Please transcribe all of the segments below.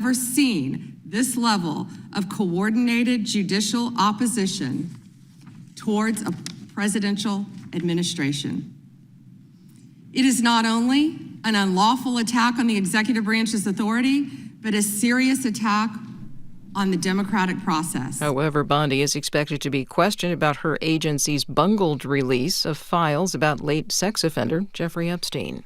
Never seen this level of coordinated judicial opposition towards a presidential administration. It is not only an unlawful attack on the executive branch's authority, but a serious attack on the democratic process. However, Bondi is expected to be questioned about her agency's bungled release of files about late sex offender Jeffrey Epstein.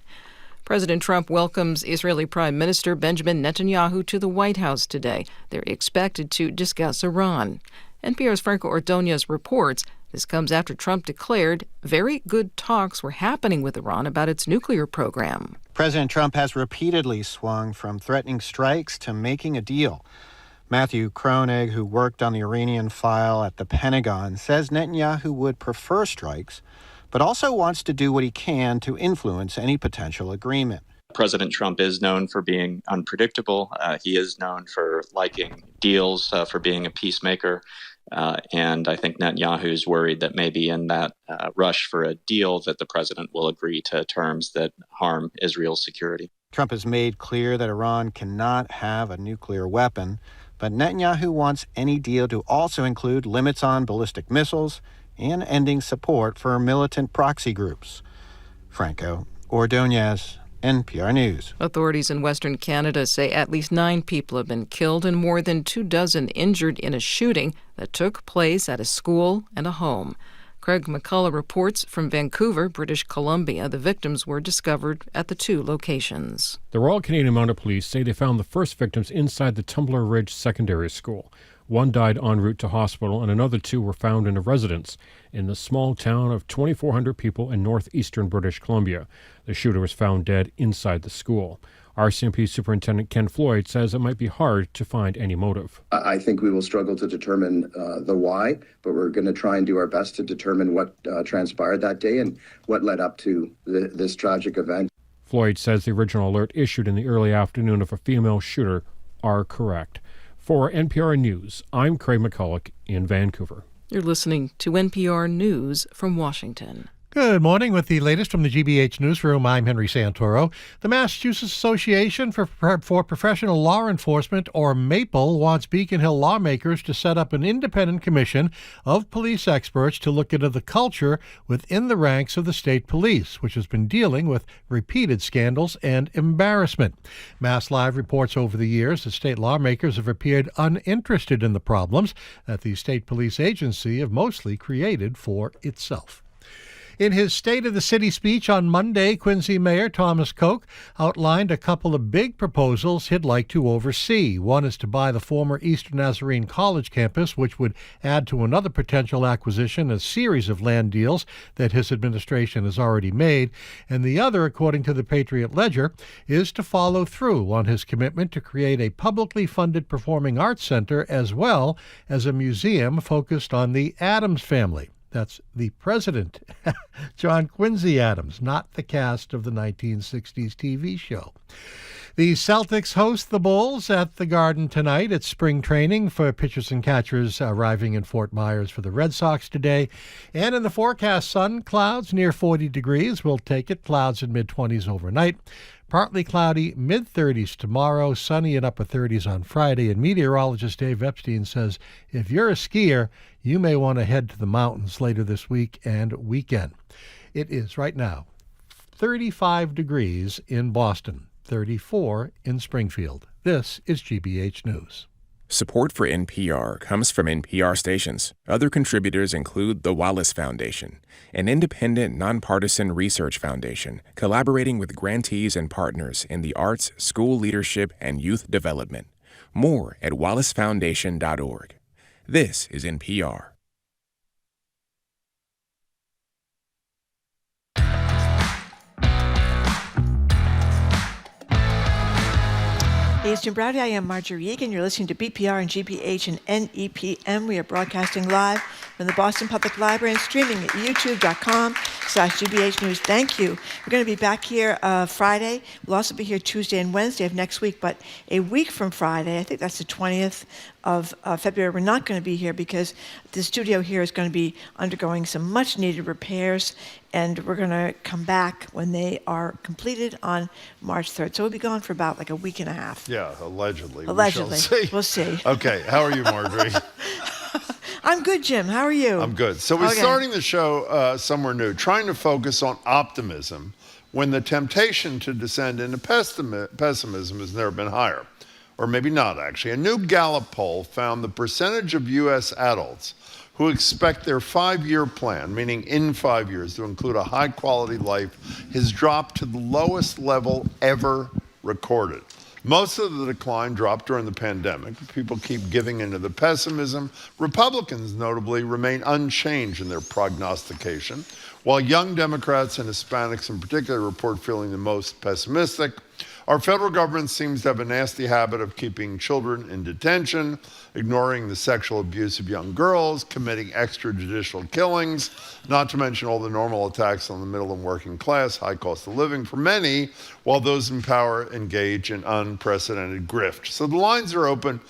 President Trump welcomes Israeli Prime Minister Benjamin Netanyahu to the White House today. They're expected to discuss Iran. NPR's Franco Ordonez reports this comes after Trump declared very good talks were happening with Iran about its nuclear program. President Trump has repeatedly swung from threatening strikes to making a deal. Matthew Kroenig, who worked on the Iranian file at the Pentagon, says Netanyahu would prefer strikes, but also wants to do what he can to influence any potential agreement. President Trump is known for being unpredictable. He is known for liking deals, for being a peacemaker. And I think Netanyahu is worried that maybe in that rush for a deal that the president will agree to terms that harm Israel's security. Trump has made clear that Iran cannot have a nuclear weapon, but Netanyahu wants any deal to also include limits on ballistic missiles and ending support for militant proxy groups. Franco Ordonez, NPR News. Authorities in Western Canada say at least 9 people have been killed and more than 24 injured in a shooting that took place at a school and a home. Craig McCullough reports from Vancouver, British Columbia. The victims were discovered at the 2 locations. The Royal Canadian Mounted Police say they found the first victims inside the Tumbler Ridge Secondary School. 1 died en route to hospital, and another 2 were found in a residence in the small town of 2,400 people in northeastern British Columbia. The shooter was found dead inside the school. RCMP Superintendent Ken Floyd says it might be hard to find any motive. I think we will struggle to determine the why, but we're going to try and do our best to determine what transpired that day and what led up to this tragic event. Floyd says the original alert issued in the early afternoon of a female shooter are correct. For NPR News, I'm Craig McCullough in Vancouver. You're listening to NPR News from Washington. Good morning. With the latest from the GBH Newsroom, I'm Henry Santoro. The Massachusetts Association for Professional Law Enforcement, or MAPLE, wants Beacon Hill lawmakers to set up an independent commission of police experts to look into the culture within the ranks of the state police, which has been dealing with repeated scandals and embarrassment. Mass Live reports over the years that state lawmakers have appeared uninterested in the problems that the state police agency have mostly created for itself. In his State of the City speech on Monday, Quincy Mayor Thomas Koch outlined a couple of big proposals he'd like to oversee. One is to buy the former Eastern Nazarene College campus, which would add to another potential acquisition, a series of land deals that his administration has already made. And the other, according to the Patriot Ledger, is to follow through on his commitment to create a publicly funded performing arts center as well as a museum focused on the Addams family. That's the president, John Quincy Adams, not the cast of the 1960s TV show. The Celtics host the Bulls at the Garden tonight. It's spring training for pitchers and catchers arriving in Fort Myers for the Red Sox today. And in the forecast, sun, clouds near 40 degrees. We'll take it. Clouds in mid-20s overnight. Partly cloudy, mid-30s tomorrow, sunny and upper 30s on Friday. And meteorologist Dave Epstein says if you're a skier, you may want to head to the mountains later this week and weekend. It is right now 35 degrees in Boston, 34 in Springfield. This is GBH News. Support for NPR comes from NPR stations. Other contributors include the Wallace Foundation, an independent, nonpartisan research foundation collaborating with grantees and partners in the arts, school leadership, and youth development. More at wallacefoundation.org. This is NPR. Hey, it's Jim Browdy. I am Marjorie Egan. You're listening to BPR and GBH and NEPM. We are broadcasting live from the Boston Public Library and streaming at youtube.com/GBH News. Thank you. We're going to be back here Friday. We'll also be here Tuesday and Wednesday of next week, but a week from Friday, I think that's the 20th of February, we're not going to be here because the studio here is going to be undergoing some much-needed repairs, and we're going to come back when they are completed on March 3rd. So we'll be gone for about like a week and a half. Yeah, allegedly. Allegedly. We shall see. We'll see. Okay, how are you, Marjorie? I'm good, Jim. How are you? I'm good. So we're Okay. starting the show somewhere new, trying to focus on optimism when the temptation to descend into pessimism has never been higher. Or maybe not, actually. A new Gallup poll found the percentage of U.S. adults who expect their 5-year plan, meaning in 5 years, to include a high-quality life, has dropped to the lowest level ever recorded. Most of the decline dropped during the pandemic. People keep giving into the pessimism. Republicans, notably, remain unchanged in their prognostication, while young Democrats and Hispanics in particular report feeling the most pessimistic. Our federal government seems to have a nasty habit of keeping children in detention, ignoring the sexual abuse of young girls, committing extrajudicial killings, not to mention all the normal attacks on the middle and working class, high cost of living for many, while those in power engage in unprecedented grift. So the lines are open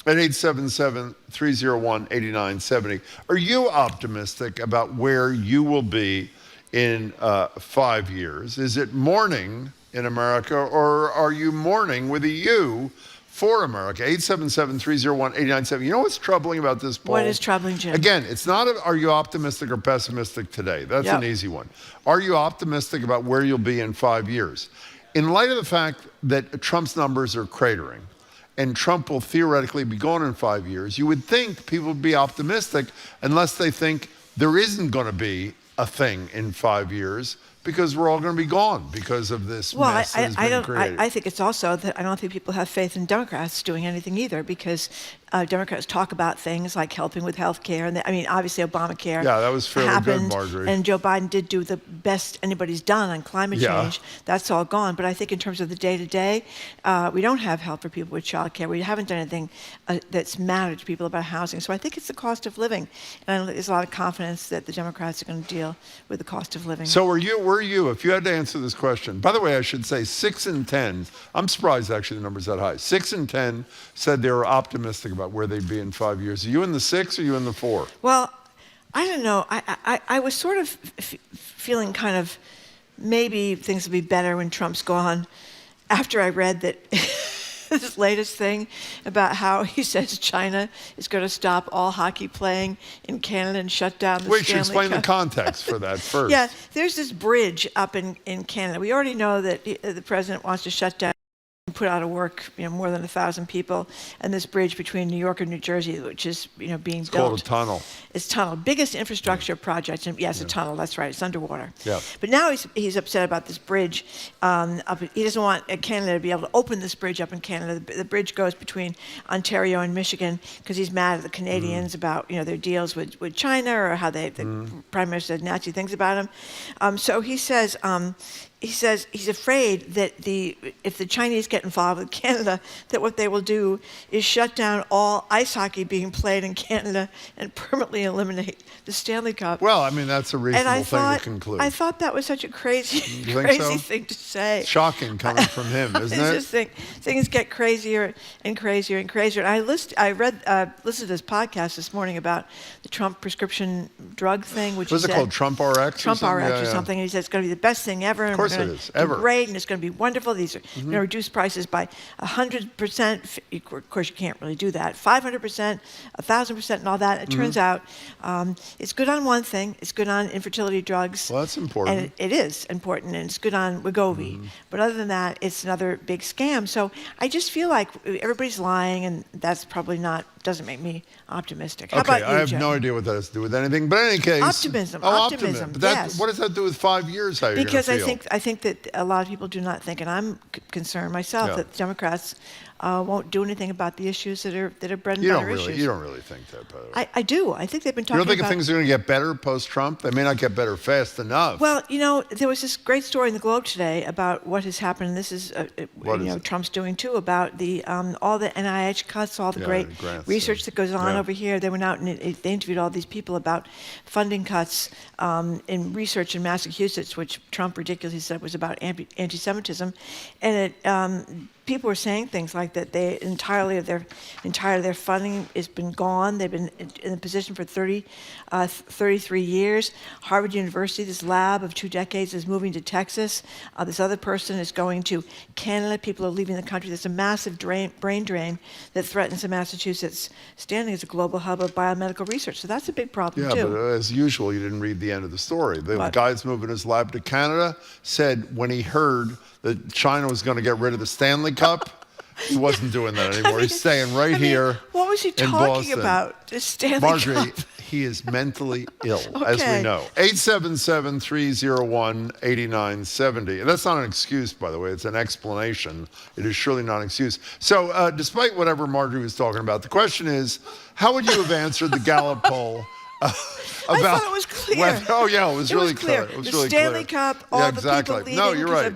at 877-301-8970. Are you optimistic about where you will be in 5 years? Is it mourning in America, or are you mourning with a U for America? 877-301-8970. You know what's troubling about this poll? What is troubling, Jim? Again, it's not are you optimistic or pessimistic today? That's an easy one. Are you optimistic about where you'll be in 5 years? In light of the fact that Trump's numbers are cratering, and Trump will theoretically be gone in 5 years, you would think people would be optimistic unless they think there isn't going to be a thing in 5 years, because we're all going to be gone because of this mess that has been created. I think it's also that I don't think people have faith in Democrats doing anything either, because Democrats talk about things like helping with health care. And obviously Obamacare Yeah, that was fairly happened, good, Marjorie. and Joe Biden did do the best anybody's done on climate change. That's all gone. But I think in terms of the day-to-day, we don't have help for people with child care. We haven't done anything that's mattered to people about housing. So I think it's the cost of living. And there's a lot of confidence that the Democrats are going to deal with the cost of living. So were you, if you had to answer this question, by the way, I should say 6 in 10, I'm surprised actually the number's that high. 6 in 10 said they were optimistic about where they'd be in 5 years. Are you in the 6 or are you in the 4? Well, I don't know. I was sort of feeling kind of maybe things will be better when Trump's gone, after I read that this latest thing about how he says China is going to stop all hockey playing in Canada and shut down the Stanley Cup. Wait, you explain the context for that first. Yeah, there's this bridge up in Canada. We already know that the president wants to shut down and put out of work, more than 1,000 people, and this bridge between New York and New Jersey, which is, being built. It's called a tunnel. It's tunnel, biggest infrastructure project, and yes, a tunnel. That's right. It's underwater. Yeah. But now he's upset about this bridge. He doesn't want Canada to be able to open this bridge up in Canada. The bridge goes between Ontario and Michigan because he's mad at the Canadians about their deals with China, or how the Prime Minister said nasty things about him. So he says. He says he's afraid that if the Chinese get involved with Canada, that what they will do is shut down all ice hockey being played in Canada and permanently eliminate the Stanley Cup. Well, that's a reasonable thing to conclude. I thought that was such a crazy thing to say. It's shocking coming from him, isn't it? I just think things get crazier and crazier and crazier. And I listened to this podcast this morning about the Trump prescription drug thing, which was it called Trump RX? Trump RX or something. And he said it's going to be the best thing ever. Of course it is, ever. Great, and it's going to be wonderful. These are going to reduce prices by 100%. Of course, you can't really do that. 500%, 1,000%, and all that. It turns out it's good on one thing. It's good on infertility drugs. Well, that's important. And it is important, and it's good on Wegovy. But other than that, it's another big scam. So I just feel like everybody's lying, and that's probably doesn't make me optimistic. How about you, I have Joe? no idea what that has to do with anything. But in any case, optimism. But yes. What does that do with 5 years? How you're Because going to feel? I think that a lot of people do not think, and I'm concerned myself, that Democrats won't do anything about the issues that are bread and butter issues. You don't really think that, by the way. I do. I think they've been talking You don't think about... things are going to get better post-Trump? They may not get better fast enough. Well, there was this great story in the Globe today about what has happened, and this is, Trump's doing too, about all the NIH cuts, all the great grants, research that goes on over here. They went out and they interviewed all these people about funding cuts in research in Massachusetts, which Trump ridiculously said was about anti-Semitism, and people were saying things like that they entirely their funding has been gone. They've been in a position for 33 years. Harvard University, this lab of 2 decades, is moving to Texas. This other person is going to Canada. People are leaving the country. There's a massive brain drain that threatens Massachusetts standing as a global hub of biomedical research. So that's a big problem too. Yeah, but as usual, you didn't read the end of the story. The guy's moving his lab to Canada said when he heard that China was going to get rid of the Stanley Cup, he wasn't doing that anymore. He's staying right here. What was he talking about? The Stanley Marjorie, Cup? he is mentally ill, Okay. as we know. 877-301-8970. And that's not an excuse, by the way. It's an explanation. It is surely not an excuse. So despite whatever Marjorie was talking about, the question is, how would you have answered the Gallup poll? I thought it was clear. It was really clear. It was the really Stanley clear. Cup, all the people leaving. No, you're right.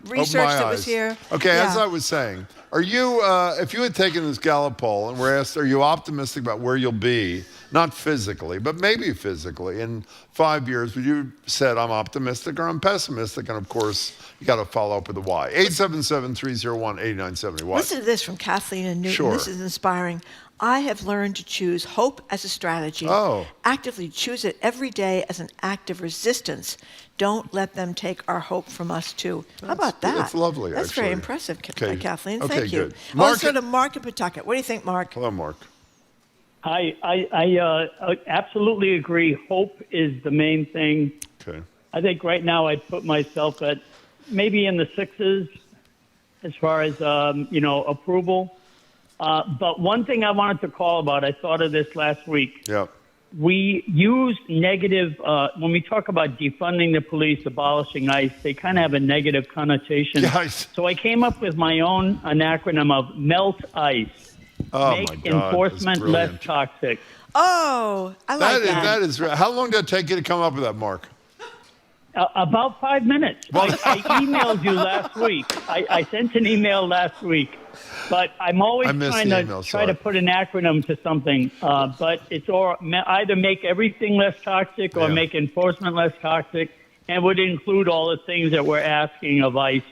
Research that was here. Okay, as I was saying, are you, if you had taken this Gallup poll and were asked, are you optimistic about where you'll be, not physically, but maybe physically, in 5 years, would you said I'm optimistic or I'm pessimistic? And of course, you got to follow up with the why. 877-301-8970. Why? Listen to this from Kathleen and Newton. Sure. This is inspiring. I have learned to choose hope as a strategy. Actively choose it every day as an act of resistance. Don't let them take our hope from us, too. How about that? That's lovely, That's actually. very impressive, Kathleen. Okay, Thank you. good. Let's go to Mark in Pawtucket. What do you think, Mark? Hello, Mark. I absolutely agree. Hope is the main thing. Okay. I think right now I'd put myself at maybe in the 6s as far as, approval. But one thing I wanted to call about, I thought of this last week. Yeah. We use negative, when we talk about defunding the police, abolishing ICE, they kind of have a negative connotation. Yes. So I came up with my own acronym of MELT ICE. Make enforcement less toxic. Oh, I like that. That is right. How long did it take you to come up with that, Mark? About 5 minutes. I emailed you last week. I sent an email last week. But I'm always trying to put an acronym to something. But it's either make everything less toxic or make enforcement less toxic, and would include all the things that we're asking of ICE.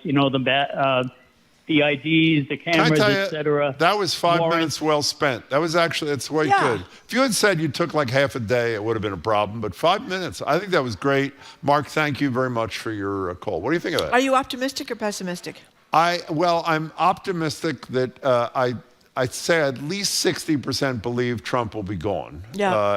The IDs, the cameras, etc. That was 5 minutes well spent. That was actually, it's way good. If you had said you took like half a day, it would have been a problem. But 5 minutes, I think that was great. Mark, thank you very much for your call. What do you think of that? Are you optimistic or pessimistic? I'm optimistic that I'd say at least 60% believe Trump will be gone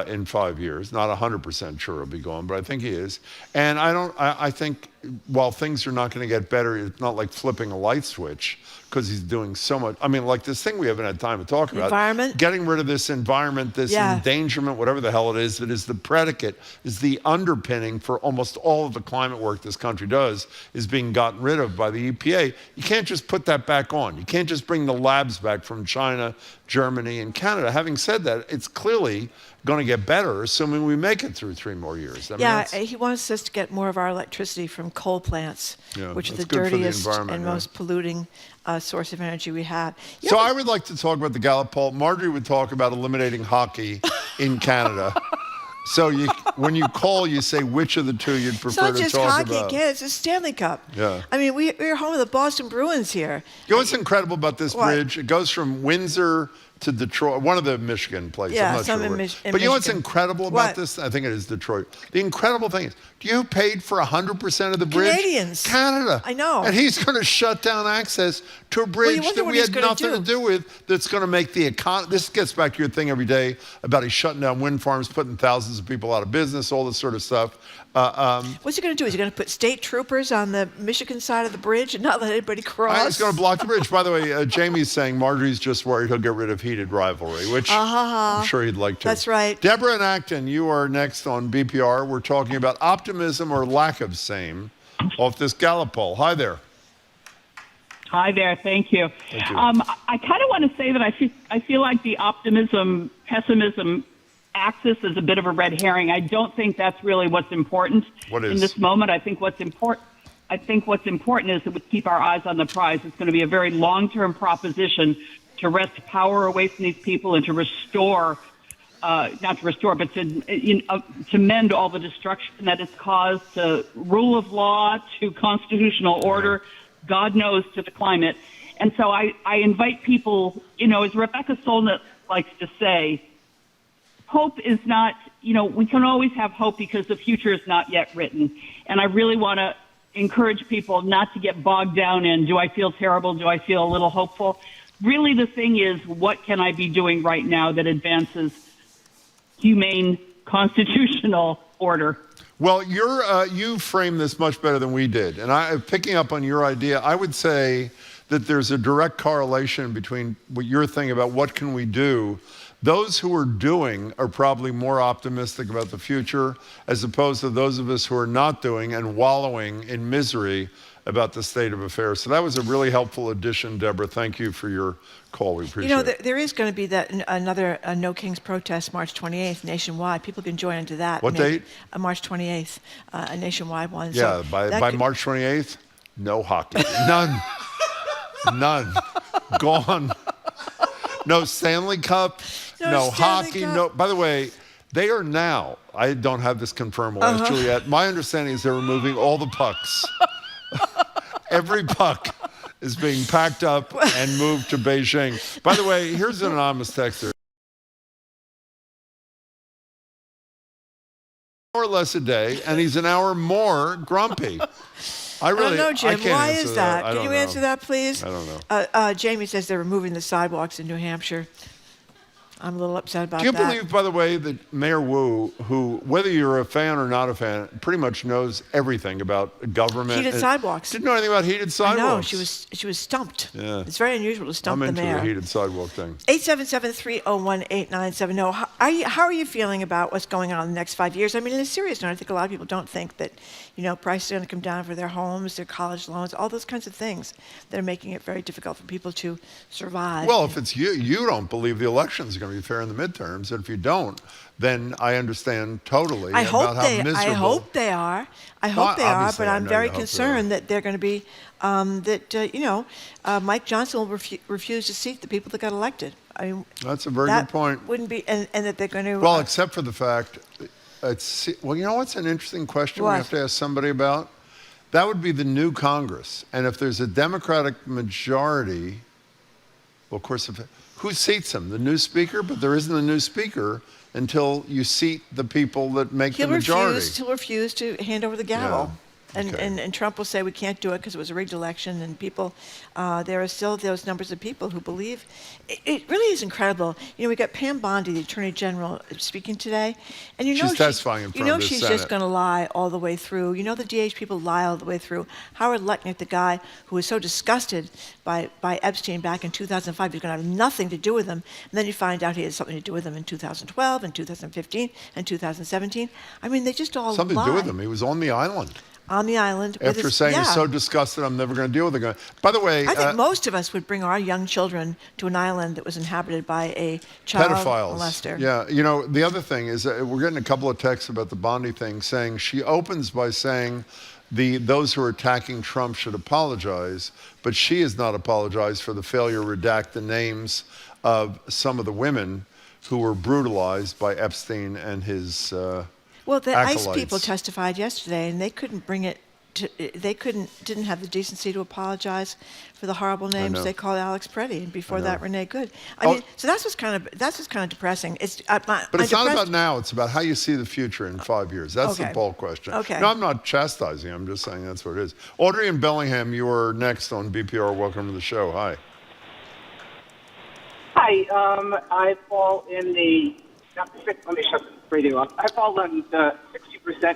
in 5 years. Not 100% sure he'll be gone, but I think he is. And I think while things are not going to get better, it's not like flipping a light switch because he's doing so much. I mean, like this thing we haven't had time to talk about. Environment? Getting rid of this environment, this endangerment, whatever the hell it is, that is the predicate, is the underpinning for almost all of the climate work this country does, is being gotten rid of by the EPA. You can't just put that back on. You can't just bring the labs back from China, Germany, and Canada. Having said that, it's clearly going to get better, assuming we make it through 3 more years. I mean, he wants us to get more of our electricity from coal plants, which are the dirtiest and most polluting source of energy we have. So I would like to talk about the Gallup poll. Marjorie would talk about eliminating hockey in Canada. So when you call, you say which of the two you'd prefer to talk about. It's not just hockey again, it's a Stanley Cup. Yeah. I mean, we're home of the Boston Bruins here. You know what's incredible about this bridge? It goes from Windsor to Detroit, one of the Michigan places. Yeah, I'm not some sure in where. Michigan. But you know what's incredible about this? I think it is Detroit. The incredible thing is, you paid for 100% of the bridge? Canadians. Canada. I know. And he's going to shut down access to a bridge that we had nothing to do with, that's going to make the economy. This gets back to your thing every day about he's shutting down wind farms, putting thousands of people out of business, all this sort of stuff. What's he going to do? Is he going to put state troopers on the Michigan side of the bridge and not let anybody cross? He's going to block the bridge. By the way, Jamie's saying Marjorie's just worried he'll get rid of heated rivalry, which I'm sure he'd like to. That's right. Deborah and Acton, you are next on BPR. We're talking about optimism or lack of same off this Gallup poll. Hi there. Hi there. Thank you. Thank you. I kind of want to say that I feel like the optimism, pessimism axis is a bit of a red herring. I don't think that's really what's important in this moment. I think what's important is that we keep our eyes on the prize. It's going to be a very long-term proposition to wrest power away from these people and to restore, not to restore, but to mend all the destruction that is caused to rule of law, to constitutional order, God knows, to the climate. And so I invite people, as Rebecca Solnit likes to say, hope is not, we can always have hope because the future is not yet written. And I really want to encourage people not to get bogged down in, do I feel terrible? Do I feel a little hopeful? Really, the thing is, what can I be doing right now that advances humane constitutional order? Well, you framed this much better than we did. And picking up on your idea, I would say that there's a direct correlation between what you're thinking about what can we do. Those who are doing are probably more optimistic about the future as opposed to those of us who are not doing and wallowing in misery about the state of affairs. So that was a really helpful addition, Deborah. Thank you for your call. We appreciate it. There is going to be another No Kings protest March 28th nationwide. People can join into that. What date? March 28th, a nationwide one. Yeah, so by March 28th, no hockey. None. None. Gone. No Stanley Cup. No hockey. Cup. No. By the way, they are now, I don't have this confirmed, we'll ask Juliette. My understanding is they're removing all the pucks. Every puck is being packed up and moved to Beijing. By the way, here's an anonymous texter. An hour less a day, and he's an hour more grumpy. I don't know, Jim. Why is that? Can you answer that, please? I don't know. Jamie says they're removing the sidewalks in New Hampshire. I'm a little upset about that. Do you believe, by the way, that Mayor Wu, who, whether you're a fan or not a fan, pretty much knows everything about government? Heated sidewalks. Didn't know anything about heated sidewalks. I know. She was stumped. Yeah. It's very unusual to stump the mayor. I'm into the heated sidewalk thing. 877-301-8970. How are you feeling about what's going on in the next 5 years? I mean, in a serious note, I think a lot of people don't think that, prices are going to come down for their homes, their college loans, all those kinds of things that are making it very difficult for people to survive. Well, if it's you don't believe the elections are going to be fair in the midterms, and if you don't, then I understand totally about how miserable. I hope they are. But I'm very concerned that they're going to be, Mike Johnson will refuse to seat the people that got elected. I mean, that's a very good point. Wouldn't be, and that they're going to. Well, except for the fact, what's an interesting question we have to ask somebody about? That would be the new Congress, and if there's a Democratic majority, well, of course, who seats him? The new speaker? But there isn't a new speaker until you seat the people that make the majority. He'll refuse to hand over the gavel. Yeah. And Trump will say we can't do it because it was a rigged election, and people, there are still those numbers of people who believe. It really is incredible. We got Pam Bondi, the Attorney General, speaking today, and she's testifying in front of the she's Senate. Just going to lie all the way through. The DH people lie all the way through. Howard Lutnick, the guy who was so disgusted by Epstein back in 2005, he's going to have nothing to do with him, and then you find out he had something to do with him in 2012, and 2015, and 2017. I mean, they just all something lie. To do with him. He was on the island. On the island. After saying he's so disgusted, I'm never going to deal with it. By the way, I think most of us would bring our young children to an island that was inhabited by a child molester. Yeah, the other thing is we're getting a couple of texts about the Bondi thing saying she opens by saying those who are attacking Trump should apologize, but she has not apologized for the failure to redact the names of some of the women who were brutalized by Epstein and his Well, the acolytes. ICE people testified yesterday, and they couldn't bring it to. Didn't have the decency to apologize for the horrible names they called Alex Preddy, and before that, Renee Good. I mean, so that's what's kind of depressing. But it's not about now. It's about how you see the future in 5 years. That's the bold question. Okay. No, I'm not chastising. I'm just saying that's what it is. Audrey in Bellingham, you are next on BPR. Welcome to the show. Hi. Hi. I fall in the. Let me shut the radio off. I fall in the 60%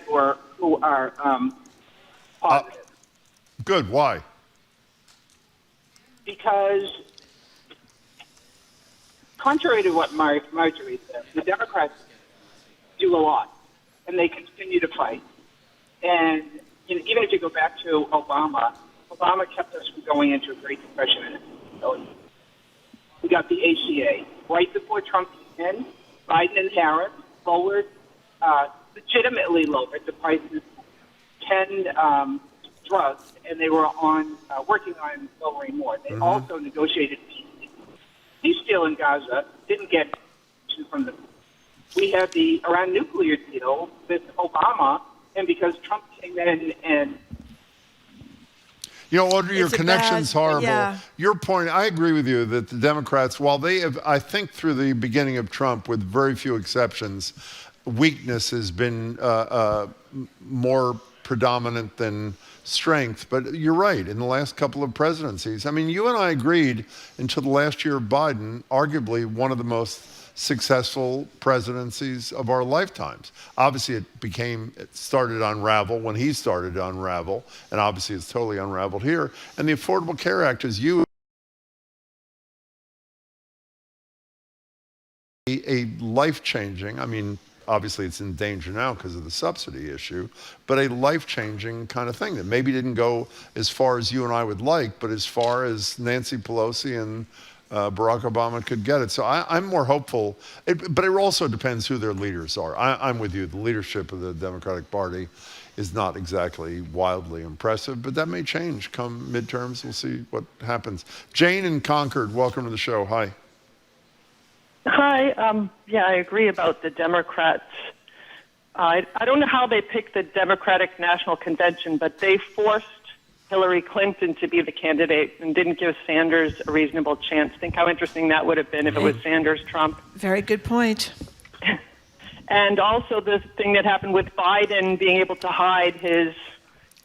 who are positive. Good. Why? Because, contrary to what Marjorie said, the Democrats do a lot, and they continue to fight. And even if you go back to Obama kept us from going into a Great Depression. We got the ACA right before Trump came in. Biden and Harris legitimately lowered the prices 10 drugs, and they were working on lowering more. They also negotiated peace deal in Gaza. Didn't get from them. We had the Iran nuclear deal with Obama, and because Trump came in and You know, Audrey, your connection's horrible. Yeah. Your point, I agree with you that the Democrats, while they have, I think through the beginning of Trump, with very few exceptions, weakness has been more predominant than strength. But you're right, in the last couple of presidencies. I mean, you and I agreed until the last year of Biden, arguably one of the most successful presidencies of our lifetimes. Obviously, it started to unravel when he started to unravel, and obviously it's totally unraveled here. And the Affordable Care Act, as you a life-changing, I mean, obviously it's in danger now because of the subsidy issue, but a life-changing kind of thing that maybe didn't go as far as you and I would like, but as far as Nancy Pelosi and Barack Obama could get it. So I'm more hopeful, but it also depends who their leaders are. I'm with you. The leadership of the Democratic Party is not exactly wildly impressive, but that may change come midterms. We'll see what happens. Jane in Concord, welcome to the show. Hi. Hi. Yeah, I agree about the Democrats. I don't know how they picked the Democratic National Convention, but they forced Hillary Clinton to be the candidate and didn't give Sanders a reasonable chance. Think how interesting that would have been if it was Sanders-Trump. Very good point. And also the thing that happened with Biden being able to hide his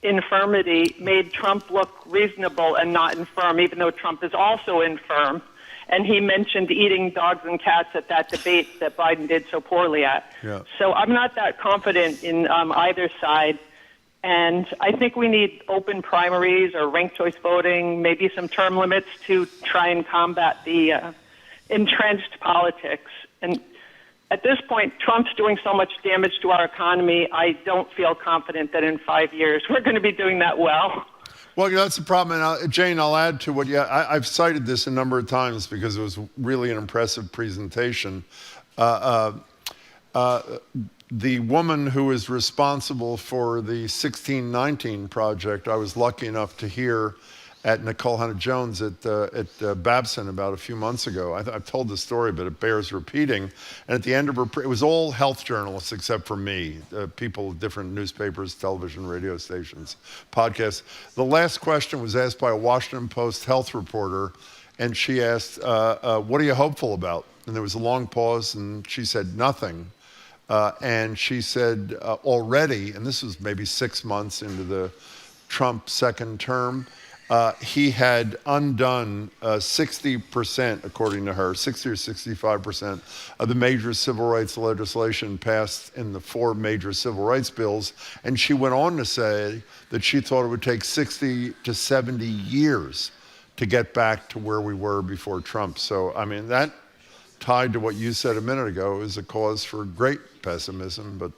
infirmity made Trump look reasonable and not infirm, even though Trump is also infirm. And he mentioned eating dogs and cats at that debate that Biden did so poorly at. Yeah. So I'm not that confident in either side. And I think we need open primaries or ranked choice voting, maybe some term limits to try and combat the entrenched politics. And at this point, Trump's doing so much damage to our economy, I don't feel confident that in 5 years we're going to be doing that well. Well, that's the problem. And Jane, I'll add to what I've cited this a number of times because it was really an impressive presentation. The woman who is responsible for the 1619 project, I was lucky enough to hear at Nicole Hannah-Jones at Babson about a few months ago. I've told the story, but it bears repeating. And at the end of her, it was all health journalists except for me, people, different newspapers, television, radio stations, podcasts. The last question was asked by a Washington Post health reporter, and she asked, what are you hopeful about? And there was a long pause, and she said, nothing. And she said already, and this was maybe 6 months into the Trump second term, he had undone 60%, according to her, 60 or 65% of the major civil rights legislation passed in the 4 major civil rights bills. And she went on to say that she thought it would take 60 to 70 years to get back to where we were before Trump. So, I mean, that tied to what you said a minute ago is a cause for great pessimism, but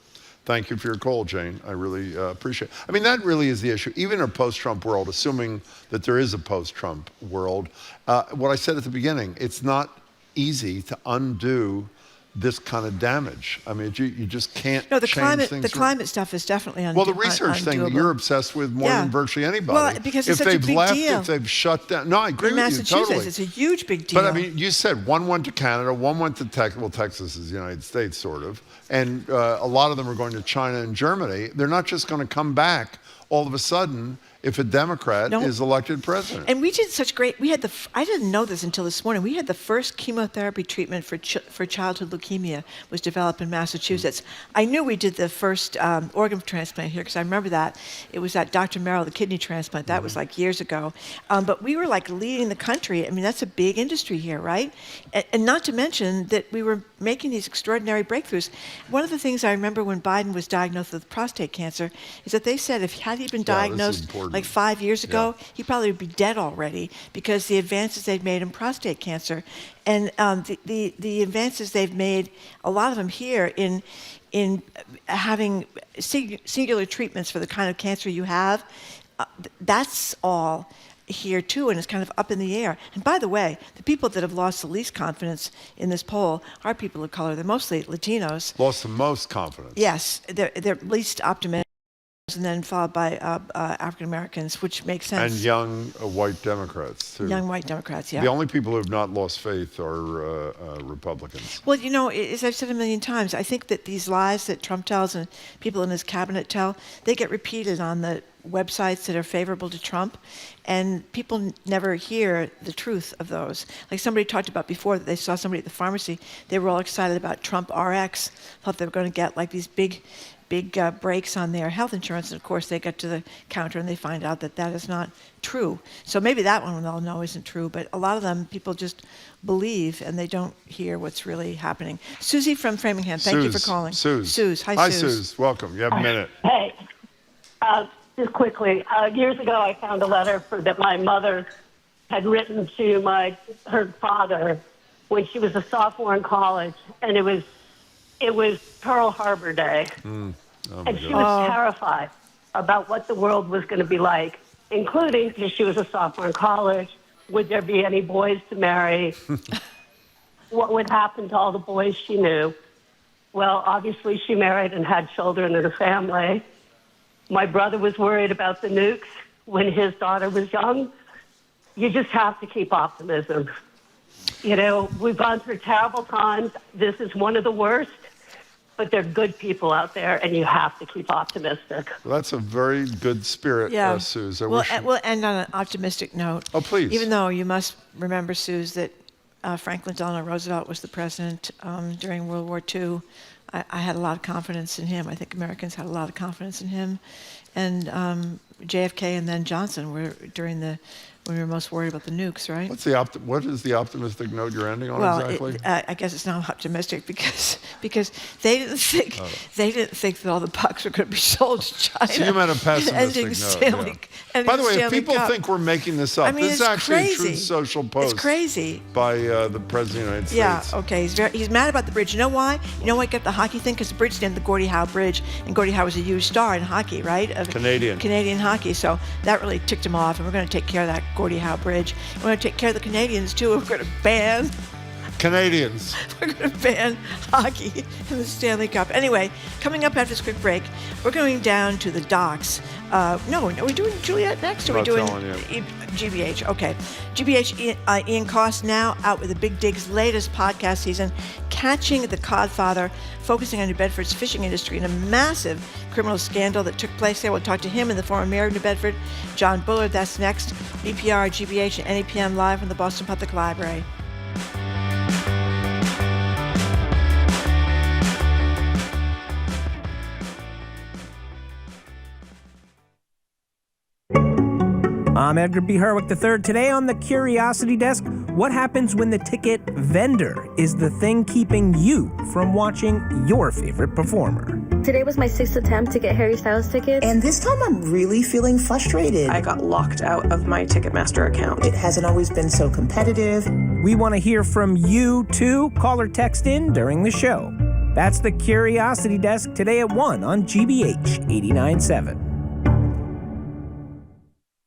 thank you for your call, Jane. I really appreciate it. I mean, that really is the issue. Even in a post-Trump world, assuming that there is a post-Trump world, what I said at the beginning, it's not easy to undo this kind of damage. I mean, you just can't change things. The climate stuff is definitely undoable. Well, the research thing that you're obsessed with more than virtually anybody. Well, because it's such a big deal. If they've shut down. No, I agree with you, Massachusetts, totally. it's a huge big deal. But I mean, you said one went to Canada, one went to Texas. Well, Texas is the United States, sort of. And a lot of them are going to China and Germany. They're not just going to come back all of a sudden if a Democrat is elected president. And we did such great, I didn't know this until this morning, we had the first chemotherapy treatment for childhood leukemia was developed in Massachusetts. I knew we did the first organ transplant here because I remember that. It was at Dr. Merrill, the kidney transplant. That was like years ago. But we were like leading the country. I mean, that's a big industry here, right? And not to mention that we were making these extraordinary breakthroughs. One of the things I remember when Biden was diagnosed with prostate cancer is that they said had he been diagnosed like 5 years ago, he probably would be dead already because the advances they've made in prostate cancer and the advances they've made, a lot of them here in having singular treatments for the kind of cancer you have, that's all here too, and it's kind of up in the air. And by the way, the people that have lost the least confidence in this poll are people of color. They're mostly Latinos. Lost the most confidence. Yes, they're least optimistic. And then followed by African Americans, which makes sense. And young white Democrats, too. Young white Democrats, yeah. The only people who have not lost faith are Republicans. Well, you know, as I've said a million times, I think that these lies that Trump tells and people in his cabinet tell, they get repeated on the websites that are favorable to Trump, and people never hear the truth of those. Like somebody talked about before, that they saw somebody at the pharmacy, they were all excited about Trump RX, thought they were going to get like these big breaks on their health insurance, and of course they get to the counter and they find out that that is not true. So maybe that one they'll know isn't true, but a lot of them people just believe and they don't hear what's really happening. Susie from Framingham, thank you for calling. Suze. Hi, Suze. Welcome. You have a minute. Hey, just quickly, years ago I found a letter that my mother had written to her father when she was a sophomore in college, and it was Pearl Harbor Day. And she was terrified about what the world was going to be like, including, because she was a sophomore in college, would there be any boys to marry? What would happen to all the boys she knew? Well, obviously she married and had children and a family. My brother was worried about the nukes when his daughter was young. You just have to keep optimism. You know, we've gone through terrible times. This is one of the worst. But there are good people out there, and you have to keep optimistic. Well, that's a very good spirit, Suze. We'll end on an optimistic note. Oh, please. Even though you must remember, Suze, that Franklin Delano Roosevelt was the president during World War II. I had a lot of confidence in him. I think Americans had a lot of confidence in him. And JFK and then Johnson were when we were most worried about the nukes, right? What is the optimistic note you're ending on exactly? I guess it's not optimistic because they didn't think that all the pucks were going to be sold to China. So you meant a pessimistic note. By the way, if people think we're making this up, this is actually a true social post. It's crazy. By the President of the United States. Yeah, okay. He's mad about the bridge. You know why? You know why he got the hockey thing? Because the bridge named the Gordie Howe Bridge, and Gordie Howe was a huge star in hockey, right? Canadian hockey. So that really ticked him off, and we're going to take care of that Gordie Howe Bridge. We're going to take care of the Canadians, too. We're going to ban Canadians. We're going to ban hockey in the Stanley Cup. Anyway, coming up after this quick break, we're going down to the docks. No, are we doing Juliette next? Or are we doing GBH? Okay. GBH, Ian Coss now out with the Big Dig's latest podcast season, Catching the Codfather, focusing on New Bedford's fishing industry and a massive criminal scandal that took place there. We'll talk to him and the former mayor of New Bedford, John Bullard. That's next. BPR, GBH, and NEPM live from the Boston Public Library. I'm Edgar B. Herwick III. Today on the Curiosity Desk, what happens when the ticket vendor is the thing keeping you from watching your favorite performer? Today was my 6th attempt to get Harry Styles tickets. And this time I'm really feeling frustrated. I got locked out of my Ticketmaster account. It hasn't always been so competitive. We want to hear from you, too. Call or text in during the show. That's the Curiosity Desk today at 1 on GBH 89.7.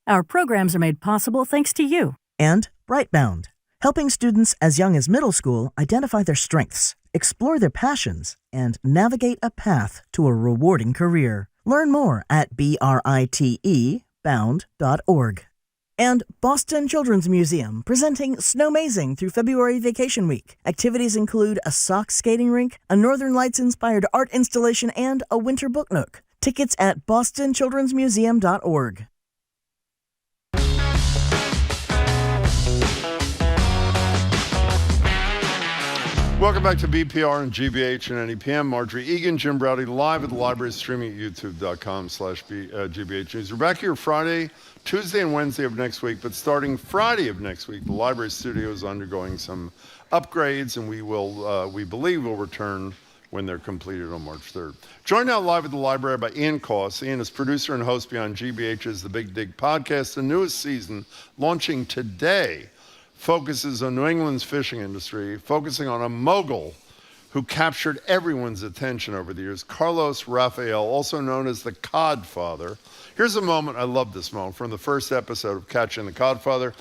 Our programs are made possible thanks to you. And Brightbound, helping students as young as middle school identify their strengths, explore their passions, and navigate a path to a rewarding career. Learn more at brite.bound.org. And Boston Children's Museum, presenting Snowmazing through February Vacation Week. Activities include a sock skating rink, a Northern Lights-inspired art installation, and a winter book nook. Tickets at bostonchildrensmuseum.org. Welcome back to BPR and GBH and NEPM. Marjorie Egan, Jim Browdy, live at the library, streaming at youtube.com/GBH News. We're back here Friday, Tuesday, and Wednesday of next week, but starting Friday of next week, the library studio is undergoing some upgrades, and we believe will return when they're completed on March 3rd. Joined now live at the library by Ian Coss. Ian is producer and host behind GBH's The Big Dig podcast. The newest season, launching today, focuses on New England's fishing industry, focusing on a mogul who captured everyone's attention over the years, Carlos Raphael, also known as the Codfather. Here's a moment, I love this moment, from the first episode of Catching the Codfather.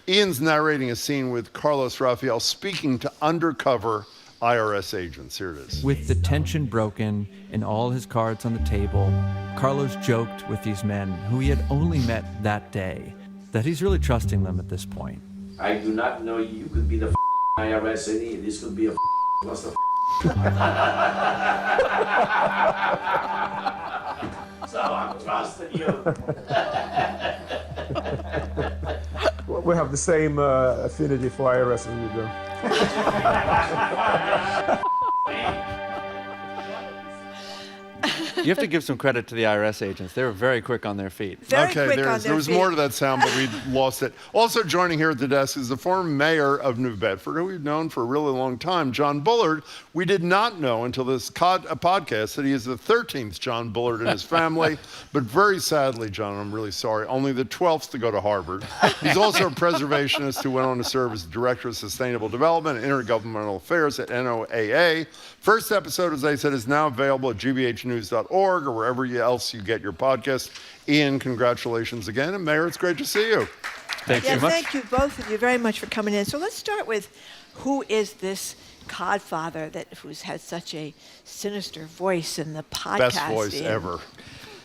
Ian's narrating a scene with Carlos Raphael speaking to undercover IRS agents. Here it is. With the tension broken and all his cards on the table, Carlos joked with these men who he had only met that day, that he's really trusting them at this point. I do not know you could be the IRS any, this could be a plus the So I'm trusting you. We have the same affinity for IRS as you do. You have to give some credit to the IRS agents. They were very quick on their feet. There was more to that sound, but we lost it. Also joining here at the desk is the former mayor of New Bedford, who we've known for a really long time, John Bullard. We did not know until this podcast that he is the 13th John Bullard in his family. But very sadly, John, I'm really sorry, only the 12th to go to Harvard. He's also a preservationist who went on to serve as Director of Sustainable Development and Intergovernmental Affairs at NOAA. First episode, as I said, is now available at gbhnews.org or wherever else you get your podcast. Ian, congratulations again. And Mayor, it's great to see you. Thank you much. Thank you, both of you, very much for coming in. So let's start with who is this Codfather who's had such a sinister voice in the podcast? Best voice ever.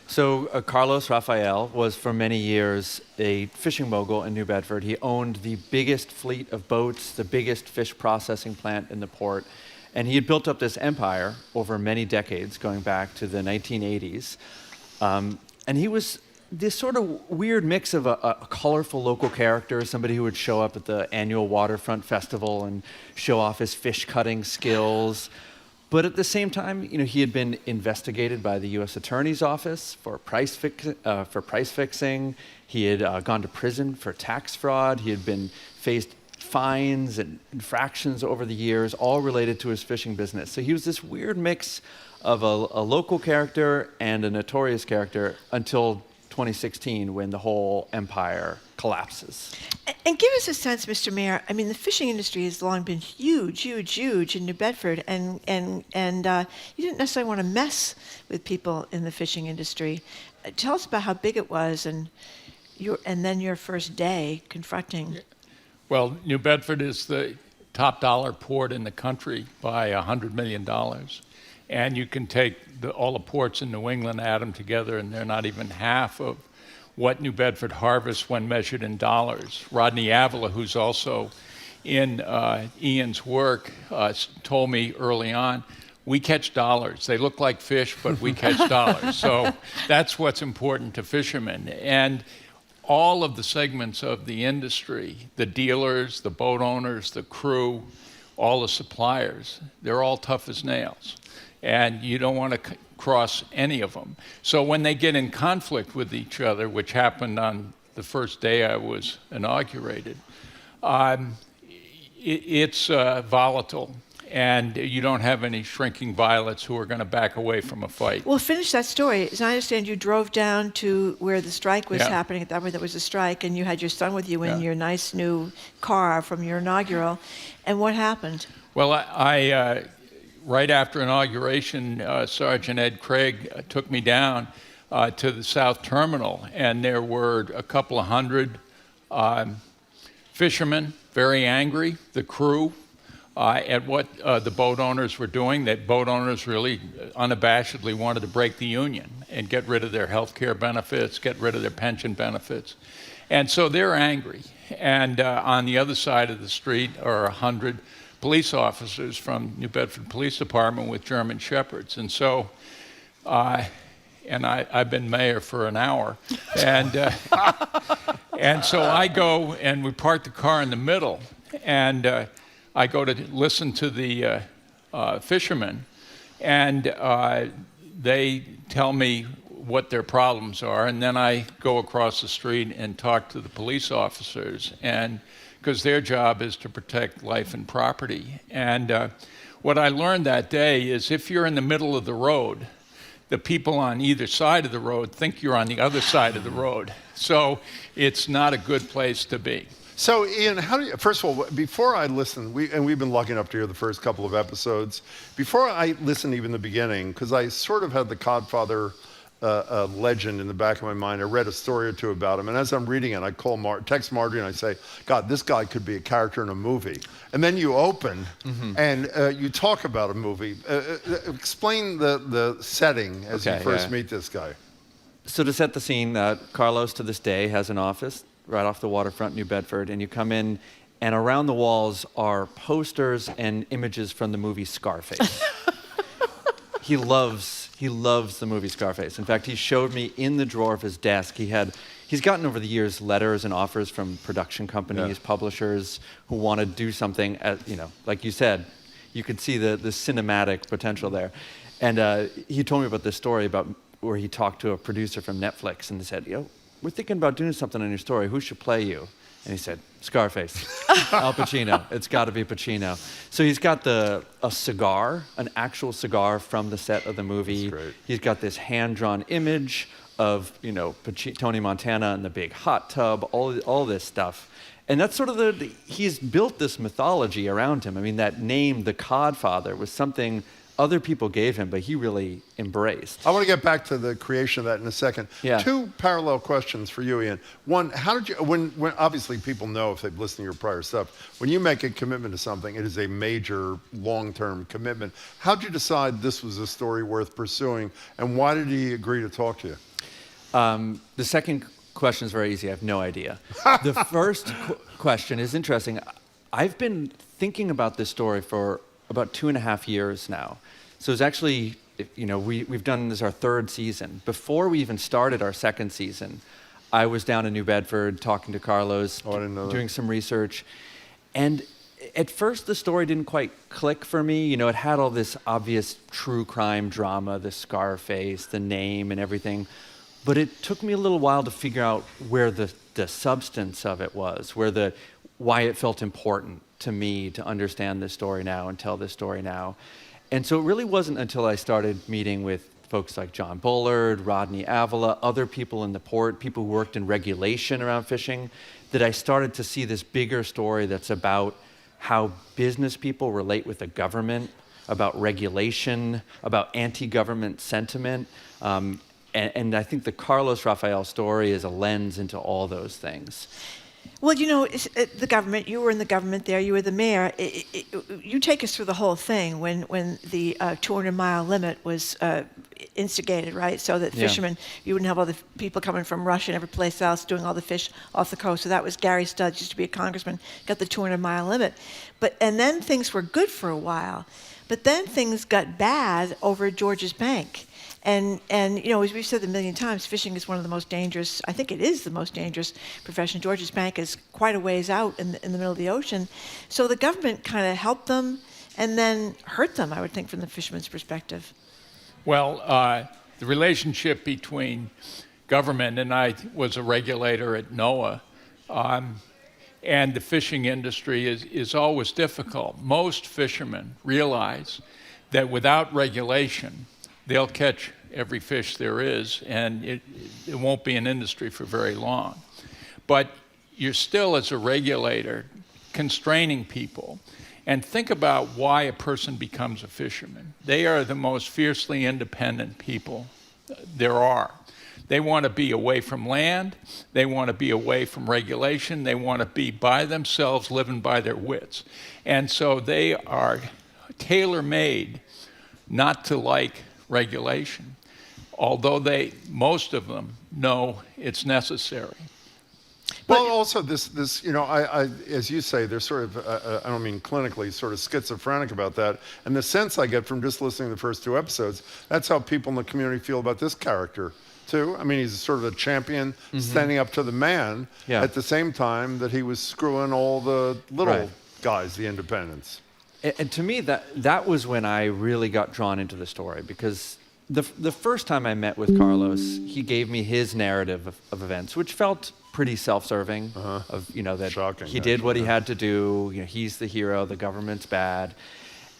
So Carlos Raphael was for many years a fishing mogul in New Bedford. He owned the biggest fleet of boats, the biggest fish processing plant in the port. And he had built up this empire over many decades, going back to the 1980s. And he was this sort of weird mix of a colorful local character, somebody who would show up at the annual waterfront festival and show off his fish cutting skills. But at the same time, he had been investigated by the U.S. Attorney's Office for price fixing. He had gone to prison for tax fraud. He had been faced fines and infractions over the years, all related to his fishing business. So he was this weird mix of a local character and a notorious character until 2016, when the whole empire collapses. And give us a sense, Mr. Mayor. I mean, the fishing industry has long been huge in New Bedford, and you didn't necessarily want to mess with people in the fishing industry. Tell us about how big it was, and then your first day confronting. Well, New Bedford is the top dollar port in the country by $100 million. And you can take all the ports in New England, add them together, and they're not even half of what New Bedford harvests when measured in dollars. Rodney Avila, who's also in Ian's work, told me early on, we catch dollars. They look like fish, but we catch dollars. So that's what's important to fishermen. And all of the segments of the industry, the dealers, the boat owners, the crew, all the suppliers, they're all tough as nails. And you don't want to cross any of them. So when they get in conflict with each other, which happened on the first day I was inaugurated, it's volatile. And you don't have any shrinking violets who are going to back away from a fight. Well, finish that story. As I understand, you drove down to where the strike was happening, at that where there was a strike, and you had your son with you in your nice new car from your inaugural. And what happened? Well, I right after inauguration, Sergeant Ed Craig took me down to the South Terminal, and there were a couple of hundred fishermen, very angry, the crew, at what the boat owners were doing. That boat owners really unabashedly wanted to break the union and get rid of their health care benefits, get rid of their pension benefits. And so they're angry. And on the other side of the street are 100 police officers from New Bedford Police Department with German Shepherds. And so, I've been mayor for an hour. And, and so I go and we park the car in the middle. And I go to listen to the fishermen, and they tell me what their problems are, and then I go across the street and talk to the police officers, and because their job is to protect life and property. And what I learned that day is if you're in the middle of the road, the people on either side of the road think you're on the other side of the road. So it's not a good place to be. So, Ian, first of all, before I listen, we've been lucky enough to hear the first couple of episodes. Before I listened even the beginning, because I sort of had the Codfather legend in the back of my mind, I read a story or two about him, and as I'm reading it, I text Marjorie and I say, God, this guy could be a character in a movie. And then you open and you talk about a movie. Explain the setting as you first meet this guy. So to set the scene, Carlos to this day has an office right off the waterfront, New Bedford, and you come in, and around the walls are posters and images from the movie Scarface. he loves the movie Scarface. In fact, he showed me in the drawer of his desk. He's gotten over the years letters and offers from production companies, publishers who want to do something. Like you said, you could see the cinematic potential there. And he told me about this story about where he talked to a producer from Netflix, and they said, we're thinking about doing something on your story. Who should play you? And he said, Scarface, Al Pacino. It's got to be Pacino. So he's got a cigar, an actual cigar from the set of the movie. That's great. He's got this hand-drawn image of Tony Montana in the big hot tub, all this stuff. And that's sort of he's built this mythology around him. I mean, that name, the Codfather, was something other people gave him, but he really embraced. I want to get back to the creation of that in a second. Yeah. 2 parallel questions for you, Ian. One, how did you, when obviously people know if they've listened to your prior stuff, when you make a commitment to something, it is a major long-term commitment. How did you decide this was a story worth pursuing, and why did he agree to talk to you? The second question is very easy. I have no idea. The first question is interesting. I've been thinking about this story for about 2.5 years now. So it's actually, we've done this our 3rd season. Before we even started our 2nd season, I was down in New Bedford talking to Carlos, doing some research. And at first the story didn't quite click for me. It had all this obvious true crime drama, the Scarface, the name and everything. But it took me a little while to figure out where the substance of it was, why it felt important to me to understand this story now and tell this story now. And so it really wasn't until I started meeting with folks like John Bullard, Rodney Avila, other people in the port, people who worked in regulation around fishing, that I started to see this bigger story that's about how business people relate with the government, about regulation, about anti-government sentiment. And I think the Carlos Raphael story is a lens into all those things. Well, the government, you were in the government there, you were the mayor. You take us through the whole thing when the 200-mile limit was instigated, right? So that fishermen, you wouldn't have all the people coming from Russia and every place else doing all the fish off the coast. So that was Gary Stubbs, used to be a congressman, got the 200-mile limit. And then things were good for a while. But then things got bad over George's Bank. And as we've said a million times, fishing is one of the most dangerous, I think it is the most dangerous profession. George's Bank is quite a ways out in the middle of the ocean. So the government kind of helped them and then hurt them, I would think, from the fisherman's perspective. Well, the relationship between government, and I was a regulator at NOAA, and the fishing industry is always difficult. Most fishermen realize that without regulation, they'll catch every fish there is, and it won't be an industry for very long. But you're still, as a regulator, constraining people. And think about why a person becomes a fisherman. They are the most fiercely independent people there are. They want to be away from land. They want to be away from regulation. They want to be by themselves, living by their wits. And so they are tailor-made not to like regulation, although most of them know it's necessary. Well, also this, as you say, they're sort of, I don't mean clinically, sort of schizophrenic about that. And the sense I get from just listening to the first 2 episodes, that's how people in the community feel about this character, too. I mean, he's sort of a champion standing up to the man at the same time that he was screwing all the little guys, the independents. And to me, that was when I really got drawn into the story, because the first time I met with Carlos, he gave me his narrative of events, which felt pretty self-serving. That shocking, he did what he had to do. He's the hero. The government's bad,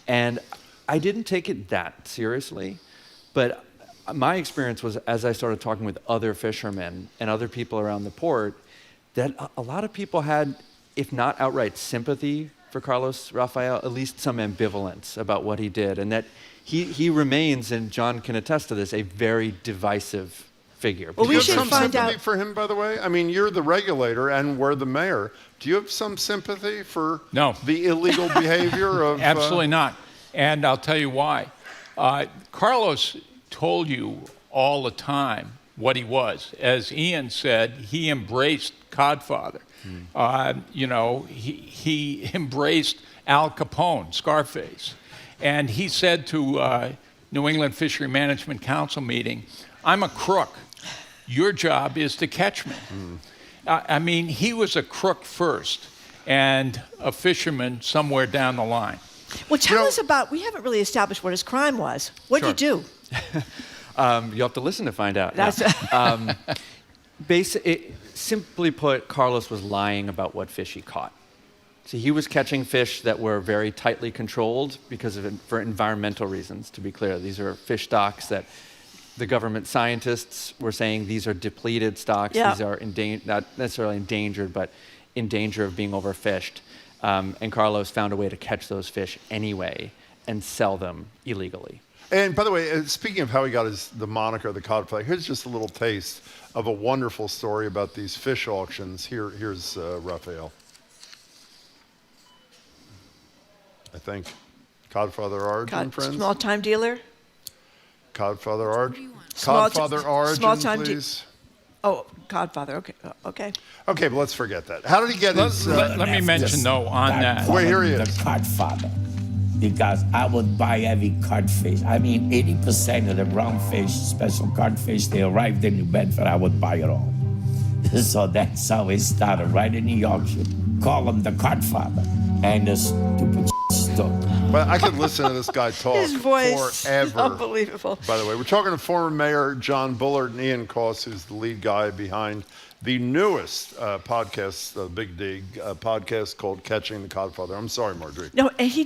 and I didn't take it that seriously. But my experience was, as I started talking with other fishermen and other people around the port, that a lot of people had, if not outright sympathy for Carlos Raphael, at least some ambivalence about what he did, and that he remains, and John can attest to this, a very divisive figure. Well, Do you have some sympathy for him, by the way? I mean, you're the regulator and we're the mayor. Do you have some sympathy for the illegal behavior of... Absolutely not. And I'll tell you why. Carlos told you all the time what he was. As Ian said, he embraced Codfather. He embraced Al Capone, Scarface. And he said to New England Fishery Management Council meeting, I'm a crook. Your job is to catch me. I mean, he was a crook first and a fisherman somewhere down the line. Well, tell us about, we haven't really established what his crime was. What did he do? You'll have to listen to find out. Simply put, Carlos was lying about what fish he caught. So he was catching fish that were very tightly controlled for environmental reasons, to be clear. These are fish stocks that the government scientists were saying these are depleted stocks. These are not necessarily endangered, but in danger of being overfished. And Carlos found a way to catch those fish anyway and sell them illegally. And by the way, speaking of how he got the moniker, the Codfather, here's just a little taste of a wonderful story about these fish auctions. Here's Raphael. I think. Codfather Origin, friends? Small-time dealer? Codfather Origin? Codfather Origin, please. Oh, Codfather, okay. Okay, but let's forget that. How did he get his... Let me mention, though, on that. Wait, here he is. The Codfather. Because I would buy every codfish. I mean, 80% of the brown fish, special codfish, they arrived in New Bedford, I would buy it all. So that's how it started, right in the auction. Call him the Codfather. And the stupid stuff. Well, I could listen to this guy talk His voice forever. is unbelievable. By the way, we're talking to former Mayor John Bullard and Ian Coss, who's the lead guy behind the newest podcast, Big Dig podcast called Catching the Codfather. I'm sorry, Marjorie. No, and he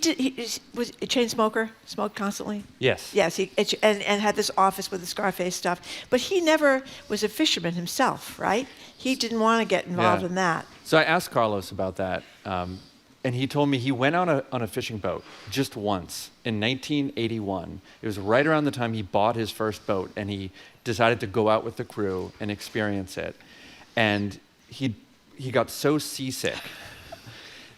was a chain smoker, smoked constantly. Yes. Yes, and had this office with the Scarface stuff. But he never was a fisherman himself, right? He didn't want to get involved in that. So I asked Carlos about that, and he told me he went on a fishing boat just once in 1981. It was right around the time he bought his first boat, and he decided to go out with the crew and experience it. And he got so seasick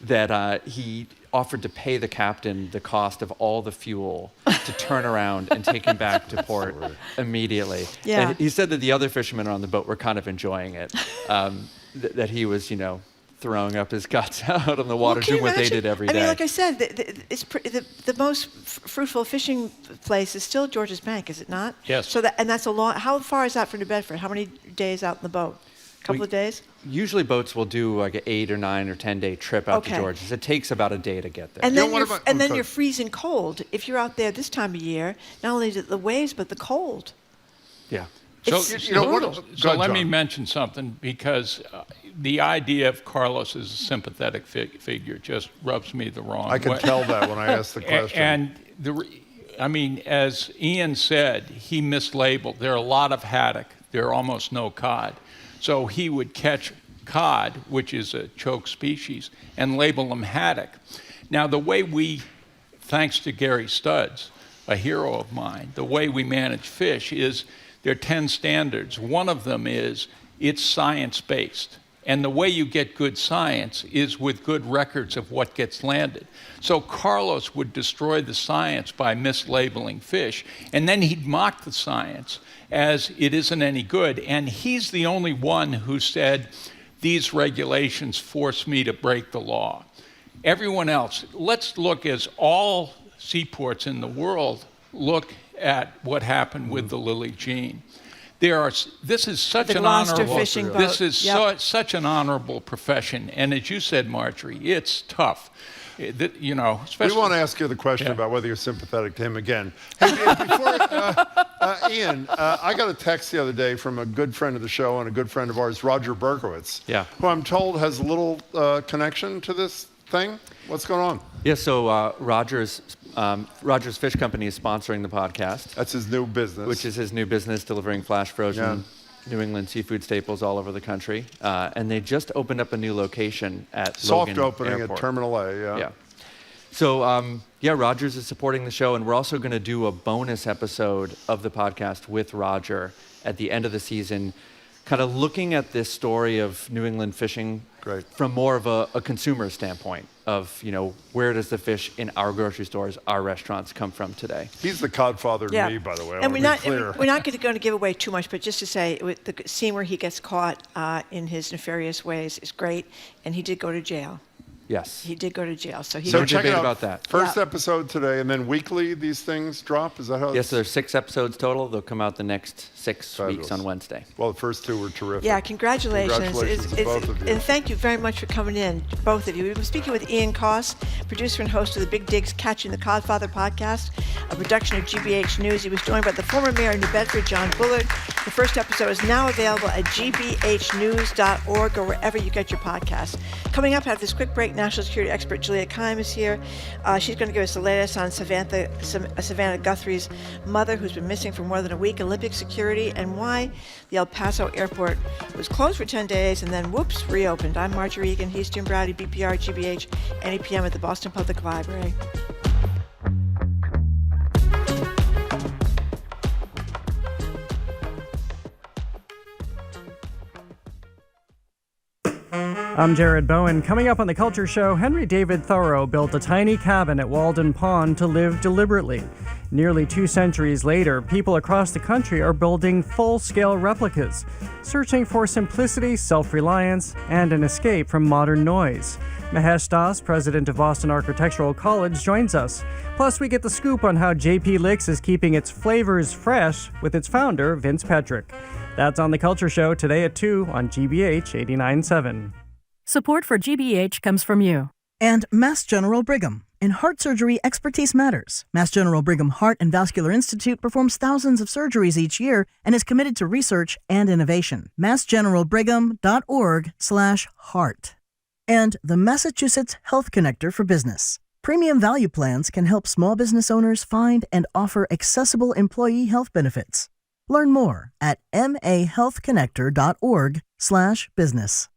that he offered to pay the captain the cost of all the fuel to turn around and take him back to port immediately. Yeah. And he said that the other fishermen on the boat were kind of enjoying it, that he was, throwing up his guts out on the water, doing what they did every day. I mean, like I said, the most fruitful fishing place is still George's Bank, is it not? Yes. So that's a long. How far is that from New Bedford? How many days out in the boat? A couple of days? Usually boats will do like an 8 or 9 or 10 day trip out to George's. It takes about a day to get there. And then you're freezing cold. If you're out there this time of year, not only the waves, but the cold. Yeah. So let me mention something, because the idea of Carlos as a sympathetic figure just rubs me the wrong way. I can tell that when I ask the question. And as Ian said, he mislabeled. There are a lot of haddock. There are almost no cod. So he would catch cod, which is a choke species, and label them haddock. Now, the way we, thanks to Gary Studds, a hero of mine, the way we manage fish is there are 10 standards. One of them is it's science-based. And the way you get good science is with good records of what gets landed. So Carlos would destroy the science by mislabeling fish, and then he'd mock the science as it isn't any good. And he's the only one who said, these regulations force me to break the law. Everyone else, let's look as all seaports in the world look at what happened with the Lily Jean. This is such an honorable. This is such an honorable profession, and as you said, Marjorie, it's tough. Especially, we want to ask you the question about whether you're sympathetic to him again. Hey, before Ian, I got a text the other day from a good friend of the show and a good friend of ours, Roger Berkowitz, who I'm told has a little connection to this thing. What's going on? Yeah, so Roger's Fish Company is sponsoring the podcast. That's his new business. Which is his new business, delivering flash frozen New England seafood staples all over the country. And they just opened up a new location at Logan opening Airport. at Terminal A, Yeah. So, Rogers is supporting the show, and we're also going to do a bonus episode of the podcast with Roger at the end of the season, kind of looking at this story of New England fishing from more of a consumer standpoint of, where does the fish in our grocery stores, our restaurants come from today? He's the Codfather to me, by the way. And we're not going to give away too much, but just to say, the scene where he gets caught in his nefarious ways is great, and he did go to jail. Yes. He did go to jail, so he. So no check it out. about that. First episode today, and then weekly these things drop. Is that how? Yes, there's 6 episodes total. They'll come out the next 6 Fabulous. weeks on Wednesday. Well, the first 2 were terrific. Yeah, congratulations. To both of you. And thank you very much for coming in, both of you. We've been speaking with Ian Coss, producer and host of the Big Dig's Catching the Codfather podcast, a production of GBH News. He was joined by the former mayor of New Bedford, John Bullard. The first episode is now available at gbhnews.org or wherever you get your podcasts. Coming up after this quick break, national security expert Juliette Kayyem is here. She's going to give us the latest on Savannah Guthrie's mother, who's been missing for more than a week, Olympic security, and why the El Paso airport was closed for 10 days and then, whoops, reopened. I'm Marjorie Egan. He's Jim Browdy, BPR, GBH, NEPM at the Boston Public Library. I'm Jared Bowen. Coming up on The Culture Show, Henry David Thoreau built a tiny cabin at Walden Pond to live deliberately. Nearly 2 centuries later, people across the country are building full-scale replicas, searching for simplicity, self-reliance, and an escape from modern noise. Mahesh Das, president of Boston Architectural College, joins us. Plus, we get the scoop on how JP Licks is keeping its flavors fresh with its founder, Vince Petrick. That's on The Culture Show today at 2 on GBH 89.7. Support for GBH comes from you. And Mass General Brigham. In heart surgery, expertise matters. Mass General Brigham Heart and Vascular Institute performs thousands of surgeries each year and is committed to research and innovation. massgeneralbrigham.org/heart. And the Massachusetts Health Connector for Business. Premium value plans can help small business owners find and offer accessible employee health benefits. Learn more at mahealthconnector.org/business.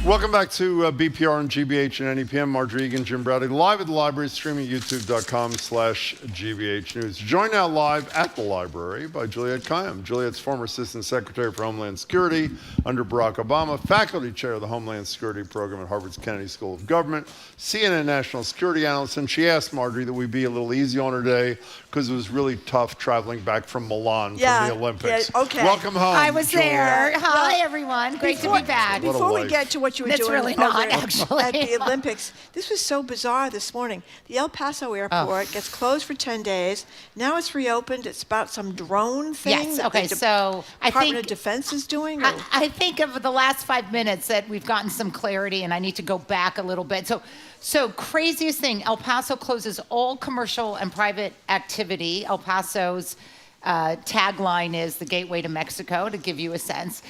Welcome back to BPR and GBH and NEPM. Marjorie Egan, Jim Browdy, live at the library, streaming at youtube.com/GBH News. Joined now live at the library by Juliette Kayyem. Juliette's former Assistant Secretary for Homeland Security under Barack Obama, faculty chair of the Homeland Security Program at Harvard's Kennedy School of Government, CNN national security analyst, and she asked Marjorie that we be a little easy on her day because it was really tough traveling back from Milan from the Olympics. Yeah, okay. Welcome home, I was Juliette. there. Hi, everyone. Great to be back. Before we get to what you were That's doing really over not, actually. at the Olympics, this was so bizarre this morning. The El Paso airport gets closed for 10 days. Now it's reopened. It's about some drone thing. Yes, okay, so I Department think of Defense is doing? I think of the last 5 minutes that we've gotten some clarity, and I need to go back a little bit. So craziest thing, El Paso closes all commercial and private activity. El Paso's tagline is the gateway to Mexico, to give you a sense,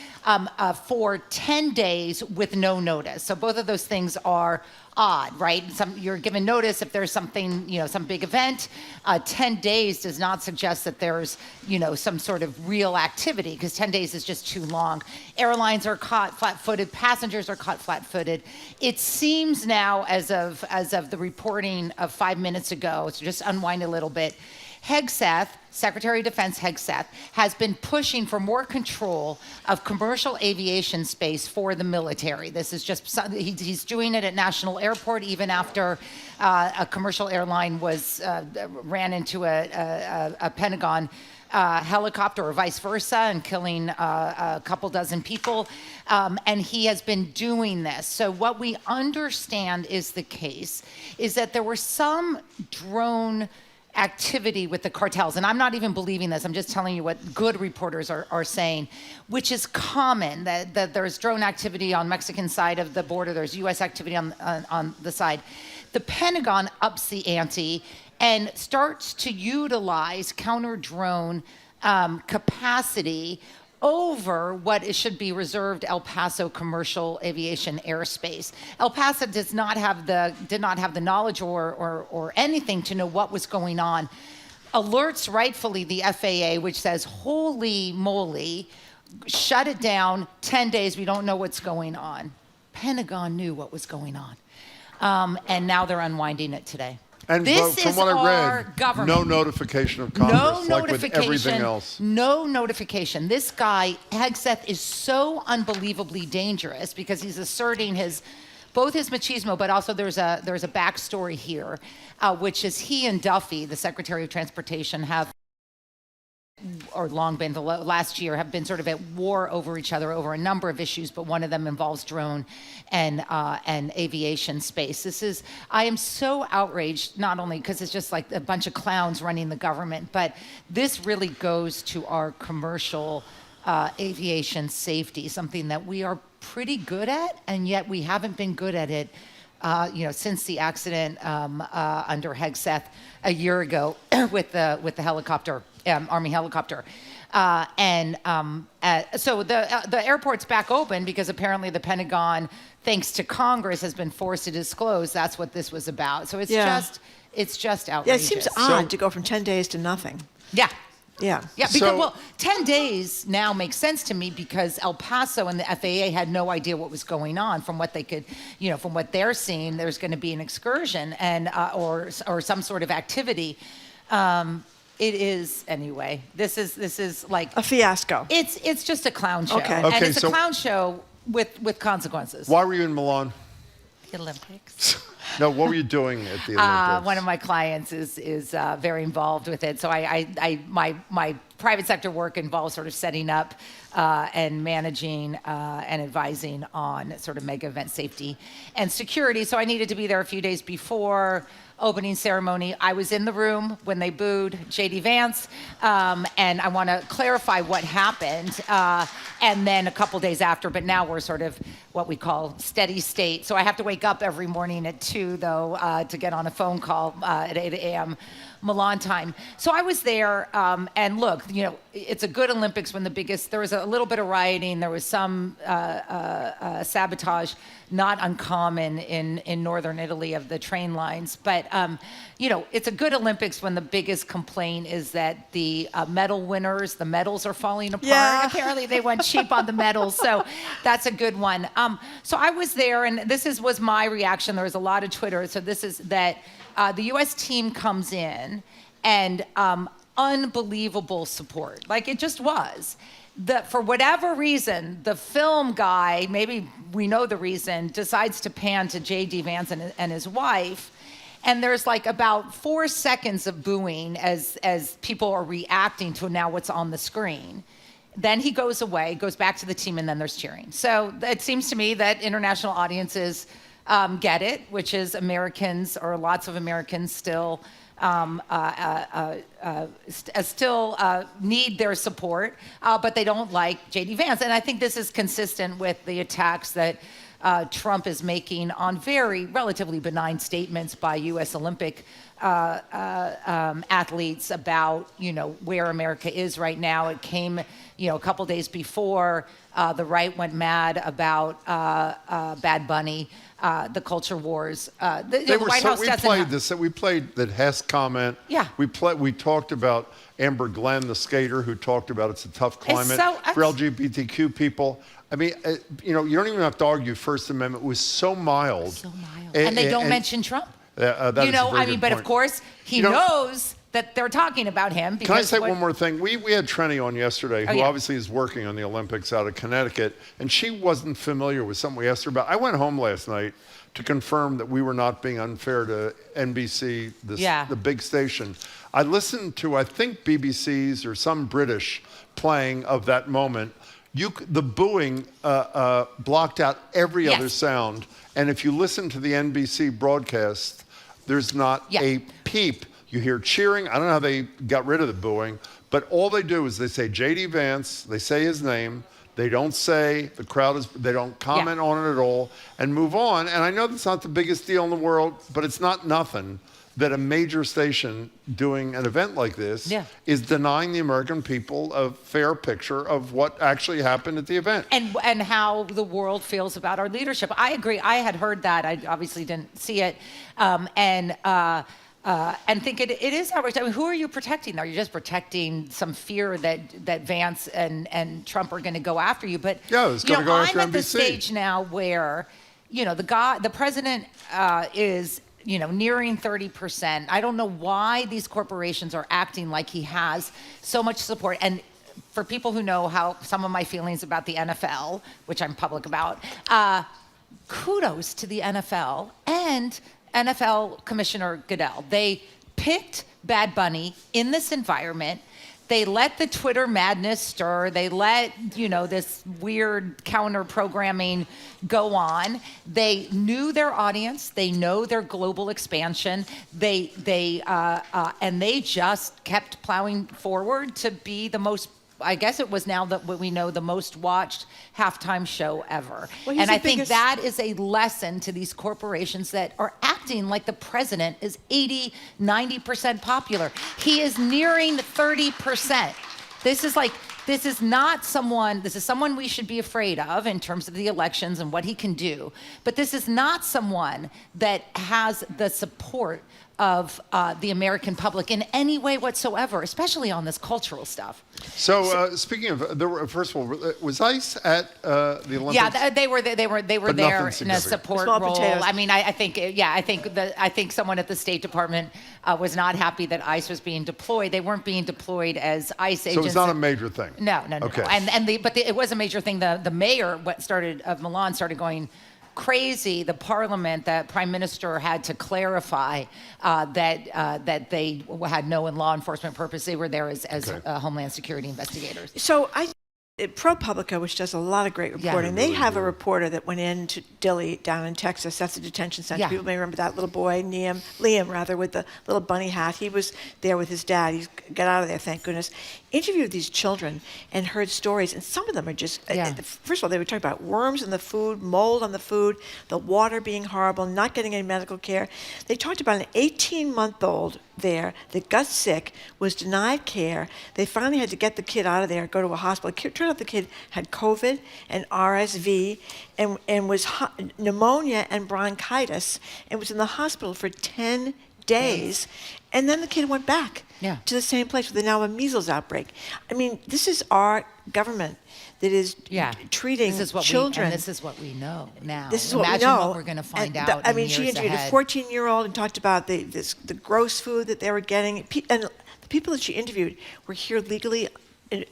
for 10 days with no notice. So both of those things are odd, right? You're given notice if there's something, some big event. 10 days does not suggest that there's, some sort of real activity, because 10 days is just too long. Airlines are caught flat-footed. Passengers are caught flat-footed. It seems now, as of the reporting of 5 minutes ago, to just unwind a little bit, Hegseth, Secretary of Defense Hegseth, has been pushing for more control of commercial aviation space for the military. This is just, he's doing it at National Airport even after a commercial airline ran into a Pentagon helicopter or vice versa and killing a couple dozen people. And he has been doing this. So what we understand is the case is that there were some drone activity with the cartels, and I'm not even believing this, I'm just telling you what good reporters are saying, which is common, that there's drone activity on Mexican side of the border, there's US activity on the side. The Pentagon ups the ante and starts to utilize counter-drone capacity over what should be reserved El Paso commercial aviation airspace. El Paso did not have the knowledge or anything to know what was going on. Alerts rightfully the FAA, which says, holy moly, shut it down, 10 days, we don't know what's going on. Pentagon knew what was going on. And now they're unwinding it today. And this from is what I our read, government. no notification of Congress, like with everything else. No notification. This guy, Hegseth, is so unbelievably dangerous because he's asserting both his machismo, but also there's a backstory here, which is he and Duffy, the Secretary of Transportation, have or long been, the last year, have been sort of at war over each other over a number of issues, but one of them involves drone and aviation space. I am so outraged, not only because it's just like a bunch of clowns running the government, but this really goes to our commercial aviation safety, something that we are pretty good at, and yet we haven't been good at it since the accident under Hegseth a year ago with the helicopter, Army helicopter. So the airport's back open because apparently the Pentagon, thanks to Congress, has been forced to disclose that's what this was about. So it's just outrageous. Yeah, it seems odd to go from 10 days to nothing. Yeah. Yeah. Yeah, because, 10 days now makes sense to me because El Paso and the FAA had no idea what was going on. From what they could, from what they're seeing, there's going to be an excursion and or some sort of activity. It is, anyway. This is like a fiasco. It's just a clown show. Okay. And it's a clown show with consequences. Why were you in Milan? The Olympics. No, what were you doing at the Olympics? One of my clients is very involved with it. So my private sector work involves sort of setting up and managing and advising on sort of mega event safety and security. So I needed to be there a few days before opening ceremony. I was in the room when they booed J.D. Vance, and I want to clarify what happened. And then a couple days after, but now we're sort of what we call steady state. So I have to wake up every morning at 2, though, to get on a phone call at 8 a.m. Milan time. So I was there, and look, it's a good Olympics when there was a little bit of rioting, there was some sabotage, not uncommon in northern Italy of the train lines, but it's a good Olympics when the biggest complaint is that the medal winners, the medals are falling apart. Yeah. Apparently they went cheap on the medals, so that's a good one. So I was there, and was my reaction. There was a lot of Twitter, so this is that the U.S. team comes in, and unbelievable support. Like, it just was. For whatever reason, the film guy, maybe we know the reason, decides to pan to J.D. Vance and his wife, and there's like about 4 seconds of booing as people are reacting to now what's on the screen. Then he goes away, goes back to the team, and then there's cheering. So it seems to me that international audiences get it, which is Americans, or lots of Americans still need their support, but they don't like J.D. Vance. And I think this is consistent with the attacks that Trump is making on relatively benign statements by U.S. Olympic athletes about, where America is right now. It came, a couple days before the right went mad about Bad Bunny, the culture wars. The White House We played that Hess comment. Yeah. We talked about Amber Glenn, the skater, who talked about it's a tough climate for LGBTQ people. I mean, you don't even have to argue First Amendment was so mild. So mild. And they don't mention Trump. But of course, he knows that they're talking about him. Because can I say one more thing? We had Trenny on yesterday, who obviously is working on the Olympics out of Connecticut, and she wasn't familiar with something we asked her about. I went home last night to confirm that we were not being unfair to NBC, the big station. I listened to, I think, BBC's or some British playing of that moment. The booing blocked out every other sound. And if you listen to the NBC broadcast, there's not a peep. You hear cheering. I don't know how they got rid of the booing, but all they do is they say J.D. Vance, they say his name, they don't say the crowd they don't comment on it at all, and move on. And I know that's not the biggest deal in the world, but it's not nothing that a major station doing an event like this is denying the American people a fair picture of what actually happened at the event. And how the world feels about our leadership. I agree. I had heard that. I obviously didn't see it. And think it is outrageous. I mean, who are you protecting there? You're just protecting some fear that Vance and Trump are going to go after you. But it's going to go after I'm at NBC. the stage now where, the president is nearing 30%. I don't know why these corporations are acting like he has so much support. And for people who know how some of my feelings about the NFL, which I'm public about, kudos to the NFL and NFL Commissioner Goodell. They picked Bad Bunny in this environment. They let the Twitter madness stir. They let, this weird counter programming go on. They knew their audience. They know their global expansion. And they just kept plowing forward to be the most, I guess it was now that we know, the most watched halftime show ever. Well, and I think that is a lesson to these corporations that are acting like the president is 80, 90% popular. He is nearing 30%. This is someone we should be afraid of in terms of the elections and what he can do. But this is not someone that has the support of the American public in any way whatsoever, especially on this cultural stuff. So speaking of, first of all, was ICE at the Olympics? Yeah, they were there in a support Small role. potatoes. I mean, I think someone at the State Department was not happy that ICE was being deployed. They weren't being deployed as ICE agents. So it's not a major thing. No. Okay. But it was a major thing. The mayor of Milan started going crazy. The parliament, the prime minister had to clarify that they had no law enforcement purpose. They were there as Homeland Security investigators. So ProPublica, which does a lot of great reporting, they have a reporter that went into Dilley down in Texas. That's a detention center. Yeah. People may remember that little boy, Liam, with the little bunny hat. He was there with his dad. He got out of there, thank goodness. Interviewed these children and heard stories, and some of them are just, first of all, they were talking about worms in the food, mold on the food, the water being horrible, not getting any medical care. They talked about an 18-month-old there that got sick, was denied care. They finally had to get the kid out of there, go to a hospital. It turned out the kid had COVID and RSV and was pneumonia and bronchitis and was in the hospital for 10 days. And then the kid went back to the same place where they now have a measles outbreak. I mean, this is our government that is treating children. This is what we know now. This is Imagine what we know. What we're going to find out. She interviewed a 14-year-old and talked about the gross food that they were getting. And the people that she interviewed were here legally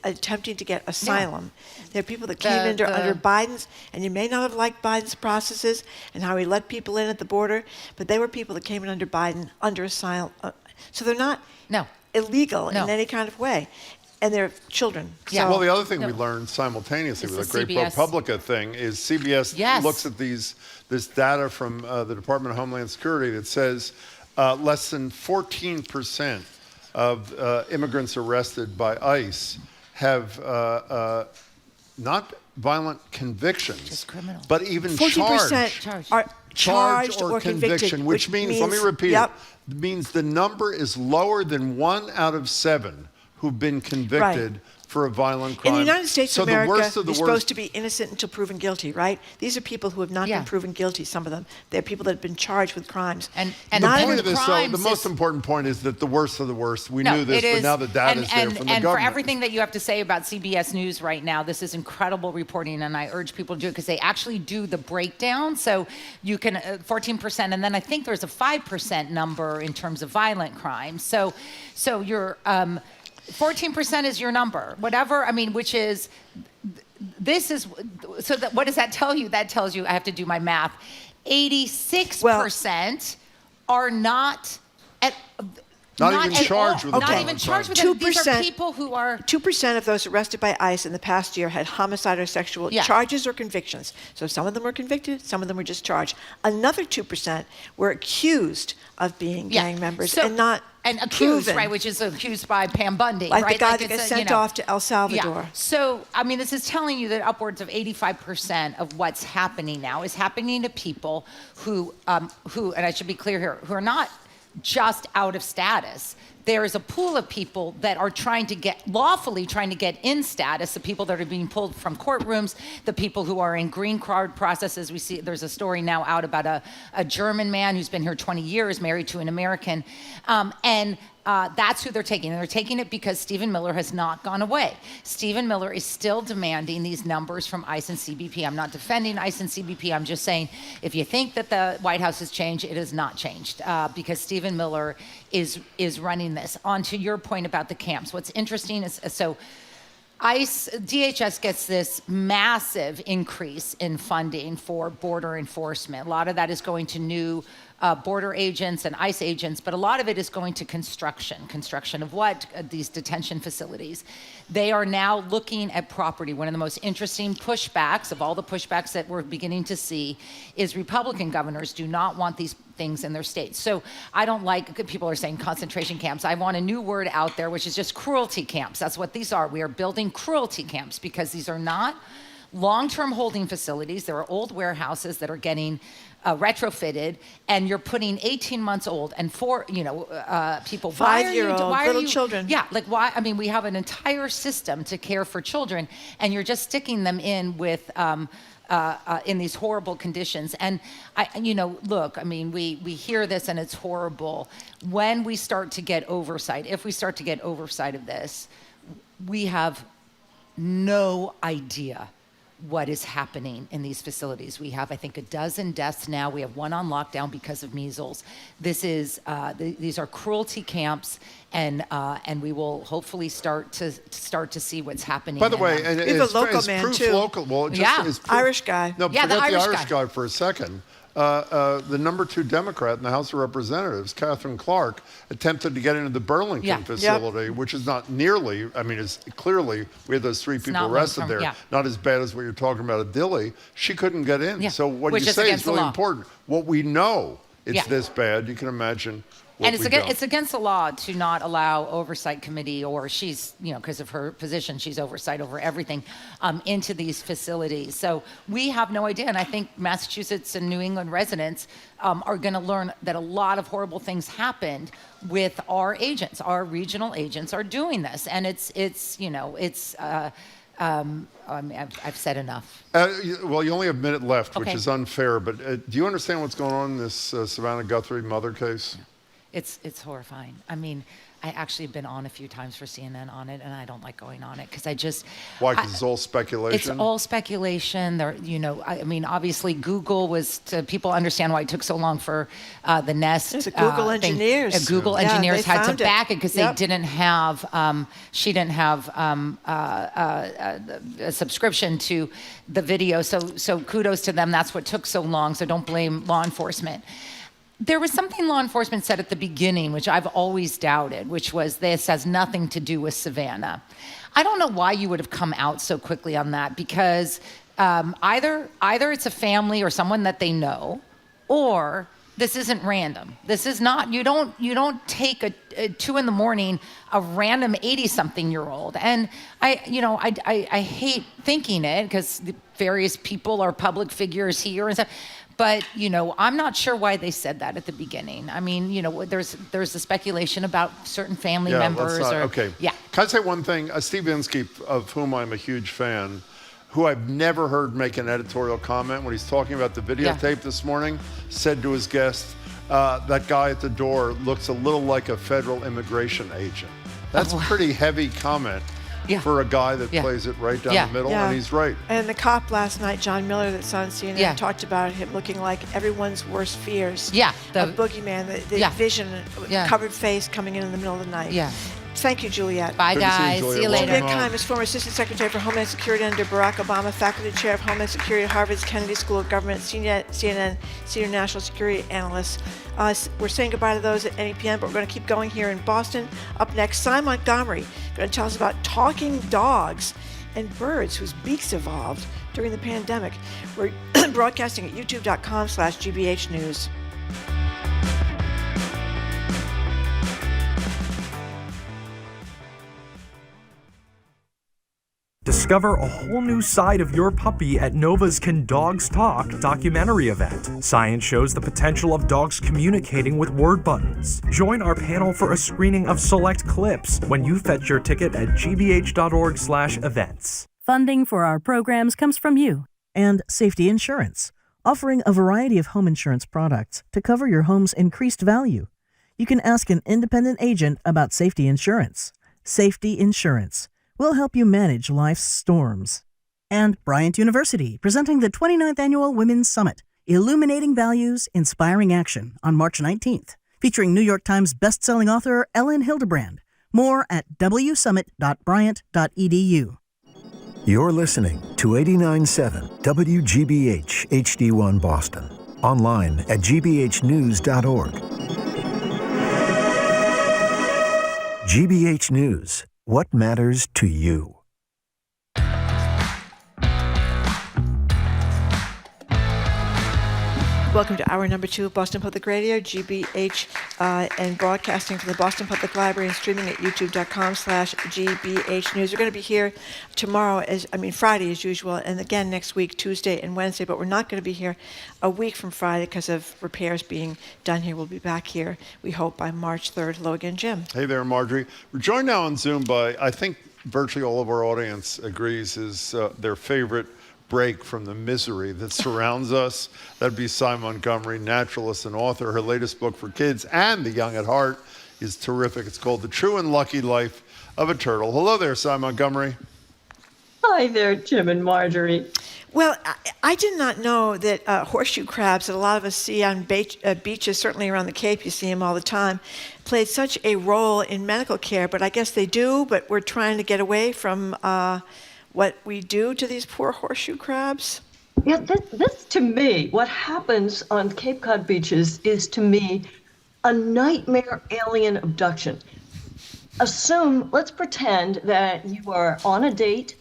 attempting to get asylum. There are people that came under Biden's, and you may not have liked Biden's processes and how he let people in at the border, but they were people that came in under Biden under asylum. So they're not illegal in any kind of way. And they're children. Yeah. Well, the other thing we learned simultaneously with the great ProPublica thing is CBS looks at this data from the Department of Homeland Security that says less than 14% of immigrants arrested by ICE have not violent convictions, just criminal, but even 40% are charged or conviction, which means, let me repeat it, means the number is lower than 1 out of 7 who've been convicted for a violent crime. In the United States of America, you're supposed to be innocent until proven guilty, right? These are people who have not been proven guilty, some of them. They're people that have been charged with crimes. And the point of this, though, the most important point is that the worst of the worst, we knew this, but now the data is there from the government. And for everything that you have to say about CBS News right now, this is incredible reporting, and I urge people to do it because they actually do the breakdown. So you can, 14%, and then I think there's a 5% number in terms of violent crimes. So you're... 14% is your number, whatever, I mean, which is, what does that tell you? That tells you, I have to do my math, 86% are not even charged with not even charged with it. These are people who are... 2% of those arrested by ICE in the past year had homicide or sexual charges or convictions. So some of them were convicted, some of them were just charged. Another 2% were accused of being gang members and not accused, proven. right, which is accused by Pam Bundy, like right? the guy that got sent off to El Salvador. Yeah. So, I mean, this is telling you that upwards of 85% of what's happening now is happening to people who, and I should be clear here, who are not just out of status. There is a pool of people that are lawfully trying to get in status, the people that are being pulled from courtrooms, the people who are in green card processes. We see there's a story now out about a German man who's been here 20 years, married to an American, and that's who they're taking. And they're taking it because Stephen Miller has not gone away. Stephen Miller is still demanding these numbers from ICE and CBP. I'm not defending ICE and CBP. I'm just saying if you think that the White House has changed, it has not changed because Stephen Miller is running this. On to your point about the camps. What's interesting is, so ICE, DHS gets this massive increase in funding for border enforcement. A lot of that is going to new border agents and ICE agents, but a lot of it is going to construction. Construction of what? These detention facilities. They are now looking at property. One of the most interesting pushbacks of all the pushbacks that we're beginning to see is Republican governors do not want these things in their states. So I don't like, people are saying concentration camps. I want a new word out there, which is just cruelty camps. That's what these are. We are building cruelty camps because these are not long-term holding facilities. There are old warehouses that are getting retrofitted, and you're putting 18 months old and people. 5-year-old little children. Yeah, like why? I mean, we have an entire system to care for children, and you're just sticking them in with in these horrible conditions. And look, I mean, we hear this and it's horrible. When we start to get oversight, if we start to get oversight of this, we have no idea what is happening in these facilities. We have, I think, a dozen deaths now. We have one on lockdown because of measles. This is these are cruelty camps, and we will hopefully start to see what's happening. By the way, and we have a local man proof too. Local. Well, it just is proof. Irish guy. No, forget the Irish guy for a second. The number 2 Democrat in the House of Representatives, Catherine Clark, attempted to get into the Burlington facility, which is not nearly, I mean, it's clearly, we had those 3 people arrested there, not as bad as what you're talking about at Dilley. She couldn't get in. So what you say is really important. What we know, it's this bad, you can imagine. And it's against the law to not allow oversight committee, or she's, because of her position, she's oversight over everything, into these facilities. So we have no idea. And I think Massachusetts and New England residents are going to learn that a lot of horrible things happened with our agents. Our regional agents are doing this. And I've said enough. Well, you only have a minute left, which is unfair. But do you understand what's going on in this Savannah Guthrie mother case? It's horrifying. I mean, I actually have been on a few times for CNN on it, and I don't like going on it because I just... Why? Because it's all speculation? It's all speculation. There, I mean, obviously Google was, to people understand why it took so long for the Nest It's Google engineers. Google engineers had to back it because they didn't have, she didn't have a subscription to the video. So kudos to them. That's what took so long. So don't blame law enforcement. There was something law enforcement said at the beginning, which I've always doubted, which was this has nothing to do with Savannah. I don't know why you would have come out so quickly on that, because either it's a family or someone that they know, or this isn't random. This is not, you don't take a 2 a.m, a random 80-something-year-old. And I hate thinking it because the various people are public figures here and stuff. But, I'm not sure why they said that at the beginning. I mean, there's the speculation about certain family members. Okay. Yeah. Can I say one thing? Steve Inskeep, of whom I'm a huge fan, who I've never heard make an editorial comment when he's talking about the videotape this morning, said to his guest, that guy at the door looks a little like a federal immigration agent. That's a pretty heavy comment. For a guy that plays it right down the middle, and he's right. And the cop last night, John Miller, that's on CNN, talked about him looking like everyone's worst fears. The boogeyman, the vision, covered face coming in the middle of the night. Thank you, Juliette. Bye, guys. See you later. Juliette Kayyem is former Assistant Secretary for Homeland Security under Barack Obama, Faculty Chair of Homeland Security at Harvard's Kennedy School of Government, CNN Senior National Security Analyst. We're saying goodbye to those at NEPM, but we're going to keep going here in Boston. Up next, Sy Montgomery going to tell us about talking dogs and birds whose beaks evolved during the pandemic. We're broadcasting at youtube.com/GBH News. Discover a whole new side of your puppy at Nova's Can Dogs Talk documentary event. Science shows the potential of dogs communicating with word buttons. Join our panel for a screening of select clips when you fetch your ticket at gbh.org/events. Funding for our programs comes from you. And Safety Insurance, offering a variety of home insurance products to cover your home's increased value. You can ask an independent agent about Safety Insurance. Safety Insurance. We'll help you manage life's storms. And Bryant University, presenting the 29th Annual Women's Summit, Illuminating Values, Inspiring Action, on March 19th, featuring New York Times bestselling author Ellen Hildebrand. More at wsummit.bryant.edu. You're listening to 89.7 WGBH HD1 Boston. Online at gbhnews.org. GBH News. What matters to you? Welcome to hour number 2 of Boston Public Radio, GBH, and broadcasting from the Boston Public Library and streaming at youtube.com/GBH News. We're going to be here tomorrow, Friday as usual, and again next week, Tuesday and Wednesday, but we're not going to be here a week from Friday because of repairs being done here. We'll be back here, we hope, by March 3rd. Hello again, Jim. Hey there, Marjorie. We're joined now on Zoom by, I think virtually all of our audience agrees, is their favorite break from the misery that surrounds us. That'd be Sy Montgomery, naturalist and author. Her latest book for kids and the young at heart is terrific. It's called The True and Lucky Life of a Turtle. Hello there, Sy Montgomery. Hi there, Jim and Marjorie. Well, I did not know that horseshoe crabs that a lot of us see on beaches, certainly around the Cape, you see them all the time, played such a role in medical care, but I guess they do, but we're trying to get away from what we do to these poor horseshoe crabs? Yeah, this to me, what happens on Cape Cod beaches is to me a nightmare alien abduction. Let's pretend that you are on a date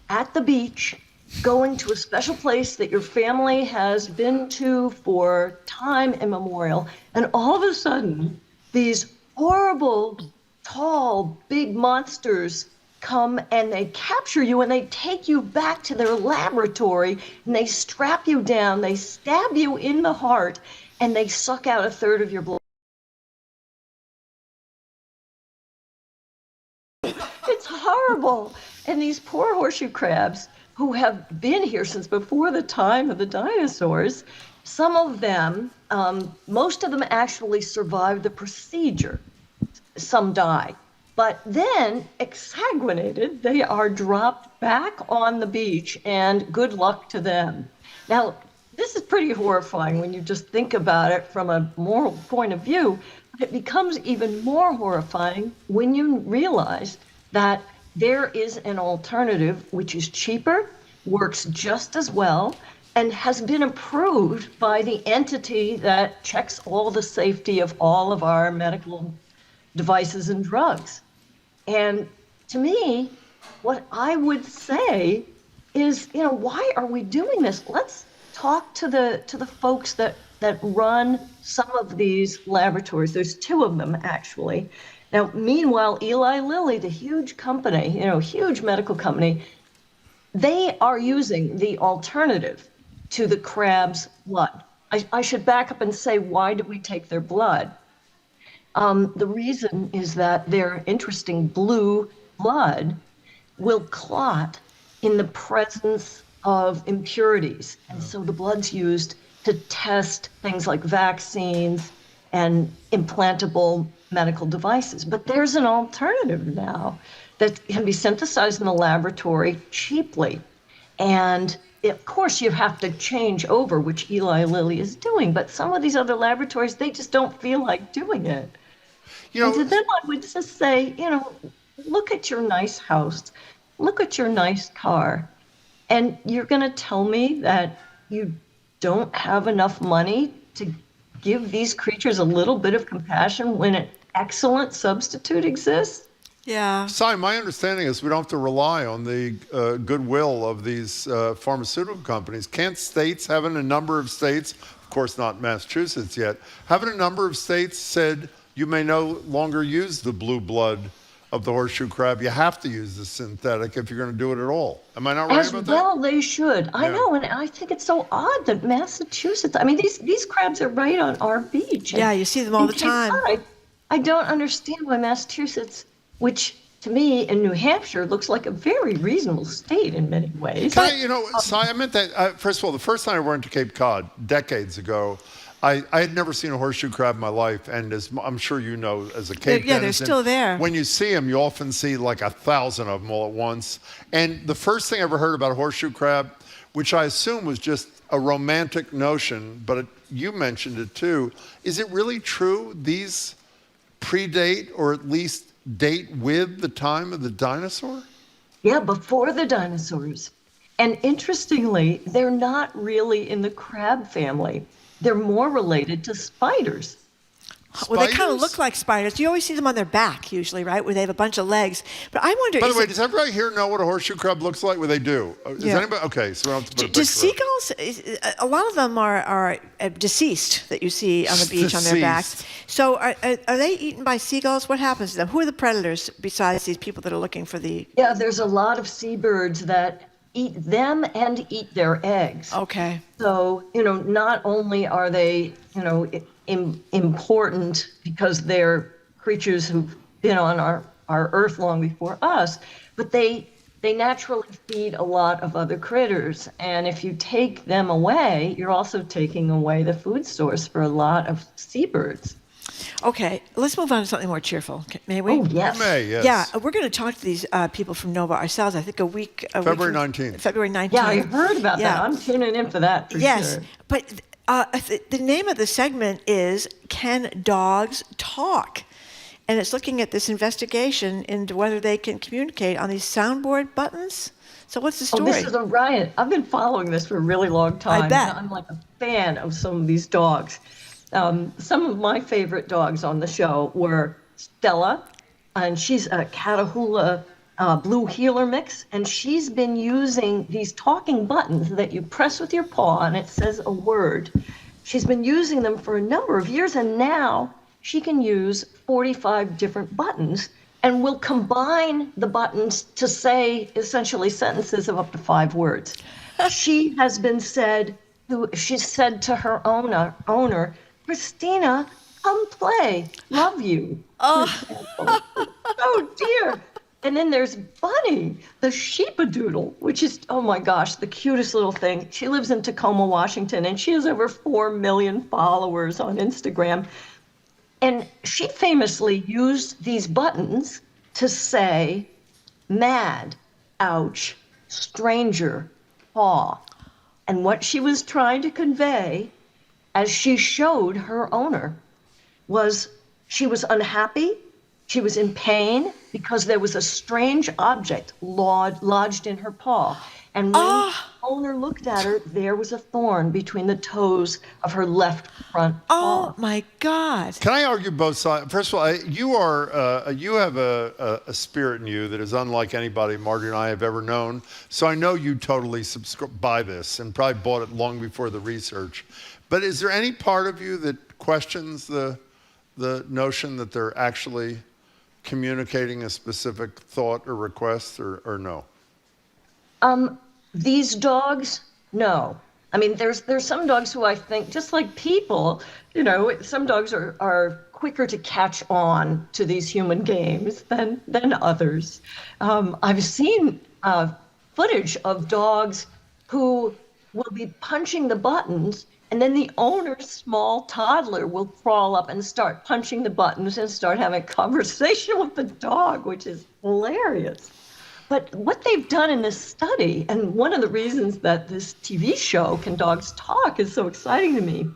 at the beach, going to a special place that your family has been to for time immemorial, and all of a sudden, these horrible, tall, big monsters come and they capture you and they take you back to their laboratory and they strap you down, they stab you in the heart, and they suck out a third of your blood. It's horrible. And these poor horseshoe crabs who have been here since before the time of the dinosaurs, some of them, most of them actually survived the procedure. Some die. But then, exsanguinated, they are dropped back on the beach, and good luck to them. Now, this is pretty horrifying when you just think about it from a moral point of view. But it becomes even more horrifying when you realize that there is an alternative which is cheaper, works just as well, and has been approved by the entity that checks all the safety of all of our medical devices and drugs. And to me, what I would say is, why are we doing this? Let's talk to the folks that run some of these laboratories. There's 2 of them, actually. Now, meanwhile, Eli Lilly, the huge company, huge medical company, they are using the alternative to the crab's blood. I should back up and say, why do we take their blood? The reason is that their interesting blue blood will clot in the presence of impurities. And so the blood's used to test things like vaccines and implantable medical devices. But there's an alternative now that can be synthesized in the laboratory cheaply. And of course, you have to change over, which Eli Lilly is doing. But some of these other laboratories, they just don't feel like doing it. And to them, I would just say, look at your nice house, look at your nice car, and you're going to tell me that you don't have enough money to give these creatures a little bit of compassion when an excellent substitute exists? Yeah. Sy, my understanding is we don't have to rely on the goodwill of these pharmaceutical companies. Can't states, haven't a number of states, of course not Massachusetts yet, haven't a number of states said, you may no longer use the blue blood of the horseshoe crab. You have to use the synthetic if you're going to do it at all. Am I not right about that? Well, they should. I know, and I think it's so odd that Massachusetts, these crabs are right on our beach. Yeah, you see them all the time. I don't understand why Massachusetts, which to me in New Hampshire looks like a very reasonable state in many ways. Sy, I meant that, first of all, the first time I went to Cape Cod decades ago, I had never seen a horseshoe crab in my life, and as I'm sure you know, as a Cape denizen, they're still there. When you see them, you often see like 1,000 of them all at once. And the first thing I ever heard about a horseshoe crab, which I assume was just a romantic notion, but you mentioned it too, is it really true these predate or at least date with the time of the dinosaur? Yeah, before the dinosaurs. And interestingly, they're not really in the crab family. they're more related to spiders. Well, they kind of look like spiders. You always see them on their back, usually, right, where they have a bunch of legs. But I wonder. By the way, does everybody here know what a horseshoe crab looks like? Well, they do. Does anybody? Okay, so we don't have to put a do picture up. seagulls? A lot of them are deceased that you see on the beach on their backs. So are they eaten by seagulls? What happens to them? Who are the predators besides these people that are looking for the? Yeah, there's a lot of seabirds that eat them and eat their eggs. Okay. So, not only are they, important because they're creatures who've been on our Earth long before us, but they naturally feed a lot of other critters. And if you take them away, you're also taking away the food source for a lot of seabirds. Okay, let's move on to something more cheerful. May we? Oh, yes. You may, yes. Yeah, we're going to talk to these people from Nova ourselves, I think February 19th. February 19th. Yeah, I heard about that. I'm tuning in for that for sure. But the name of the segment is Can Dogs Talk? And it's looking at this investigation into whether they can communicate on these soundboard buttons. So what's the story? Oh, this is a riot. I've been following this for a really long time. I bet. I'm like a fan of some of these dogs. Some of my favorite dogs on the show were Stella, and she's a Catahoula blue heeler mix, and she's been using these talking buttons that you press with your paw, and it says a word. She's been using them for a number of years, and now she can use 45 different buttons and will combine the buttons to say essentially sentences of up to 5 words. She said to her owner, Christina, come play, love you. Oh dear. And then there's Bunny, the sheepadoodle, which is, oh my gosh, the cutest little thing. She lives in Tacoma, Washington, and she has over 4 million followers on Instagram. And she famously used these buttons to say mad, ouch, stranger, paw. And what she was trying to convey, as she showed her owner, was she was unhappy, she was in pain because there was a strange object lodged in her paw. And when the owner looked at her, there was a thorn between the toes of her left front paw. Oh my God. Can I argue both sides? First of all, you have a spirit in you that is unlike anybody Marjorie and I have ever known. So I know you totally buy this and probably bought it long before the research. But is there any part of you that questions the notion that they're actually communicating a specific thought or request, or no? These dogs, no. I mean, there's some dogs who I think, just like people, some dogs are quicker to catch on to these human games than others. I've seen footage of dogs who will be punching the buttons, and then the owner's small toddler will crawl up and start punching the buttons and start having a conversation with the dog, which is hilarious. But what they've done in this study, and one of the reasons that this TV show, Can Dogs Talk, is so exciting to me,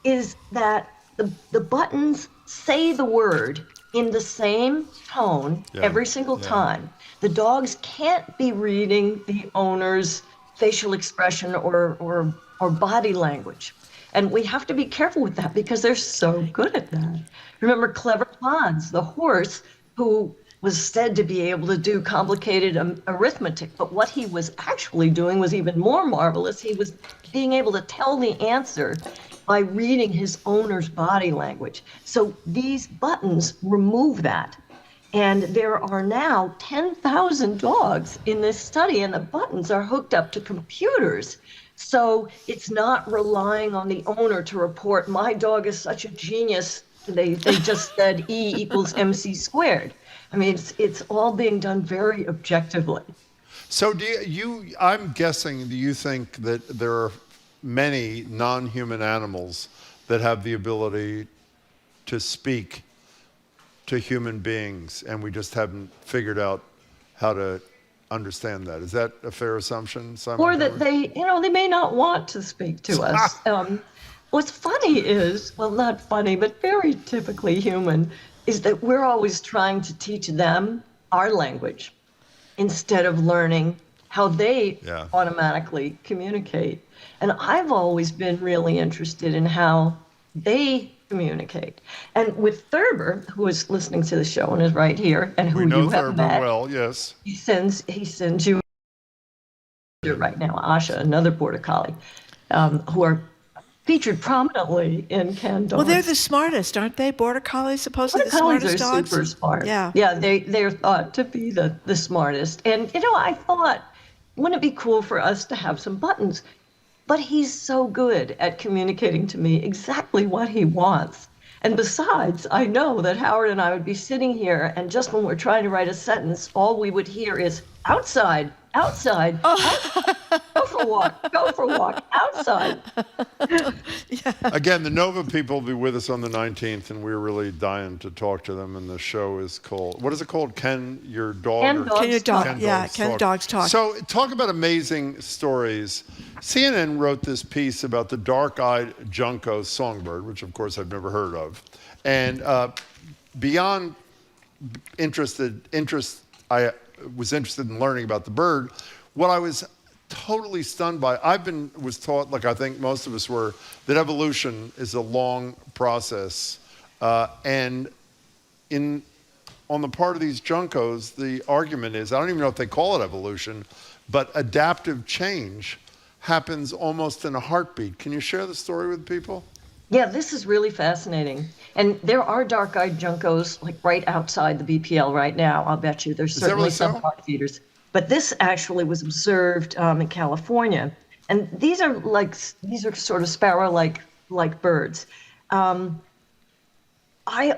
is that the buttons say the word in the same tone every single time. The dogs can't be reading the owner's facial expression or body language. And we have to be careful with that because they're so good at that. Remember Clever Hans, the horse, who was said to be able to do complicated arithmetic, but what he was actually doing was even more marvelous. He was being able to tell the answer by reading his owner's body language. So these buttons remove that. And there are now 10,000 dogs in this study, and the buttons are hooked up to computers. So it's not relying on the owner to report, my dog is such a genius. They just said E equals MC squared. I mean, it's all being done very objectively. So I'm guessing, do you think that there are many non-human animals that have the ability to speak to human beings, and we just haven't figured out how to understand that? Is that a fair assumption, Sy Montgomery? Or that they may not want to speak to us. What's funny is, well, not funny, but very typically human, is that we're always trying to teach them our language instead of learning how they automatically communicate. And I've always been really interested in how they communicate. And with Thurber, who is listening to the show and is right here, and who We know you have Thurber met, well, yes. he sends you right now, Asha, another border collie, who are featured prominently in Ken Dogs. Well, they're the smartest, aren't they? Border collies, supposedly Border the collies smartest are dogs. super smart. Yeah. Yeah, they're thought to be the smartest. And, I thought, wouldn't it be cool for us to have some buttons? But he's so good at communicating to me exactly what he wants. And besides, I know that Howard and I would be sitting here, and just when we're trying to write a sentence, all we would hear is outside, outside, outside. Go for a walk, outside. Again, the Nova people will be with us on the 19th, and we're really dying to talk to them. And the show is called, what is it called? Ken, your dog? Ken Dogs Talk. Ken Dogs Talk. So talk about amazing stories. CNN wrote this piece about the dark-eyed junco songbird, which of course I've never heard of. And beyond I was interested in learning about the bird. What I was totally stunned by, was taught, like I think most of us were, that evolution is a long process. And on the part of these juncos, the argument is, I don't even know if they call it evolution, but adaptive change happens almost in a heartbeat. Can you share the story with people? Yeah, this is really fascinating. And there are dark-eyed juncos like right outside the BPL right now. I'll bet you there's certainly some heart feeders. But this actually was observed in California. And these are sort of sparrow-like birds. I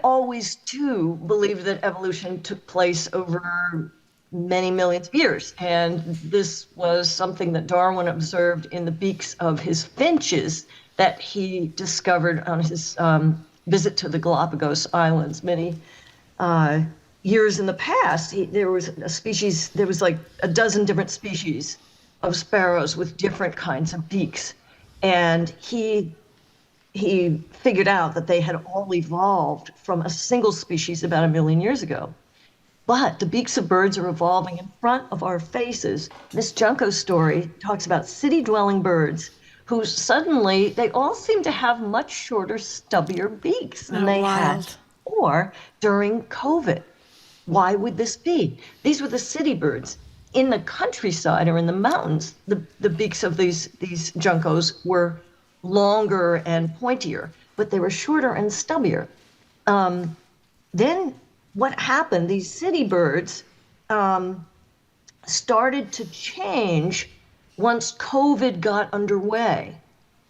always too believe that evolution took place over many millions of years. And this was something that Darwin observed in the beaks of his finches that he discovered on his visit to the Galapagos Islands many years in the past. There was like a dozen different species of sparrows with different kinds of beaks. And he figured out that they had all evolved from a single species about 1 million years ago. But the beaks of birds are evolving in front of our faces. This junco story talks about city-dwelling birds who suddenly, they all seem to have much shorter, stubbier beaks than they had before during COVID. Why would this be? These were the city birds. In the countryside or in the mountains, the beaks of these juncos were longer and pointier, but they were shorter and stubbier. Then what happened, these city birds started to change once COVID got underway.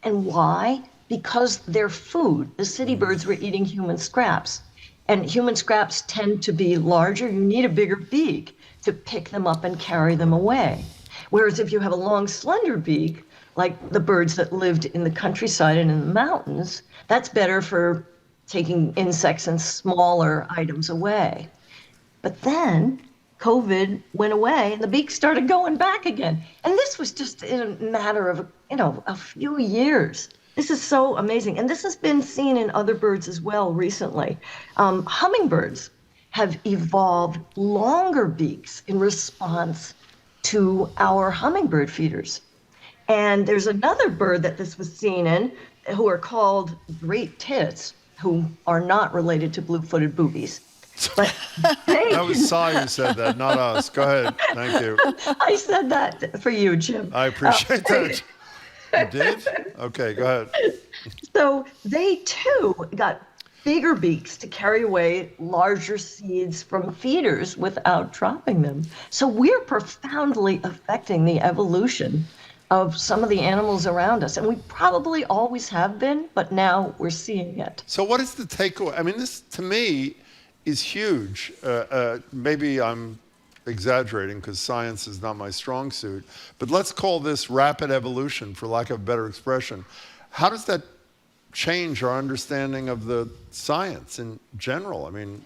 And why? Because their food, the city birds were eating human scraps. And human scraps tend to be larger. You need a bigger beak to pick them up and carry them away. Whereas if you have a long, slender beak, like the birds that lived in the countryside and in the mountains, that's better for taking insects and smaller items away. But then COVID went away and the beak started going back again. And this was just in a matter of, a few years. This is so amazing. And this has been seen in other birds as well recently. Hummingbirds have evolved longer beaks in response to our hummingbird feeders. And there's another bird that this was seen in, who are called great tits, who are not related to blue-footed boobies. But that was Sy who said that, not us. Go ahead. Thank you. I said that for you, Jim. I appreciate that. You did? Okay, go ahead. So they too got bigger beaks to carry away larger seeds from feeders without dropping them. So we're profoundly affecting the evolution of some of the animals around us. And we probably always have been, but now we're seeing it. So what is the takeaway? I mean, this, to me, is huge. Maybe I'm exaggerating because science is not my strong suit, but let's call this rapid evolution, for lack of a better expression. How does that change our understanding of the science in general? I mean,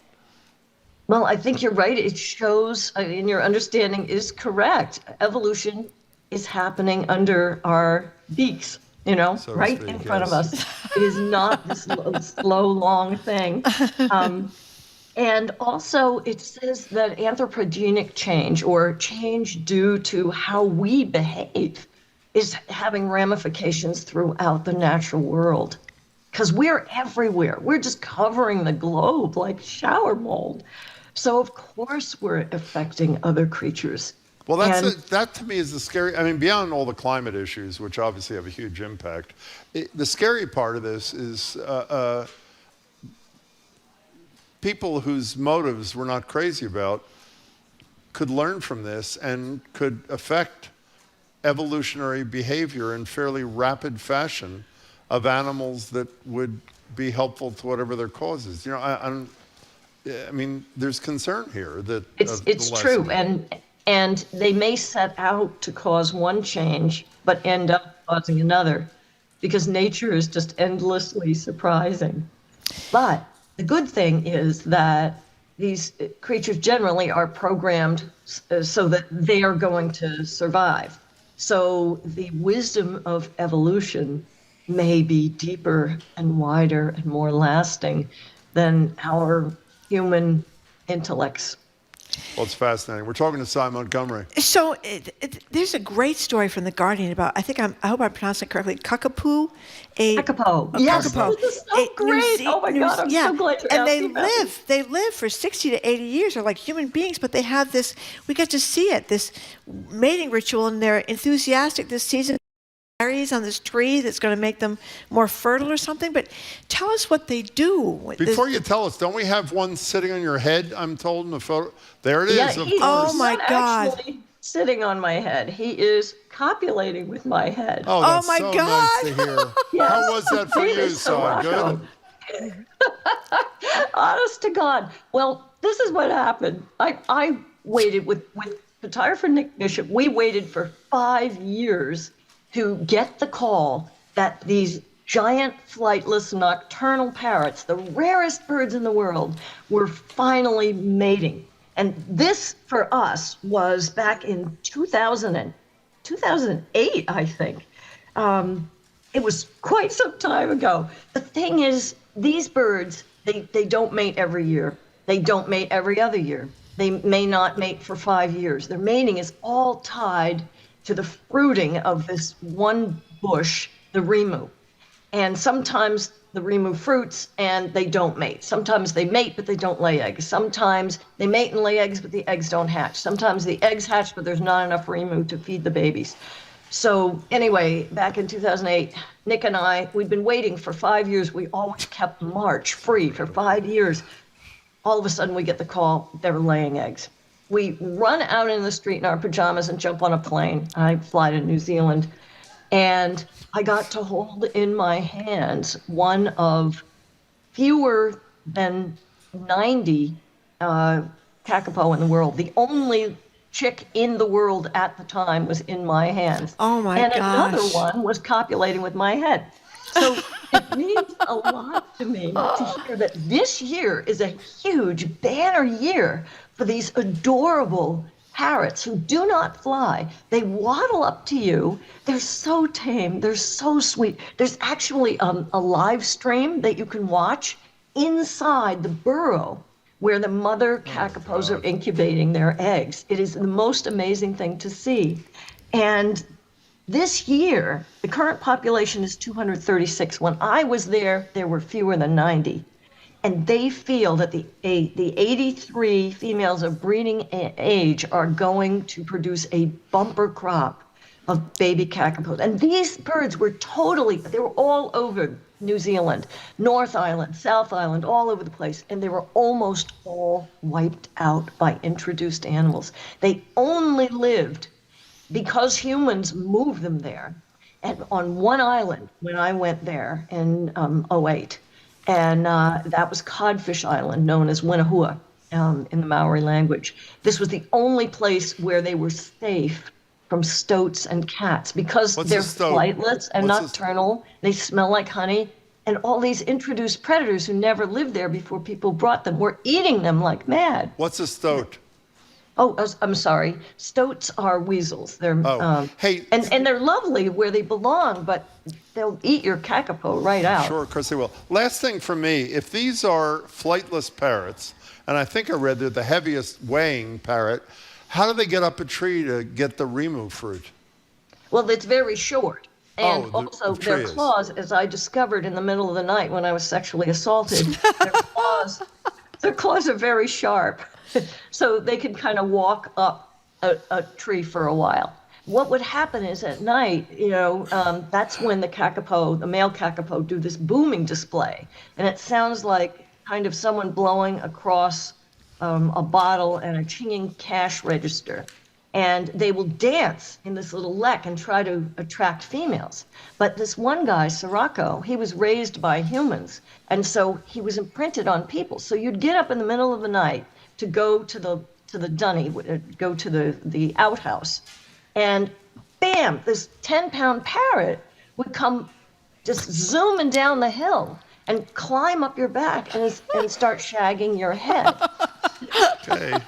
well, I think you're right. It shows, and your understanding is correct. Evolution is happening under our beaks, so right in front of us. It is not this slow, long thing. And also, it says that anthropogenic change, or change due to how we behave, is having ramifications throughout the natural world. Because we're everywhere. We're just covering the globe like shower mold. So, of course, we're affecting other creatures. Well, that to me is the scary, I mean, beyond all the climate issues, which obviously have a huge impact, the scary part of this is people whose motives we're not crazy about could learn from this and could affect evolutionary behavior in fairly rapid fashion of animals that would be helpful to whatever their cause is. You know, I mean, there's concern here that it's true, and they may set out to cause one change, but end up causing another, because nature is just endlessly surprising. But the good thing is that these creatures generally are programmed so that they are going to survive. So the wisdom of evolution may be deeper and wider and more lasting than our human intellects. Well, it's fascinating. We're talking to Sy Montgomery. So there's a great story from The Guardian about, I hope I pronounced it correctly, Kakapo. Kakapo. Yes, Kakapo. this is so great. Oh my God, I'm so glad you're asking about this. They live for 60 to 80 years. They're like human beings, but they have this, we get to see it, this mating ritual, and they're enthusiastic this season. Berries on this tree that's going to make them more fertile or something. But tell us what they do. Before you tell us, don't we have one sitting on your head, I'm told, in the photo? There it is, Yeah, of he's course. Oh my not God. actually sitting on my head. He is copulating with my head. Oh, that's my so God. nice to hear. Yes. How was that for He you, is so Sy? Good? welcome. Honest to God. Well, this is what happened. I waited with photographer Nick Bishop. We waited for 5 years to get the call that these giant flightless nocturnal parrots, the rarest birds in the world, were finally mating. And this, for us, was back in 2008, I think. It was quite some time ago. The thing is, these birds, they don't mate every year. They don't mate every other year. They may not mate for 5 years. Their mating is all tied to the fruiting of this one bush, the rimu. And sometimes the rimu fruits and they don't mate. Sometimes they mate, but they don't lay eggs. Sometimes they mate and lay eggs, but the eggs don't hatch. Sometimes the eggs hatch, but there's not enough rimu to feed the babies. So anyway, back in 2008, Nick and I, we'd been waiting for 5 years. We always kept March free for 5 years. All of a sudden we get the call, they're laying eggs. We run out in the street in our pajamas and jump on a plane. I fly to New Zealand. And I got to hold in my hands one of fewer than 90 Kakapo in the world. The only chick in the world at the time was in my hands. Oh my gosh. And another one was copulating with my head. So it means a lot to me to hear that this year is a huge banner year for these adorable parrots who do not fly. They waddle up to you. They're so tame. They're so sweet. There's actually a live stream that you can watch inside the burrow where the mother kakapos are incubating their eggs. It is the most amazing thing to see. And this year, the current population is 236. When I was there, there were fewer than 90. And they feel that the 83 females of breeding age are going to produce a bumper crop of baby kakapos. And these birds were they were all over New Zealand, North Island, South Island, all over the place. And they were almost all wiped out by introduced animals. They only lived because humans moved them there. And on one island, when I went there in 2008, and that was Codfish Island, known as Winahua in the Maori language. This was the only place where they were safe from stoats and cats because they're flightless and nocturnal. They smell like honey. And all these introduced predators who never lived there before people brought them were eating them like mad. What's a stoat? I'm sorry. Stoats are weasels. They're hey, and they're lovely where they belong, but they'll eat your kakapo right out. Sure, of course they will. Last thing for me, if these are flightless parrots, and I think I read they're the heaviest weighing parrot, how do they get up a tree to get the rimu fruit? Well, it's very short. And the also tree their is. claws, as I discovered in the middle of the night when I was sexually assaulted, their claws are very sharp. So they can kind of walk up a tree for a while. What would happen is at night, that's when the male kakapo, do this booming display. And it sounds like kind of someone blowing across a bottle and a chinging cash register. And they will dance in this little lek and try to attract females. But this one guy, Sirocco, he was raised by humans. And so he was imprinted on people. So you'd get up in the middle of the night to go to the dunny, go to the outhouse. And bam, this 10-pound parrot would come just zooming down the hill and climb up your back and start shagging your head. Okay.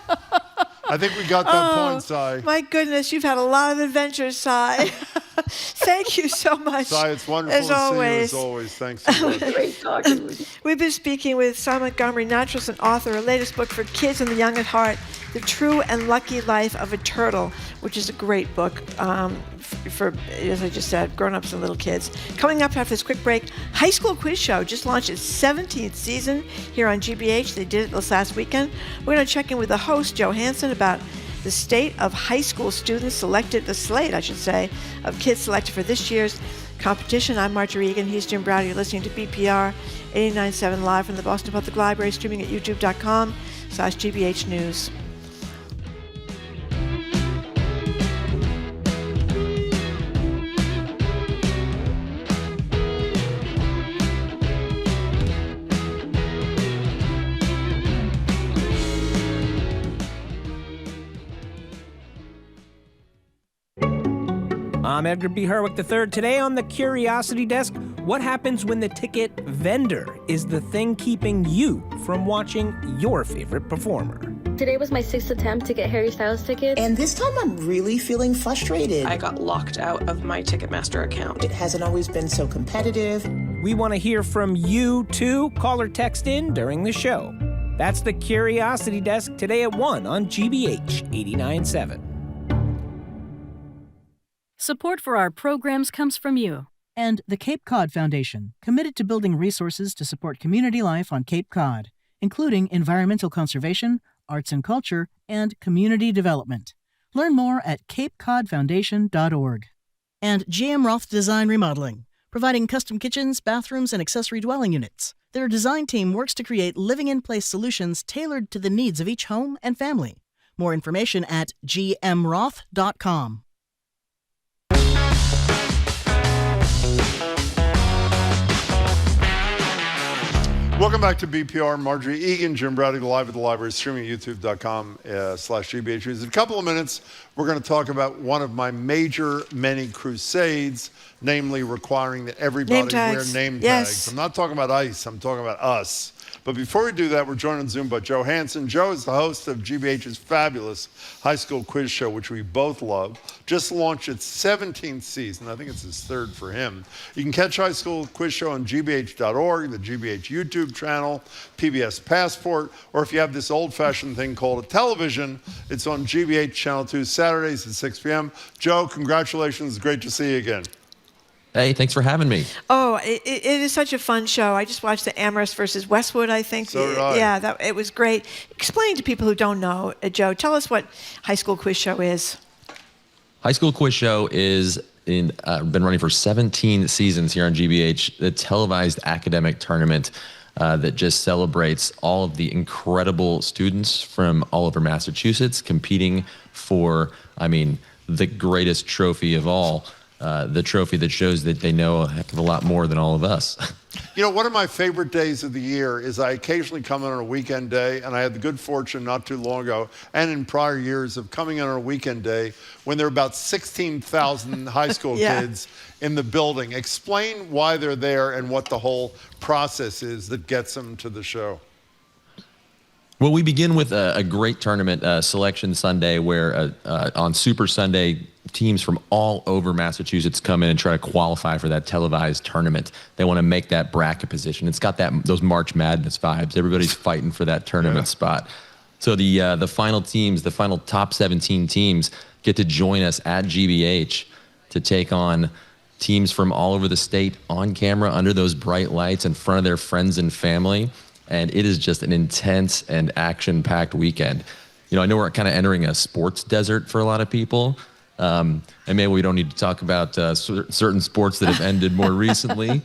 I think we got that point, Sy. My goodness, you've had a lot of adventures, Sy. Thank you so much. Sy, it's wonderful to see you as always. Thanks so much. Great talking with you. We've been speaking with Sy Montgomery, naturalist and author, her latest book for kids and the young at heart, The True and Lucky Life of a Turtle, which is a great book for, as I just said, grown-ups and little kids. Coming up after this quick break, High School Quiz Show just launched its 17th season here on GBH. They did it this last weekend. We're going to check in with the host, Joe Hanson, about the state of high school students selected, the slate, I should say, of kids selected for this year's competition. I'm Marjorie Egan. He's Jim Browder. You're listening to BPR 89.7 live from the Boston Public Library, streaming at youtube.com/GBH News. I'm Edgar B. Herwick III. Today on the Curiosity Desk, what happens when the ticket vendor is the thing keeping you from watching your favorite performer? Today was my 6th attempt to get Harry Styles tickets. And this time I'm really feeling frustrated. I got locked out of my Ticketmaster account. It hasn't always been so competitive. We want to hear from you, too. Call or text in during the show. That's the Curiosity Desk today at 1 on GBH 89.7. Support for our programs comes from you. And the Cape Cod Foundation, committed to building resources to support community life on Cape Cod, including environmental conservation, arts and culture, and community development. Learn more at capecodfoundation.org. And GM Roth Design Remodeling, providing custom kitchens, bathrooms, and accessory dwelling units. Their design team works to create living-in-place solutions tailored to the needs of each home and family. More information at gmroth.com. Welcome back to BPR. Marjorie Egan, Jim Browder, live at the library, streaming at youtube.com/GBH News. In a couple of minutes, we're going to talk about one of my major many crusades, namely requiring that everybody wear name tags. I'm not talking about ICE, I'm talking about us. But before we do that, we're joined on Zoom by Joe Hanson. Joe is the host of GBH's fabulous high school quiz show, which we both love. Just launched its 17th season. I think it's his 3rd for him. You can catch High School Quiz Show on gbh.org, the GBH YouTube channel, PBS Passport, or if you have this old-fashioned thing called a television, it's on GBH Channel 2 Saturdays at 6 p.m. Joe, congratulations. Great to see you again. Hey, thanks for having me. Oh, it is such a fun show. I just watched the Amherst versus Westwood, I think. So did I. Yeah, it was great. Explain to people who don't know, Joe, tell us what High School Quiz Show is. High School Quiz Show is been running for 17 seasons here on GBH, the televised academic tournament that just celebrates all of the incredible students from all over Massachusetts competing for, the greatest trophy of all. The trophy that shows that they know a heck of a lot more than all of us. You know, one of my favorite days of the year is I occasionally come in on a weekend day, and I had the good fortune not too long ago, and in prior years, of coming in on a weekend day when there are about 16,000 high school kids in the building. Explain why they're there and what the whole process is that gets them to the show. Well, we begin with a great tournament, Selection Sunday, where on Super Sunday, teams from all over Massachusetts come in and try to qualify for that televised tournament. They want to make that bracket position. It's got those March Madness vibes. Everybody's fighting for that tournament spot. So the final teams, the final top 17 teams, get to join us at GBH to take on teams from all over the state on camera under those bright lights in front of their friends and family. And it is just an intense and action-packed weekend. You know, I know we're kind of entering a sports desert for a lot of people. And maybe we don't need to talk about certain sports that have ended more recently.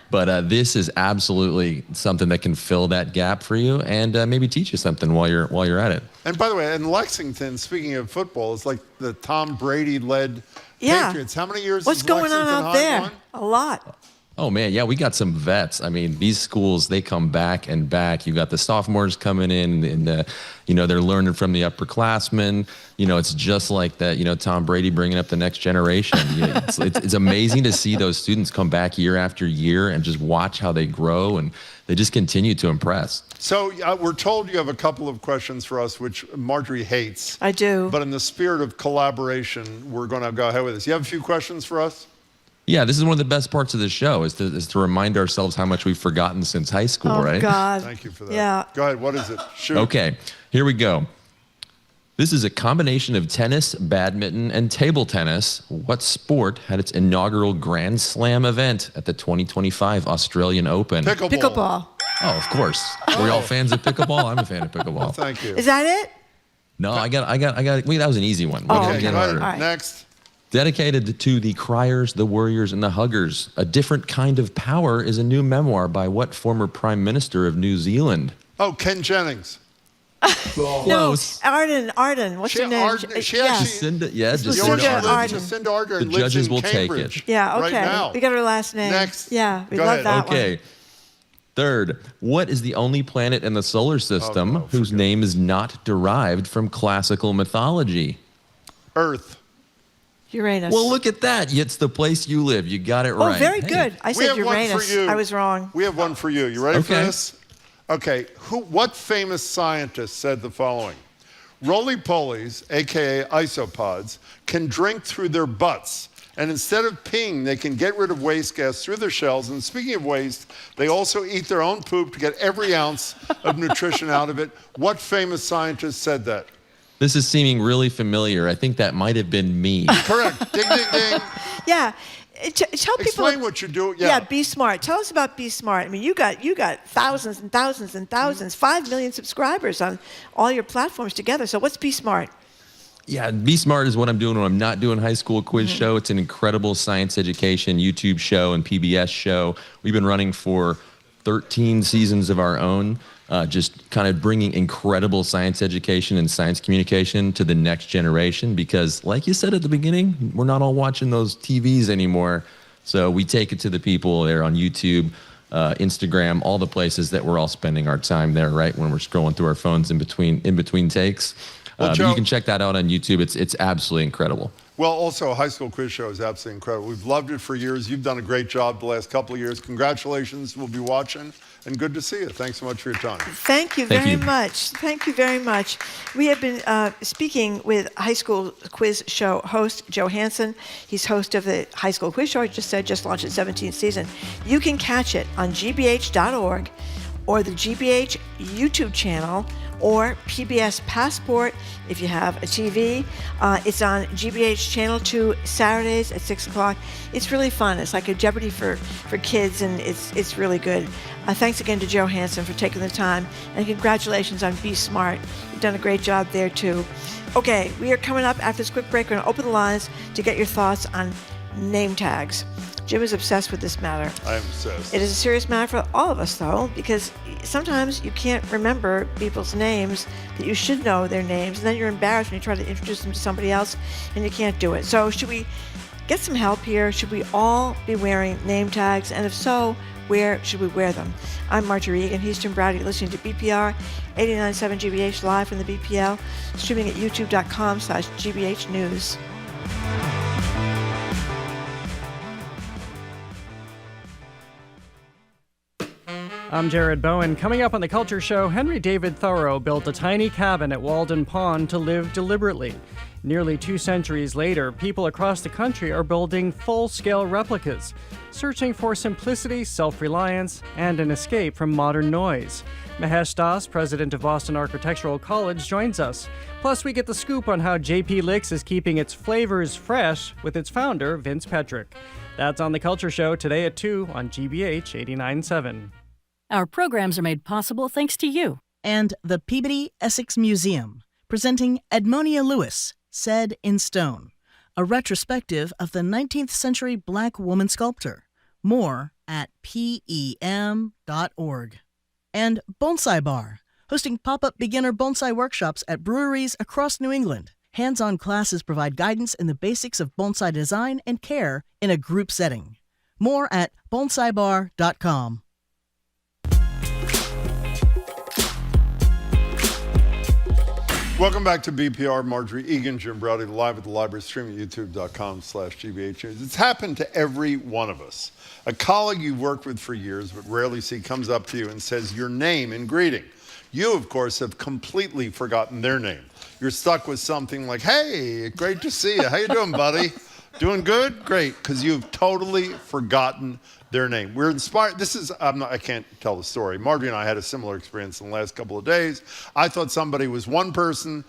But this is absolutely something that can fill that gap for you and maybe teach you something while you're at it. And by the way, in Lexington, speaking of football, it's like the Tom Brady-led Patriots. How many years What's has going Lexington on out High there? won? A lot. Oh, man, yeah, we got some vets. I mean, these schools, they come back and back. You got the sophomores coming in, and, you know, they're learning from the upperclassmen. You know, it's just like that, you know, Tom Brady bringing up the next generation. You know, it's amazing to see those students come back year after year and just watch how they grow, and they just continue to impress. So we're told you have a couple of questions for us, which Marjorie hates. I do. But in the spirit of collaboration, we're going to go ahead with this. You have a few questions for us? Yeah, this is one of the best parts of the show is to remind ourselves how much we've forgotten since high school, right? Oh, God. Thank you for that. Yeah. Go ahead. What is it? Shoot. Okay, here we go. This is a combination of tennis, badminton, and table tennis. What sport had its inaugural Grand Slam event at the 2025 Australian Open? Pickleball. Oh, of course. Are we all fans of pickleball? I'm a fan of pickleball. Thank you. Is that it? No, I got. Wait, that was an easy one. Oh, We okay. get All harder. right. Next. Dedicated to the criers, the worriers, and the huggers. A Different Kind of Power is a new memoir by what former Prime Minister of New Zealand? Oh, Ken Jennings. No, Arden. What's her name? Arden, she actually, Jacinda Ardern. Jacinda Ardern The lives judges in will take Cambridge it. Yeah, right okay. now. We got her last name. Next. Yeah, we Go love ahead. that one. Okay. Third, what is the only planet in the solar system whose name is not derived from classical mythology? Earth. Uranus. Well, look at that. It's the place you live. You got it Oh, right. very Hey. good. I We said have one for Uranus. you. I was wrong. We have one for you. You ready for Okay. this? Okay. What famous scientist said the following? Roly-polies, aka isopods, can drink through their butts. And instead of peeing, they can get rid of waste gas through their shells. And speaking of waste, they also eat their own poop to get every ounce of nutrition out of it. What famous scientist said that? This is seeming really familiar. I think that might have been me. Correct. Ding, ding, ding. Yeah. Tell people. Explain what you do. Yeah, Be Smart. Tell us about Be Smart. I mean, you got thousands and thousands and thousands, 5 million subscribers on all your platforms together. So what's Be Smart? Yeah, Be Smart is what I'm doing when I'm not doing high school quiz show. It's an incredible science education YouTube show and PBS show. We've been running for 13 seasons of our own, just kind of bringing incredible science education and science communication to the next generation because, like you said at the beginning, we're not all watching those TVs anymore. So we take it to the people there on YouTube, Instagram, all the places that we're all spending our time there, right, when we're scrolling through our phones in between takes. Well, But Joe, you can check that out on YouTube. It's absolutely incredible. Well, also, a high school quiz show is absolutely incredible. We've loved it for years. You've done a great job the last couple of years. Congratulations. We'll be watching, and good to see you. Thanks so much for your time. Thank you very much. Thank you very much. We have been speaking with high school quiz show host Joe Hanson. He's host of the high school quiz show. I just said just launched its 17th season. You can catch it on gbh.org or the GBH YouTube channel or PBS Passport if you have a TV. It's on GBH Channel 2 Saturdays at 6 o'clock. It's really fun. It's like a Jeopardy for kids, and it's really good. Thanks again to Joe Hanson for taking the time, and congratulations on Be Smart. You've done a great job there, too. Okay, we are coming up after this quick break. We're going to open the lines to get your thoughts on name tags. Jim is obsessed with this matter. I am obsessed. It is a serious matter for all of us, though, because sometimes you can't remember people's names that you should know their names, and then you're embarrassed when you try to introduce them to somebody else, and you can't do it. So should we get some help here? Should we all be wearing name tags? And if so, where should we wear them? I'm Marjorie Egan. He's Jim Browdy. Listening to BPR 89.7 GBH live from the BPL, streaming at youtube.com/GBH News. I'm Jared Bowen. Coming up on the Culture Show, Henry David Thoreau built a tiny cabin at Walden Pond to live deliberately. Nearly 2 centuries later, people across the country are building full-scale replicas, searching for simplicity, self-reliance, and an escape from modern noise. Mahesh Das, president of Boston Architectural College, joins us. Plus, we get the scoop on how JP Licks is keeping its flavors fresh with its founder, Vince Petrick. That's on the Culture Show today at 2 on GBH 89.7. Our programs are made possible thanks to you. And the Peabody Essex Museum, presenting Edmonia Lewis, Said in Stone, a retrospective of the 19th century black woman sculptor. More at pem.org. And Bonsai Bar, hosting pop-up beginner bonsai workshops at breweries across New England. Hands-on classes provide guidance in the basics of bonsai design and care in a group setting. More at bonsaibar.com. Welcome back to BPR. Marjorie Egan, Jim Browdy, live at the library, streaming at youtube.com/GBH News. It's happened to every one of us. A colleague you've worked with for years but rarely see comes up to you and says your name in greeting. You, of course, have completely forgotten their name. You're stuck with something like, hey, great to see you. How you doing, buddy? Doing good? Great, because you've totally forgotten their name. We're inspired. I can't tell the story. Marjorie and I had a similar experience in the last couple of days. I thought somebody was one person.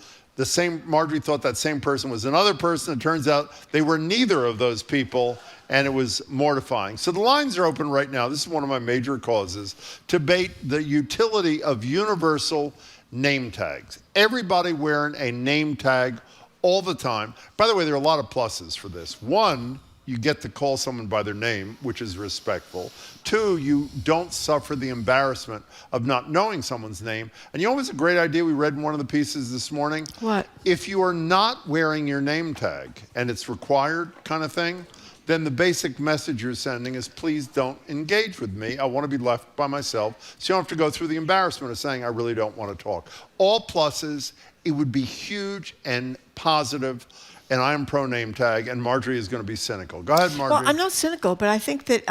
Marjorie thought that same person was another person. It turns out they were neither of those people, and it was mortifying. So the lines are open right now. This is one of my major causes to debate the utility of universal name tags. Everybody wearing a name tag all the time. By the way, there are a lot of pluses for this. One, you get to call someone by their name, which is respectful. 2, you don't suffer the embarrassment of not knowing someone's name. And you know what's a great idea we read in one of the pieces this morning? What? If you are not wearing your name tag, and it's required kind of thing, then the basic message you're sending is, please don't engage with me. I want to be left by myself. So you don't have to go through the embarrassment of saying, I really don't want to talk. All pluses. It would be huge and positive. And I am pro name tag, and Marjorie is going to be cynical. Go ahead, Marjorie. Well, I'm not cynical, but I think that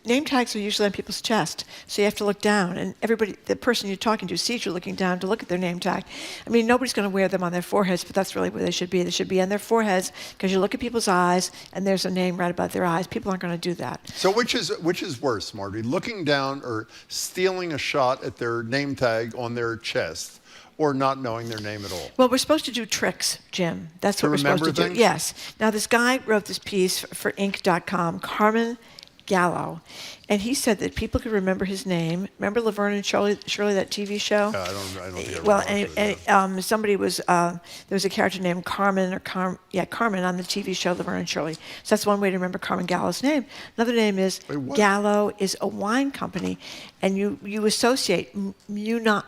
name tags are usually on people's chest, so you have to look down, and the person you're talking to sees you looking down to look at their name tag. I mean, nobody's going to wear them on their foreheads, but that's really where they should be. They should be on their foreheads, because you look at people's eyes, and there's a name right above their eyes. People aren't going to do that. So which is worse, Marjorie? Looking down or stealing a shot at their name tag on their chest, or not knowing their name at all? Well, we're supposed to do tricks, Jim. That's what we're supposed to do. Yes. Now, this guy wrote this piece for Inc.com, Carmen Gallo, and he said that people could remember his name. Remember Laverne and Shirley, that TV show? I don't think I Well, remember somebody was, there was a character named Carmen, Carmen on the TV show Laverne and Shirley. So that's one way to remember Carmen Gallo's name. Another name is Gallo is a wine company, and you associate mnemonic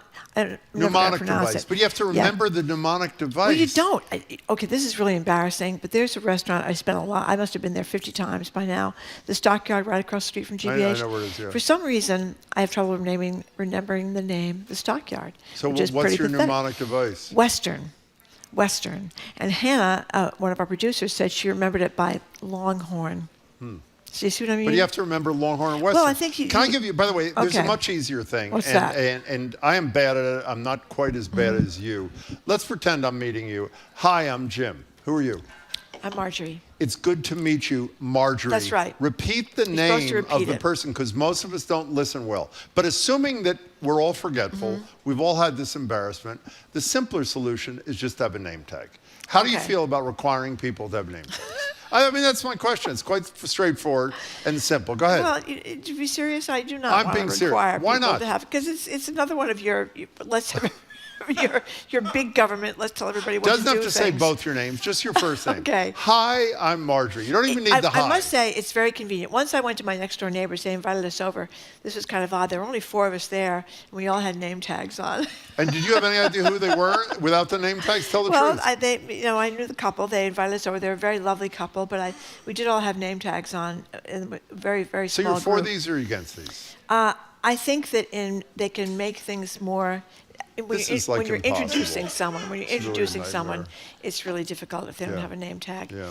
device, but you have to remember the mnemonic device. Well, you don't. Okay, this is really embarrassing, but there's a restaurant I spent I must have been there 50 times by now, the Stockyard right across the street from GBH. I know where it is, yeah. For some reason, I have trouble remembering the name, the Stockyard. So what's your mnemonic device? Western. And Hannah, one of our producers, said she remembered it by Longhorn. So you see what I mean? But you have to remember Longhorn and Western. Well, I think Can I give you, by the way, there's a much easier thing. What's that? And I am bad at it. I'm not quite as bad as you. Let's pretend I'm meeting you. Hi, I'm Jim. Who are you? I'm Marjorie. It's good to meet you, Marjorie. That's right. Repeat the name of the person, because most of us don't listen well. But assuming that we're all forgetful, we've all had this embarrassment, the simpler solution is just to have a name tag. How do you feel about requiring people to have name tags? I mean, that's my question. It's quite straightforward and simple. Go ahead. Well, to be serious, I do not want to require people to have, because it's another one of let's have your big government. Let's tell everybody what to do. Doesn't have to say both your names, just your first name. Okay. Hi, I'm Marjorie. You don't even need the hi. I must say, it's very convenient. Once I went to my next door neighbors, they invited us over. This was kind of odd. There were only 4 of us there, and we all had name tags on. And did you have any idea who they were without the name tags? Tell the truth. Well, I knew the couple. They invited us over. They're a very lovely couple, but we did all have name tags on in a very, very small group. So you're for these or against these? I think that they can make things more. When you're introducing someone, it's really difficult if they don't have a name tag. Yeah.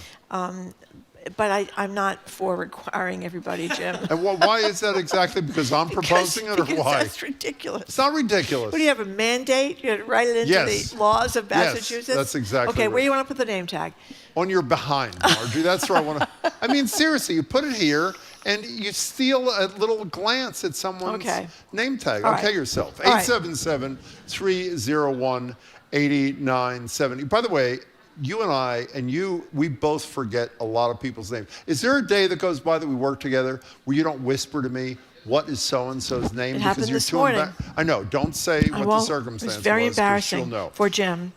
but I'm not for requiring everybody, Jim. And why is that exactly? Because I'm proposing it, or because why? That's ridiculous. It's not ridiculous. What do you have, a mandate? You write it into Yes. the laws of Massachusetts? Yes, that's exactly Okay, right. where do you want to put the name tag? On your behind, Marjorie. That's where I want to. I mean, seriously, you put it here and you steal a little glance at someone's name tag. All Okay, right. yourself. All right. 877-301-8970. By the way, you and I and we both forget a lot of people's names. Is there a day that goes by that we work together where you don't whisper to me, what is so-and-so's name? It happened because you're this too morning. I know. Don't say I what the won't. circumstance It was very 'cause embarrassing she'll know. for Jim.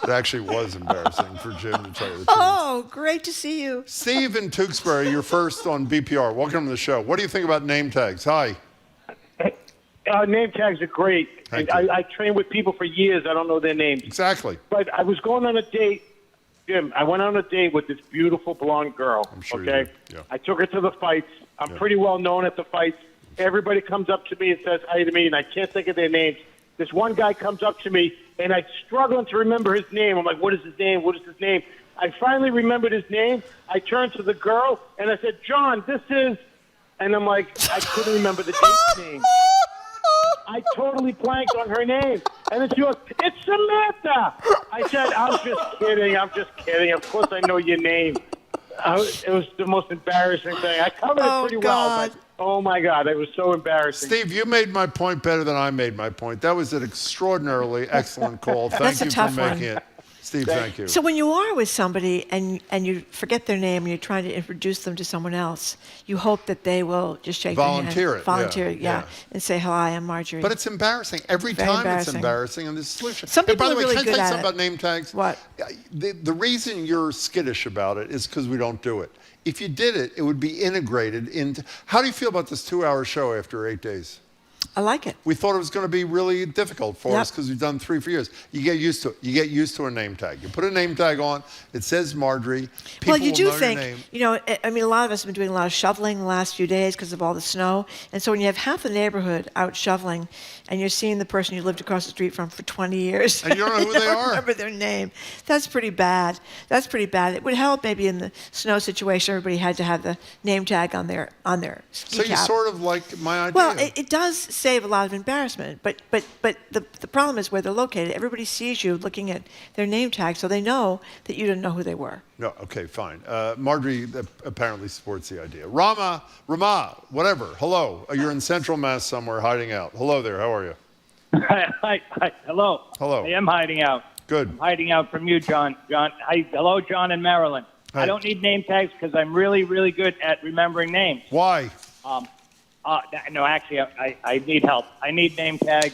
It actually was embarrassing for Jim to tell you the truth. Oh, great to see you. Steve in Tewksbury, you're first on BPR. Welcome to the show. What do you think about name tags? Hi. Name tags are great. I train with people for years. I don't know their names. Exactly. But I was going on a date, Jim. I went on a date with this beautiful blonde girl. I'm sure okay? you did. Yeah. I took her to the fights. I'm pretty well known at the fights. Everybody comes up to me and says hi to me, and I can't think of their names. This one guy comes up to me, and I'm struggling to remember his name. I'm like, what is his name? What is his name? I finally remembered his name. I turned to the girl, and I said, John, this is... And I'm like, I couldn't remember the date's name. I totally blanked on her name. And then she goes, it's Samantha. I said, I'm just kidding. Of course I know your name. It was the most embarrassing thing. I covered it pretty well, but oh my God, it was so embarrassing. Steve, you made my point better than I made my point. That was an extraordinarily excellent call. Thank That's a you tough for making one. it. Steve, thank you. So when you are with somebody and you forget their name and you're trying to introduce them to someone else, you hope that they will just shake Volunteer their hand. it, Volunteer yeah, it, yeah. and say, hi, I'm Marjorie. But it's embarrassing. Every Very time embarrassing. it's embarrassing, and there's a solution. Some Hey, by people the are way, really can I good tell you at something it. about name tags? What? The reason you're skittish about it is because we don't do it. If you did it, it would be integrated into... How do you feel about this 2-hour show after 8 days? I like it. We thought it was going to be really difficult for us because we've done 3 for years. You get used to it. You get used to a name tag. You put a name tag on. It says Marjorie. People Well, you will do know think, your name. you know, I mean, a lot of us have been doing a lot of shoveling the last few days because of all the snow. And so when you have half the neighborhood out shoveling and you're seeing the person you lived across the street from for 20 years. And you don't know who they are. Remember their name. That's pretty bad. That's pretty bad. It would help maybe in the snow situation. Everybody had to have the name tag on their ski So cap. you sort of like my idea. Well, it does save a lot of embarrassment, but the problem is where they're located. Everybody sees you looking at their name tag, so they know that you didn't know who they were. No, okay, fine. Marjorie apparently supports the idea. Rama, whatever. Hello. You're in Central Mass somewhere hiding out. Hello there. How are you? Hi. Hello. Hello. I am hiding out. Good. I'm hiding out from you, John. Hello, John in Maryland. Hi. I don't need name tags because I'm really, really good at remembering names. Why? No, actually, I need help. I need name tags.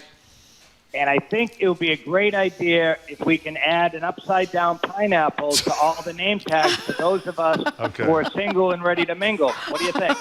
And I think it would be a great idea if we can add an upside-down pineapple to all the name tags for those of us who are single and ready to mingle. What do you think?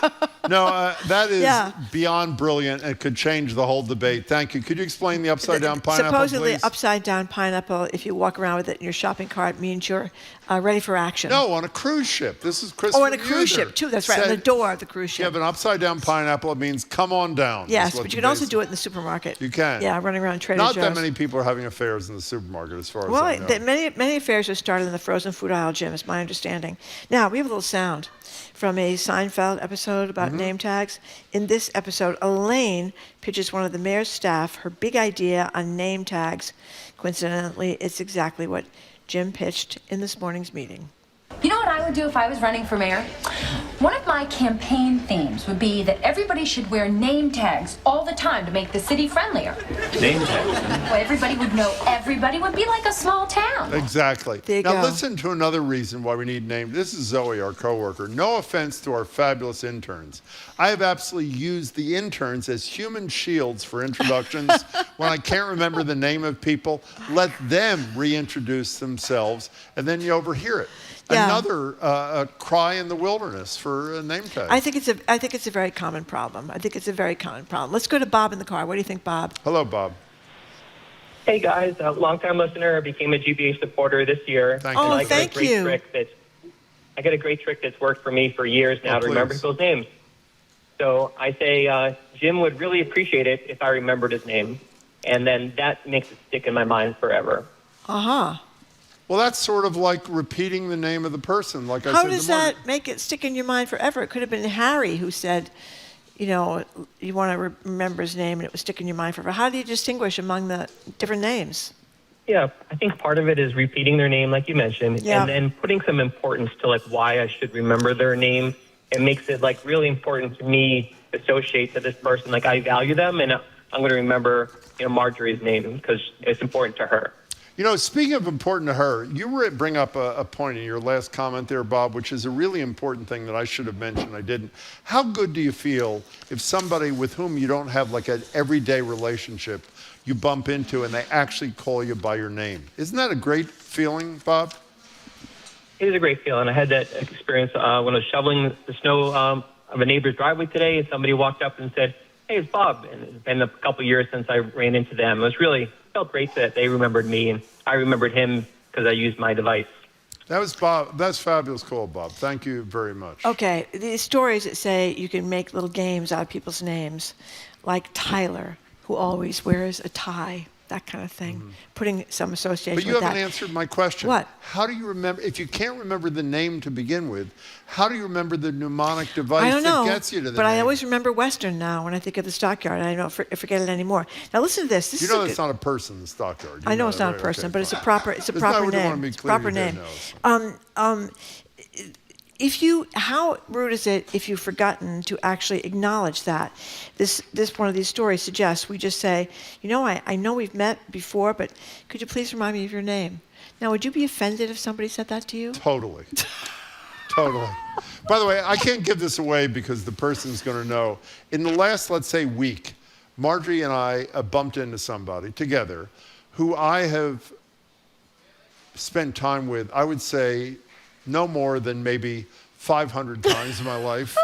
No, that is beyond brilliant and could change the whole debate. Thank you. Could you explain the upside-down pineapple, Supposedly, please? upside-down pineapple, if you walk around with it in your shopping cart, means you're ready for action. No, on a cruise ship. This is Chris. Oh, on a cruise ship, too. That's right, on the door of the cruise ship. You have an upside-down pineapple. It means come on down. Yes, but you can also do it in the supermarket. You can. Yeah, running around Trader Not Joe's. that many people are having affairs in the supermarket, as far as I know. Well, many affairs are started in the frozen food aisle, Jim, is my understanding. Now, we have a little sound from a Seinfeld episode about name tags. In this episode, Elaine pitches one of the mayor's staff her big idea on name tags. Coincidentally, it's exactly what Jim pitched in this morning's meeting. You know what I would do if I was running for mayor? One of my campaign themes would be that everybody should wear name tags all the time to make the city friendlier. Name tags? Well, everybody would know everybody would be like a small town. Exactly. There you now go. listen to another reason why we need names. This is Zoe, our coworker. No offense to our fabulous interns. I have absolutely used the interns as human shields for introductions. When I can't remember the name of people, let them reintroduce themselves, and then you overhear it. Yeah. Another cry in the wilderness for a name tag. I think it's a very common problem. Let's go to Bob in the car. What do you think, Bob? Hello, Bob. Hey guys, a longtime listener. I became a GBA supporter this year. Thank you. Oh, I got thank a great you. I got a great trick that's worked for me for years now to remember please. people's names. So I say Jim would really appreciate it if I remembered his name, and then that makes it stick in my mind forever. Uh-huh. Well, that's sort of like repeating the name of the person, like I said. How does that make it stick in your mind forever? It could have been Harry who said, you want to remember his name and it would stick in your mind forever. How do you distinguish among the different names? Yeah, I think part of it is repeating their name, like you mentioned, and then putting some importance to like why I should remember their name. It makes it like really important to me to associate to this person. Like I value them, and I'm going to remember Marjorie's name because it's important to her. Speaking of important to her, you bring up a point in your last comment there, Bob, which is a really important thing that I should have mentioned. I didn't. How good do you feel if somebody with whom you don't have like an everyday relationship you bump into and they actually call you by your name? Isn't that a great feeling, Bob? It is a great feeling. I had that experience when I was shoveling the snow of a neighbor's driveway today, and somebody walked up and said, "Hey, it's Bob." And it's been a couple of years since I ran into them. It felt great that they remembered me, and I remembered him because I used my device. That was Bob. That's fabulous call, Bob. Thank you very much. Okay, these stories that say you can make little games out of people's names, like Tyler, who always wears a tie, that kind of thing, putting some association with that. But you haven't answered my question. What? How do you remember, if you can't remember the name to begin with, how do you remember the mnemonic device I don't know, that gets you to the but name? I always remember Western now when I think of the Stockyard, and I don't forget it anymore. Now listen to this. You know it's not a person, the Stockyard. I know it's not a person, but it's a proper name. It's a proper name. How rude is it if you've forgotten to actually acknowledge that? This one of these stories suggests we just say, I know we've met before, but could you please remind me of your name? Now, would you be offended if somebody said that to you? Totally. Totally. By the way, I can't give this away because the person's going to know. In the last, let's say, week, Marjorie and I bumped into somebody together who I have spent time with, I would say, no more than maybe 500 times in my life.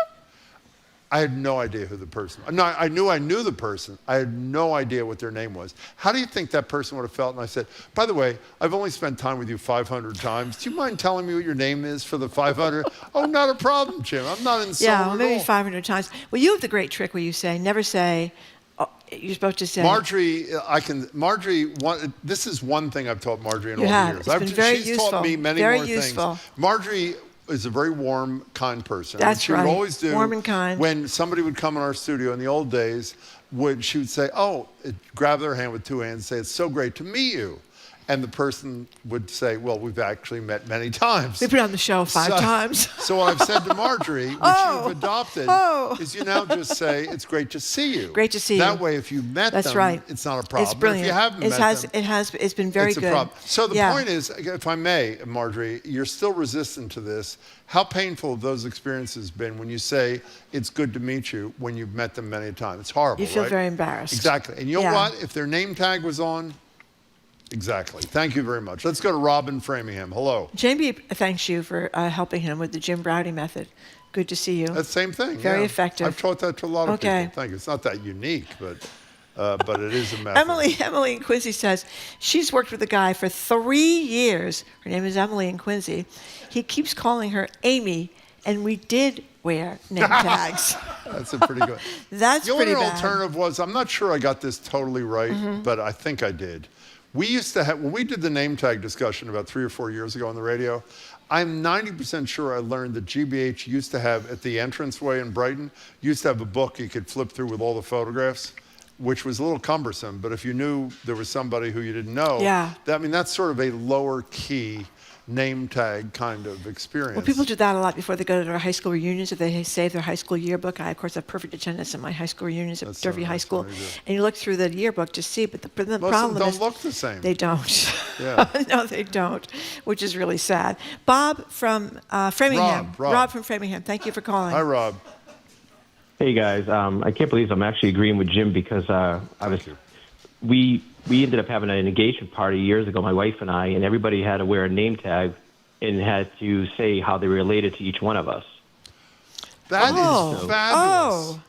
I had no idea who the person was. No, I knew the person. I had no idea what their name was. How do you think that person would have felt? And I said, by the way, I've only spent time with you 500 times. Do you mind telling me what your name is for the 500? Oh, not a problem, Jim. I'm not insulted Yeah, well, maybe at all. 500 times. Well, you have the great trick where you never say, you're supposed to say. Marjorie, this is one thing I've taught Marjorie in all the years. It's been very She's useful. taught me many very more useful. things. Marjorie is a very warm, kind person. That's she right. would always do, warm and kind. When somebody would come in our studio in the old days, she would say, grab their hand with two hands and say, "It's so great to meet you." And the person would say, "Well, we've actually met many times." We put on the show five times. So what I've said to Marjorie, which you've adopted, is you now just say, "It's great to see you." Great to see you. That way, if you met them, right. it's not a problem. It's brilliant. If you haven't met them, it's been very good. It's a problem. So the point is, if I may, Marjorie, you're still resistant to this. How painful have those experiences been when you say it's good to meet you when you've met them many times? It's horrible, You feel right? very embarrassed. Exactly. And you know what? If their name tag was on, exactly. Thank you very much. Let's go to Robin Framingham. Hello. Jamie thanks you for helping him with the Jim Browdy method. Good to see you. That's the same thing. Very effective. I've taught that to a lot of people. Thank you. It's not that unique, but it is a method. Emily in Quincy says she's worked with a guy for 3 years. Her name is Emily in Quincy. He keeps calling her Amy, and we did wear name tags. That's a pretty good. That's pretty bad. The only alternative was, I'm not sure I got this totally right, but I think I did. We used to have, when we did the name tag discussion about 3 or 4 years ago on the radio, I'm 90% sure I learned that GBH used to have, at the entranceway in Brighton, used to have a book you could flip through with all the photographs, which was a little cumbersome, but if you knew there was somebody who you didn't know, that's sort of a lower key name tag kind of experience. Well, people do that a lot before they go to their high school reunions. If they save their high school yearbook, I, of course, have perfect attendance at my high school reunions at Derby High School. And you look through the yearbook to see, but the problem Most of them is... don't look the same. They don't. Yeah. No, they don't, which is really sad. Bob from Framingham. Rob from Framingham, thank you for calling. Hi, Rob. Hey, guys. I can't believe I'm actually agreeing with Jim because we ended up having an engagement party years ago, my wife and I, and everybody had to wear a name tag and had to say how they related to each one of us. That is fabulous. Oh,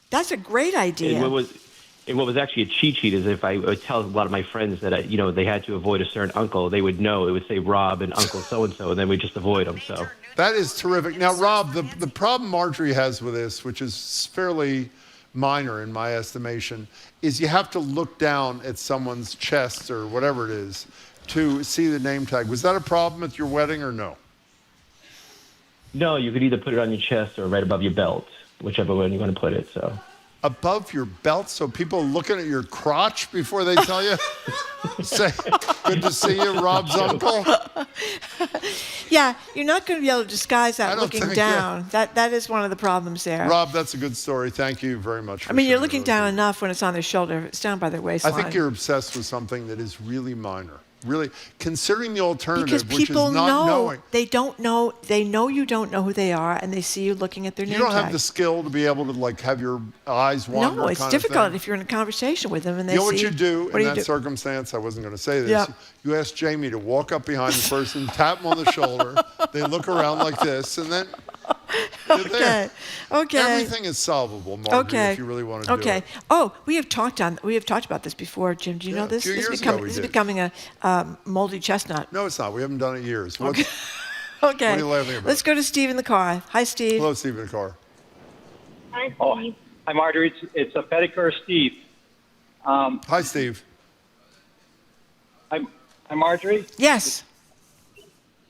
that's a great idea. And what was actually a cheat sheet is if I would tell a lot of my friends that they had to avoid a certain uncle, they would know. It would say Rob and Uncle so-and-so, and then we'd just avoid them. So that is terrific. Now, Rob, the problem Marjorie has with this, which is fairly minor in my estimation, is you have to look down at someone's chest or whatever it is to see the name tag. Was that a problem at your wedding or no? No, you could either put it on your chest or right above your belt, whichever way you want to put it. So above your belt, so people are looking at your crotch before they tell you? Say, good to see you, Rob's uncle. Yeah, you're not going to be able to disguise that looking down. That is one of the problems there. Rob, that's a good story. Thank you very much. I mean, you're looking down enough when it's on their shoulder. If it's down by their waistline. I think you're obsessed with something that is really minor. Really, considering the alternative, because which is people not know. knowing. They don't know. They know you don't know who they are, and they see you looking at their name You don't tag. have the skill to be able to have your eyes wander. No, it's kind difficult of thing. if you're in a conversation with them and they You know see. what you do What in do you that do? circumstance? I wasn't going to say this. Yep. You ask Jamie to walk up behind the person, tap them on the shoulder. They look around like this, and then you're there. Okay. Everything is solvable, Marjorie, if you really want to do it. Oh, we have talked about this before, Jim. Do you know this? A few This years ago we is did. becoming a moldy chestnut. No, it's not. We haven't done it in years. Okay. What are you laughing about? Let's go to Steve in the car. Hi, Steve. Hello, Steve in the car. Hi, Steve. Hi, Marjorie. It's a pedicure Steve. Hi, Steve. Hi, Marjorie. Yes.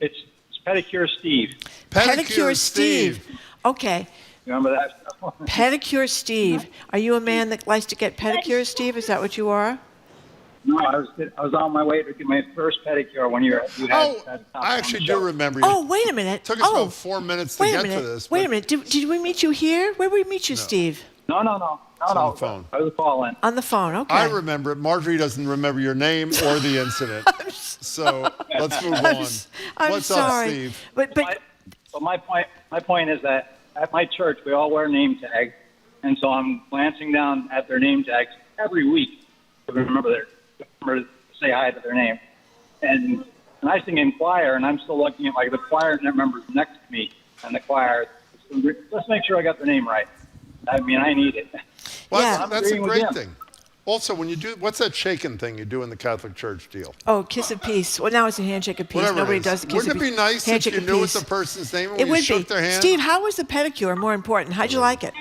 It's pedicure Steve. Pedicure Steve. Okay. You remember that? Pedicure Steve. Are you a man that likes to get pedicures, Steve? Is that what you are? No, I was on my way to get my first pedicure when you had. I actually do remember you. Oh, wait a minute. It took us about 4 minutes to get to this. Wait a minute. Did we meet you here? Where did we meet you, Steve? No. It's on the phone. I was calling. On the phone, okay. I remember it. Marjorie doesn't remember your name or the incident. So let's move on. I'm What's sorry. up, Steve? So my point is that at my church we all wear name tags, and so I'm glancing down at their name tags every week to remember to say hi to their name. And I sing in choir, and I'm still looking at the choir members next to me and the choir. Let's make sure I got their name right. I mean, I need it. Well, Yeah. that's a agreeing with great him. thing. Also, when you do, what's that shaking thing you do in the Catholic Church deal? Oh, kiss of peace. Well, now it's a handshake of peace. Whatever Nobody it is. does the kiss Wouldn't of it peace. be nice if Handshake you of knew what peace. the person's name when It you would shook be. their hand? Steve, how was the pedicure more important? How'd you like it?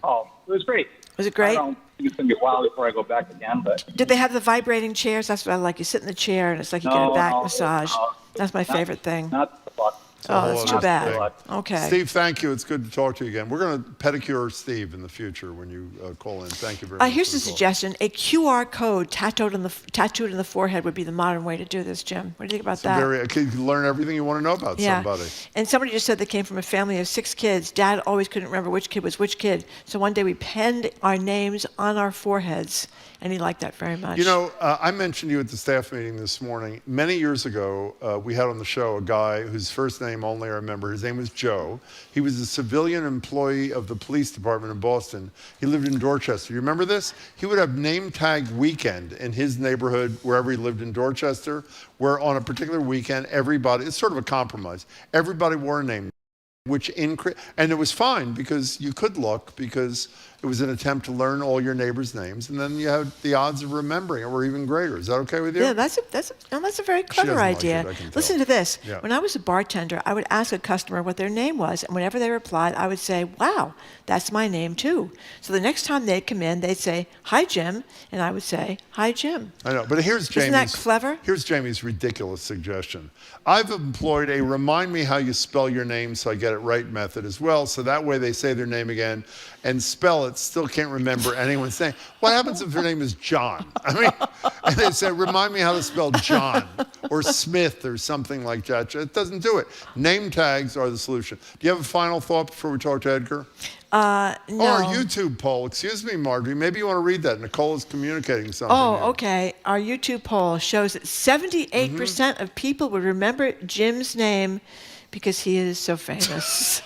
Oh, it was great. Was it great? I don't think it's going to be a while before I go back again, but Did they have the vibrating chairs? That's what I like. You sit in the chair and it's like you get a back massage. That's my favorite thing. not the fuck. Oh, that's too bad. thing. Okay. Steve, thank you. It's good to talk to you again. We're going to pedicure Steve in the future when you call in. Thank you very much. Here's for a the call. suggestion. A QR code tattooed in the forehead would be the modern way to do this, Jim. What do you think about that? You can learn everything you want to know about somebody. And somebody just said they came from a family of 6 kids. Dad always couldn't remember which kid was which kid. So one day we penned our names on our foreheads, and he liked that very much. You know, I mentioned you at the staff meeting this morning. Many years ago, we had on the show a guy whose first name only I remember. His name was Joe. He was a civilian employee of the police department in Boston. He lived in Dorchester. You remember this? He would have name tag weekend in his neighborhood, wherever he lived in Dorchester, where on a particular weekend, everybody, it's sort of a compromise. Everybody wore a name, and it was fine because you could look, because it was an attempt to learn all your neighbors' names, and then you had the odds of remembering it were even greater. Is that okay with you? Yeah, that's a very clever doesn't like idea. it, I can tell. Listen to this. Yeah. When I was a bartender, I would ask a customer what their name was, and whenever they replied, I would say, "Wow, that's my name too." So the next time they'd come in, they'd say, "Hi, Jim," and I would say, "Hi, Jim." I know, but here's Jamie's. Isn't that clever? Here's Jamie's ridiculous suggestion. I've employed a remind me how you spell your name so I get it right method as well, so that way they say their name again and spell it, still can't remember anyone's name. What happens if their name is John? I mean, and they say, remind me how to spell John or Smith or something like that. It doesn't do it. Name tags are the solution. Do you have a final thought before we talk to Edgar? No. Or our YouTube poll. Excuse me, Marjorie. Maybe you want to read that. Nicole is communicating something. Oh, here. okay. Our YouTube poll shows that 78% of people would remember Jim's name because he is so famous.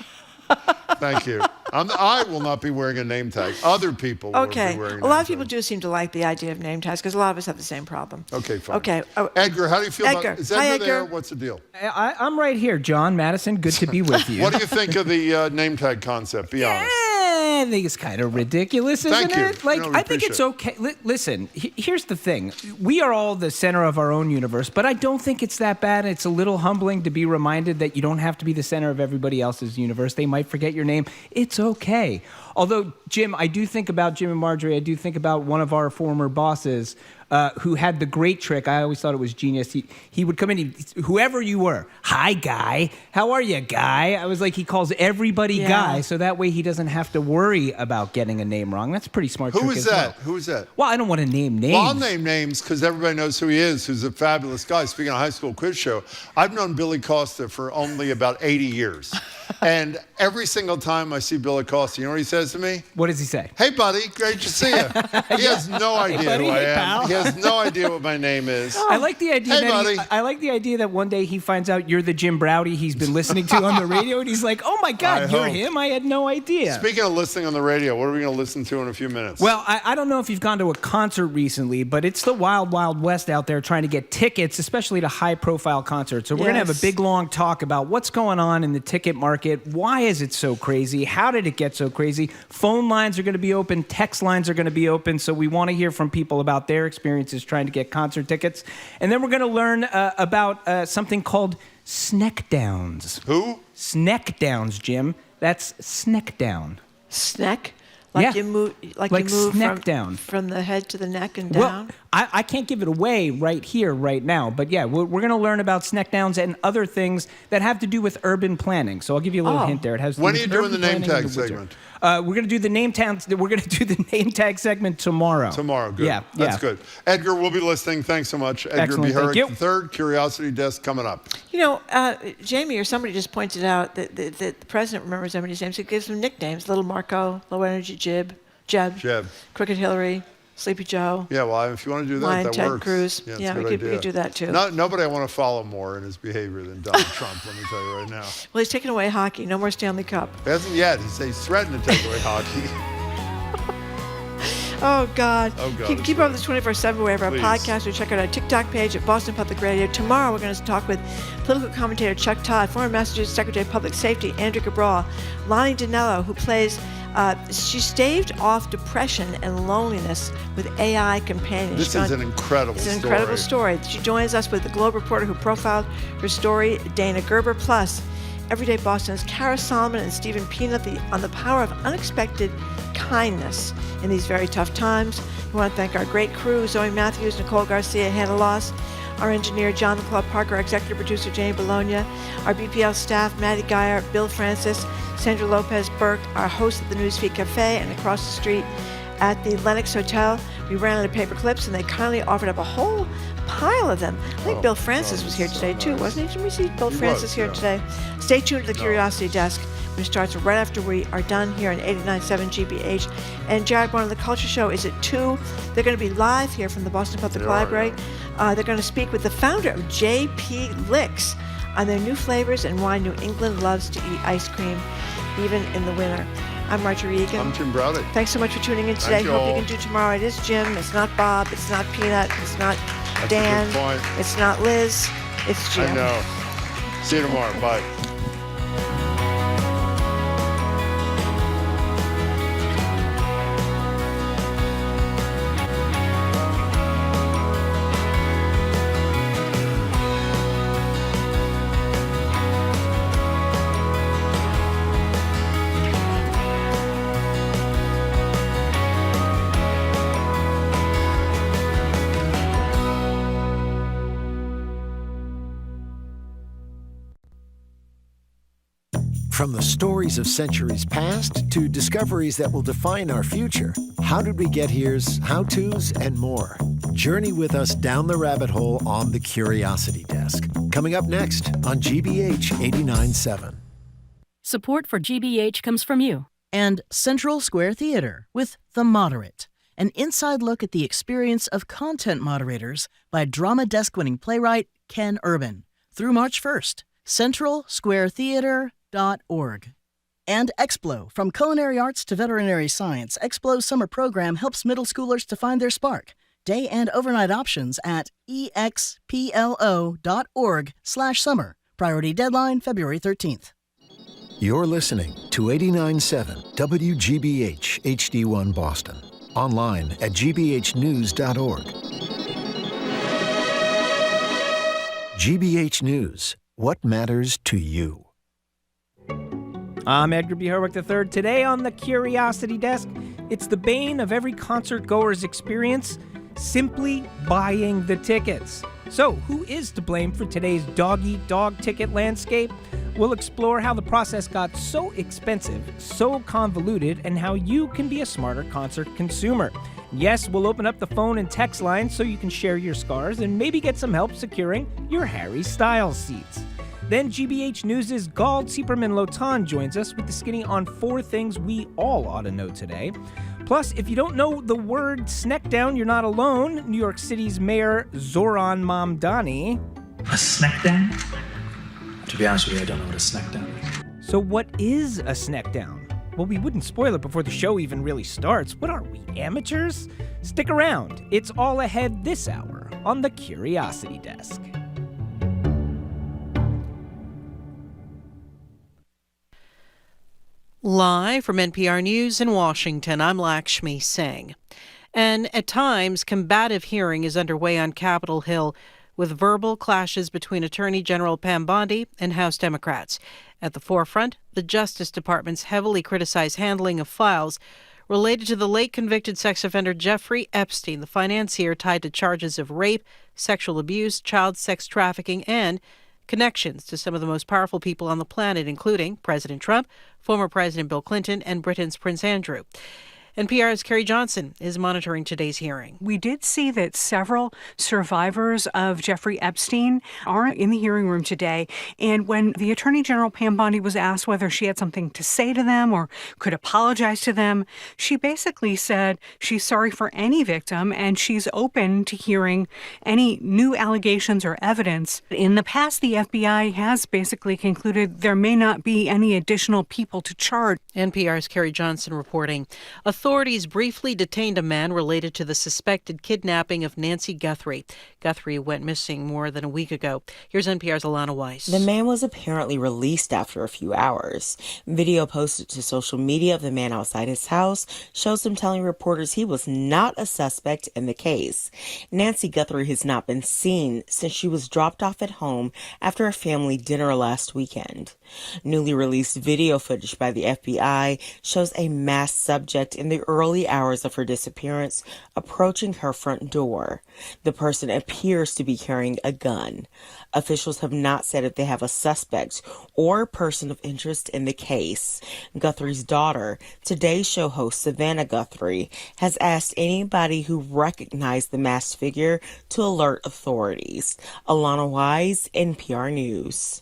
Thank you. I will not be wearing a name tag. Other people will be wearing a name tag. A lot of people do seem to like the idea of name tags because a lot of us have the same problem. Okay, fine. Okay. Edgar, how do you feel about... Is Edgar Hi, there? Edgar. What's the deal? I'm right here, John Madison. Good to be with you. What do you think of the name tag concept? Be honest. I think it's kind of ridiculous, isn't Thank you. it? Like, No, we I think it's appreciate okay. Listen, here's the thing. We are all the center of our own universe, but I don't think it's that bad. It's a little humbling to be reminded that you don't have to be the center of everybody else's universe. They might forget your name. It's okay. Although, Jim, I do think about Jim and Marjorie. I do think about one of our former bosses, who had the great trick. I always thought it was genius. He would come in, whoever you were, hi, guy. How are you, guy? I was like, he calls everybody guy, so that way he doesn't have to worry about getting a name wrong. That's a pretty smart trick as well. Who is that? Well, I don't want to name names. Well, I'll name names because everybody knows who he is, who's a fabulous guy. Speaking of high school quiz show, I've known Billy Costa for only about 80 years. And every single time I see Billy Costa, you know what he says to me? What does he say? Hey, buddy, great to see you. He has no idea who I am. Pal. He has no idea what my name is. I like the idea. Hey, buddy. I like the idea that one day he finds out you're the Jim Browdy he's been listening to on the radio, and he's like, "Oh my God, you're him! I had no idea." Speaking of listening on the radio, what are we going to listen to in a few minutes? Well, I don't know if you've gone to a concert recently, but it's the wild, wild west out there trying to get tickets, especially to high-profile concerts. So we're going to have a big, long talk about what's going on in the ticket market. Why is it so crazy? How did it get so crazy? Phone lines are going to be open. Text lines are going to be open. So we want to hear from people about their experiences trying to get concert tickets. And then we're going to learn about something called sneckdowns. Who? Sneckdowns, Jim. That's sneckdown. Sneck? Like you move, like you move sneck down. from the head to the neck and down? Well, I can't give it away right here, right now. But yeah, we're going to learn about sneckdowns and other things that have to do with urban planning. So I'll give you a little hint there. It has. When are you doing the name tag segment? We're going to do the name tag. We're going to do the name tag segment tomorrow. Tomorrow, good. Yeah, that's good. Edgar, we'll be listening. Thanks so much, Edgar B. Excellent, thank Herrick, the third Curiosity Desk coming up. You know, Jamie or somebody just pointed out that the president remembers everybody's names. He gives them nicknames: Little Marco, Low Energy Jeb, Crooked Hillary, Sleepy Joe. Yeah, well, if you want to do that, Lion that Ted works. Cruz. Yeah, we could do that too. Nobody I want to follow more in his behavior than Donald Trump, let me tell you right now. Well, he's taking away hockey. No more Stanley Cup. He hasn't yet. He's threatened to take away hockey. Oh, God. Oh, God. Keep up with this 24/7 wherever our podcast, or check out our TikTok page at Boston Public Radio. Tomorrow, we're going to talk with political commentator Chuck Todd, former Massachusetts Secretary of Public Safety Andrew Cabral, Lonnie Dinello, who plays... she staved off depression and loneliness with AI companions. This is an incredible story. It's an incredible story. She joins us with the Globe reporter who profiled her story, Dana Gerber. Plus, Everyday Boston's Kara Solomon and Stephen Peanut on the power of unexpected kindness in these very tough times. We want to thank our great crew, Zoe Matthews, Nicole Garcia, Hannah Loss, our engineer, John Claude Parker, our executive producer, Jane Bologna, our BPL staff, Maddie Geyer, Bill Francis, Sandra Lopez Burke, our host at the Newsfeed Cafe, and across the street at the Lenox Hotel. We ran out of paper clips, and they kindly offered up a whole pile of them. I think Bill Francis was here today, too, wasn't he? Did we see Bill Francis here today? Stay tuned to the Curiosity Desk, which starts right after we are done here on 89.7 GBH. And Jared Bourne of the Culture Show is at 2. They're going to be live here from the Boston Public Library. They're going to speak with the founder of JP Licks on their new flavors and why New England loves to eat ice cream, even in the winter. I'm Marjorie Egan. I'm Jim Browdy. Thanks so much for tuning in today. Hope you can do tomorrow. It is Jim. It's not Bob. It's not Peanut. It's not Dan. That's a good point. It's not Liz. It's Jim. I know. See you tomorrow. Bye. From the stories of centuries past to discoveries that will define our future, How Did We Get Here's how-tos and more. Journey with us down the rabbit hole on the Curiosity Desk. Coming up next on GBH 89.7. Support for GBH comes from you. And Central Square Theater with The Moderate, an inside look at the experience of content moderators by Drama Desk-winning playwright Ken Urban. Through March 1st, centralsquaretheater.org. And Explo, from culinary arts to veterinary science, Explo's summer program helps middle schoolers to find their spark. Day and overnight options at explo.org/summer. Priority deadline February 13th. You're listening to 89.7 WGBH HD1 Boston. Online at gbhnews.org. GBH News. What matters to you? I'm Edgar B. Herrick III. Today on the Curiosity Desk, it's the bane of every concert goer's experience, simply buying the tickets. So, who is to blame for today's dog-eat-dog ticket landscape? We'll explore how the process got so expensive, so convoluted, and how you can be a smarter concert consumer. Yes, we'll open up the phone and text line so you can share your scars and maybe get some help securing your Harry Styles seats. Then GBH News' Gald Sieperman-Lotan joins us with the skinny on 4 things we all ought to know today. Plus, if you don't know the word snack down, you're not alone. New York City's Mayor Zoran Mamdani. A snack down? To be honest with you, I don't know what a snack down is. So what is a snack down? Well, we wouldn't spoil it before the show even really starts. What are we, amateurs? Stick around. It's all ahead this hour on the Curiosity Desk. Live from NPR News in Washington, I'm Lakshmi Singh. An at times combative hearing is underway on Capitol Hill with verbal clashes between Attorney General Pam Bondi and House Democrats. At the forefront, the Justice Department's heavily criticized handling of files related to the late convicted sex offender Jeffrey Epstein, the financier tied to charges of rape, sexual abuse, child sex trafficking, and connections to some of the most powerful people on the planet, including President Trump, former President Bill Clinton, and Britain's Prince Andrew. NPR's Carrie Johnson is monitoring today's hearing. We did see that several survivors of Jeffrey Epstein are in the hearing room today. And when the Attorney General Pam Bondi was asked whether she had something to say to them or could apologize to them, she basically said she's sorry for any victim and she's open to hearing any new allegations or evidence. In the past, the FBI has basically concluded there may not be any additional people to charge. NPR's Carrie Johnson reporting. Authorities briefly detained a man related to the suspected kidnapping of Nancy Guthrie. Guthrie went missing more than a week ago. Here's NPR's Alana Weiss. The man was apparently released after a few hours. Video posted to social media of the man outside his house shows him telling reporters he was not a suspect in the case. Nancy Guthrie has not been seen since she was dropped off at home after a family dinner last weekend. Newly released video footage by the FBI shows a masked subject in the early hours of her disappearance approaching her front door. The person appears to be carrying a gun. Officials have not said if they have a suspect or person of interest in the case. Guthrie's daughter, Today Show host Savannah Guthrie, has asked anybody who recognized the masked figure to alert authorities. Alana Wise, NPR News.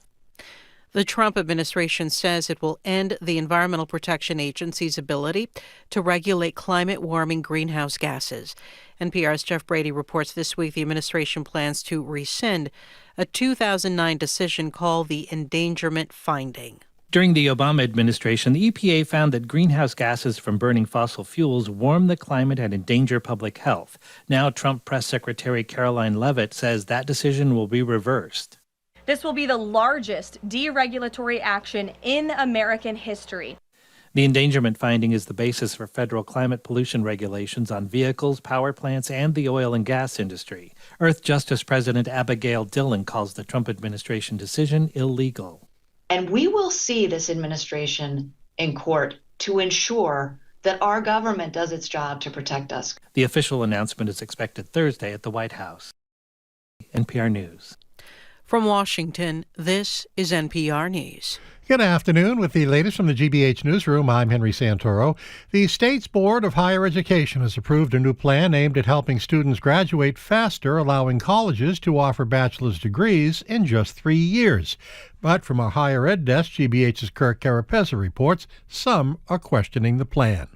The Trump administration says it will end the Environmental Protection Agency's ability to regulate climate-warming greenhouse gases. NPR's Jeff Brady reports this week the administration plans to rescind a 2009 decision called the endangerment finding. During the Obama administration, the EPA found that greenhouse gases from burning fossil fuels warm the climate and endanger public health. Now, Trump Press Secretary Caroline Leavitt says that decision will be reversed. This will be the largest deregulatory action in American history. The endangerment finding is the basis for federal climate pollution regulations on vehicles, power plants, and the oil and gas industry. Earth Justice President Abigail Dillon calls the Trump administration decision illegal. And we will see this administration in court to ensure that our government does its job to protect us. The official announcement is expected Thursday at the White House. NPR News. From Washington, this is NPR News. Good afternoon. With the latest from the GBH Newsroom, I'm Henry Santoro. The state's Board of Higher Education has approved a new plan aimed at helping students graduate faster, allowing colleges to offer bachelor's degrees in just 3 years. But from our higher ed desk, GBH's Kirk Carapezza reports some are questioning the plan.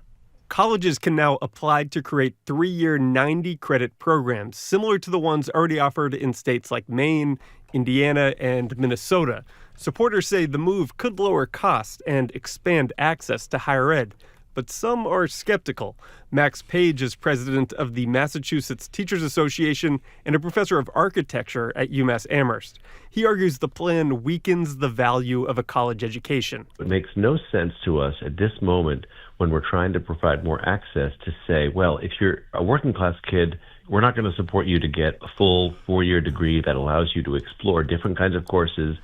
Colleges can now apply to create 3-year 90-credit programs, similar to the ones already offered in states like Maine, Indiana, and Minnesota. Supporters say the move could lower costs and expand access to higher ed, but some are skeptical. Max Page is president of the Massachusetts Teachers Association and a professor of architecture at UMass Amherst. He argues the plan weakens the value of a college education. It makes no sense to us at this moment when we're trying to provide more access to say, well, if you're a working class kid, we're not going to support you to get a full 4-year degree that allows you to explore different kinds of courses,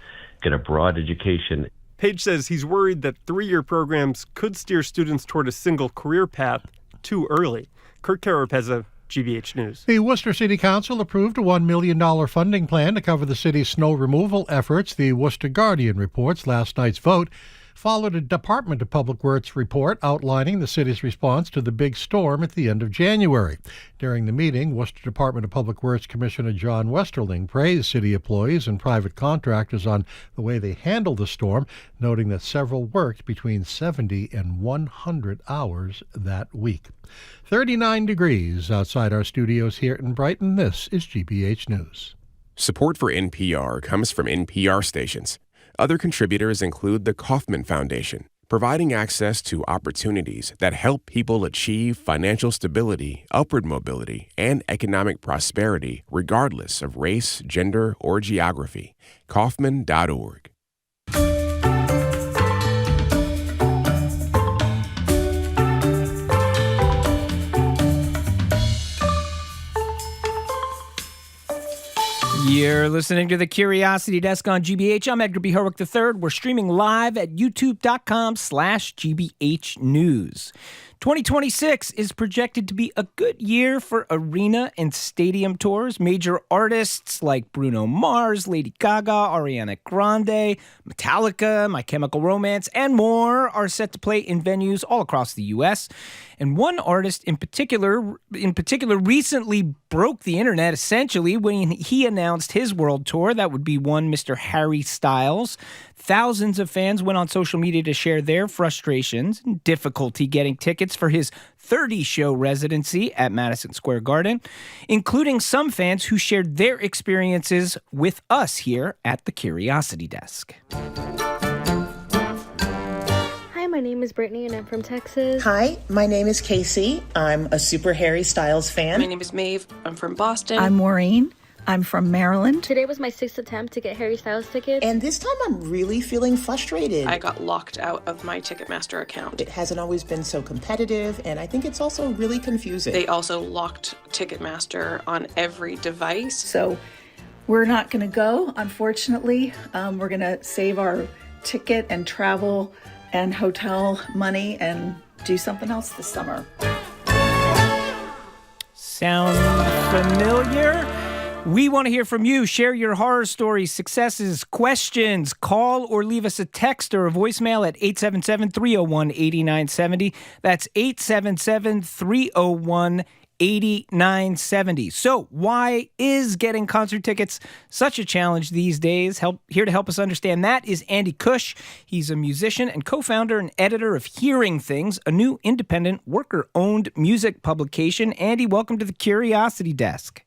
get a broad education. Page says he's worried that 3-year programs could steer students toward a single career path too early. Kirk Carapezza, GBH News. The Worcester City Council approved a $1 million funding plan to cover the city's snow removal efforts. The Worcester Guardian reports last night's vote followed a Department of Public Works report outlining the city's response to the big storm at the end of January. During the meeting, Worcester Department of Public Works Commissioner John Westerling praised city employees and private contractors on the way they handled the storm, noting that several worked between 70 and 100 hours that week. 39 degrees outside our studios here in Brighton. This is GBH News. Support for NPR comes from NPR stations. Other contributors include the Kauffman Foundation, providing access to opportunities that help people achieve financial stability, upward mobility, and economic prosperity regardless of race, gender, or geography. Kauffman.org. You're listening to the Curiosity Desk on GBH. I'm Edgar B. Herwick III. We're streaming live at youtube.com/GBH News. 2026 is projected to be a good year for arena and stadium tours. Major artists like Bruno Mars, Lady Gaga, Ariana Grande, Metallica, My Chemical Romance, and more are set to play in venues all across the U.S. And one artist in particular recently broke the internet, essentially, when he announced his world tour. That would be one Mr. Harry Styles. Thousands of fans went on social media to share their frustrations and difficulty getting tickets for his 30-show residency at Madison Square Garden, including some fans who shared their experiences with us here at the Curiosity Desk. Hi, my name is Brittany and I'm from Texas. Hi, my name is Casey. I'm a super Harry Styles fan. My name is Maeve. I'm from Boston. I'm Maureen. I'm from Maryland. Today was my 6th attempt to get Harry Styles tickets. And this time I'm really feeling frustrated. I got locked out of my Ticketmaster account. It hasn't always been so competitive, and I think it's also really confusing. They also locked Ticketmaster on every device. So we're not going to go, unfortunately. We're going to save our ticket and travel and hotel money and do something else this summer. Sound familiar? We want to hear from you. Share your horror stories, successes, questions. Call or leave us a text or a voicemail at 877-301-8970. That's 877-301-8970. So why is getting concert tickets such a challenge these days? Here to help us understand that is Andy Cush. He's a musician and co-founder and editor of Hearing Things, a new independent worker-owned music publication. Andy, welcome to the Curiosity Desk.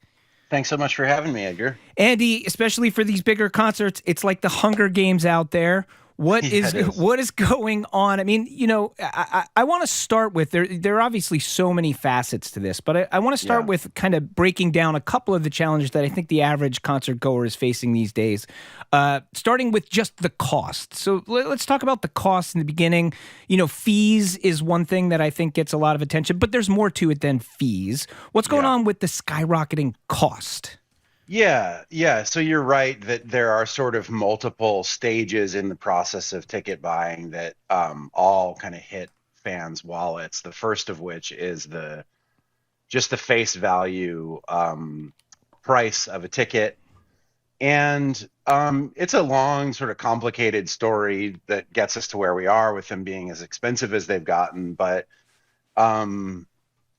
Thanks so much for having me, Edgar. Andy, especially for these bigger concerts, it's like the Hunger Games out there. What is going on? I mean, you know, I want to start with, there are obviously so many facets to this, but I want to start with kind of breaking down a couple of the challenges that I think the average concert goer is facing these days, starting with just the cost. So let's talk about the cost in the beginning. You know, fees is one thing that I think gets a lot of attention, but there's more to it than fees. What's going on with the skyrocketing cost? Yeah. So you're right that there are sort of multiple stages in the process of ticket buying that all kind of hit fans' wallets. The first of which is just the face value price of a ticket. And it's a long, sort of complicated story that gets us to where we are with them being as expensive as they've gotten. But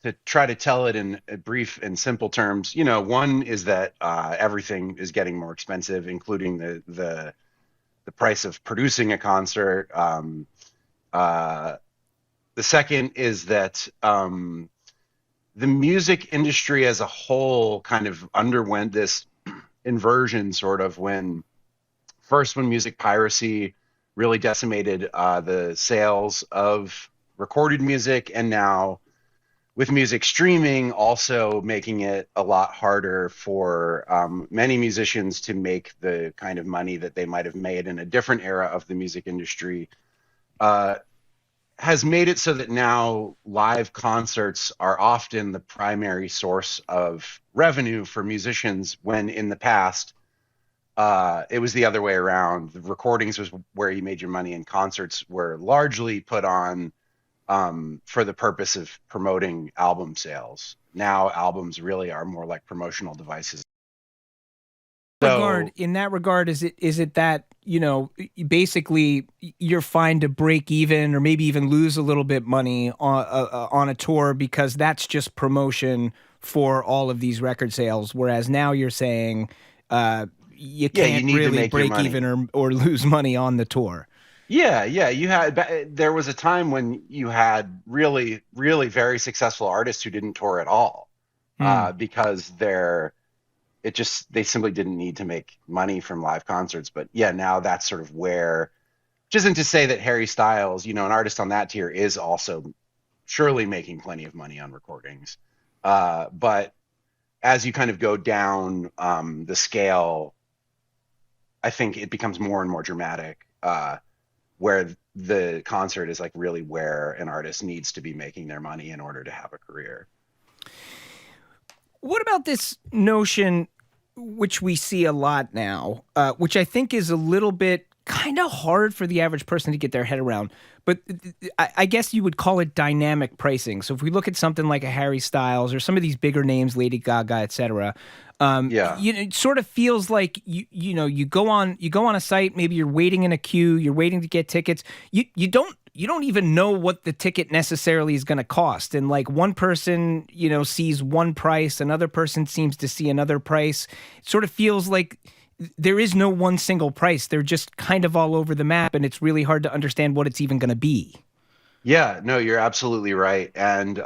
to try to tell it in brief and simple terms, you know, one is that everything is getting more expensive, including the price of producing a concert. The second is that the music industry as a whole kind of underwent this inversion, sort of, when music piracy really decimated the sales of recorded music, and now with music streaming also making it a lot harder for many musicians to make the kind of money that they might have made in a different era of the music industry, has made it so that now live concerts are often the primary source of revenue for musicians, when in the past it was the other way around. The recordings was where you made your money, and concerts were largely put on for the purpose of promoting album sales. Now albums really are more like promotional devices. In that regard, is it that, you know, basically you're fine to break even or maybe even lose a little bit money on a tour because that's just promotion for all of these record sales, whereas now you're saying you can't really break even or lose money on the tour. Yeah, there was a time when you had really, really very successful artists who didn't tour at all because they simply didn't need to make money from live concerts. But yeah, now that's sort of where, which isn't to say that Harry Styles, you know, an artist on that tier, is also surely making plenty of money on recordings. But as you kind of go down the scale, I think it becomes more and more dramatic, where the concert is like really where an artist needs to be making their money in order to have a career. What about this notion, which we see a lot now, which I think is a little bit kind of hard for the average person to get their head around, but I guess you would call it dynamic pricing. So if we look at something like a Harry Styles or some of these bigger names, Lady Gaga, et cetera, it sort of feels like you go on a site, maybe you're waiting in a queue, you're waiting to get tickets, you don't even know what the ticket necessarily is going to cost. And like one person, you know, sees one price, another person seems to see another price. It sort of feels like there is no one single price. They're just kind of all over the map, and it's really hard to understand what it's even going to be. Yeah, no, you're absolutely right. And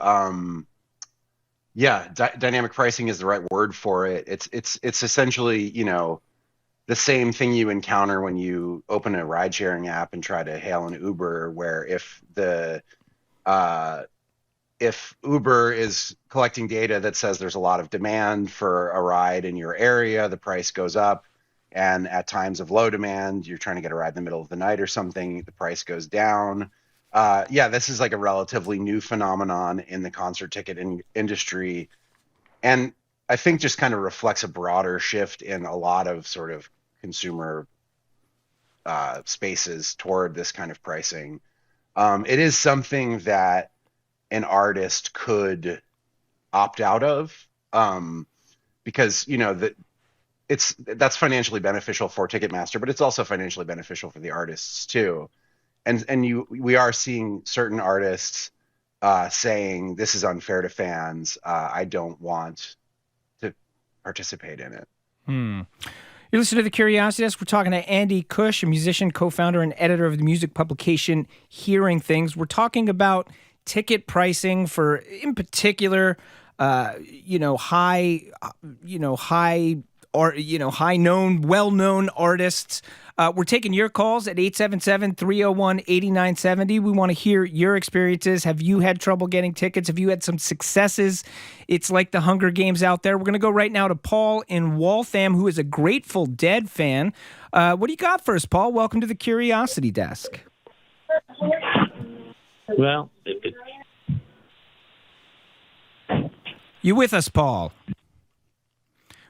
dynamic pricing is the right word for it. It's essentially, you know, the same thing you encounter when you open a ride-sharing app and try to hail an Uber, where if Uber is collecting data that says there's a lot of demand for a ride in your area, the price goes up. And at times of low demand, you're trying to get a ride in the middle of the night or something, the price goes down. This is like a relatively new phenomenon in the concert ticket industry. And I think just kind of reflects a broader shift in a lot of sort of consumer spaces toward this kind of pricing. It is something that an artist could opt out of because, you know, that's financially beneficial for Ticketmaster, but it's also financially beneficial for the artists too. And we are seeing certain artists saying this is unfair to fans. I don't want to participate in it. You're listening to The Curiosity Desk. We're talking to Andy Cush, a musician, co-founder, and editor of the music publication Hearing Things. We're talking about ticket pricing for, in particular, well-known artists. We're taking your calls at 877-301-8970. We want to hear your experiences. Have you had trouble getting tickets? Have you had some successes? It's like the Hunger Games out there. We're going to go right now to Paul in Waltham, who is a Grateful Dead fan. What do you got for us, Paul? Welcome to the Curiosity Desk. Well, you with us, Paul?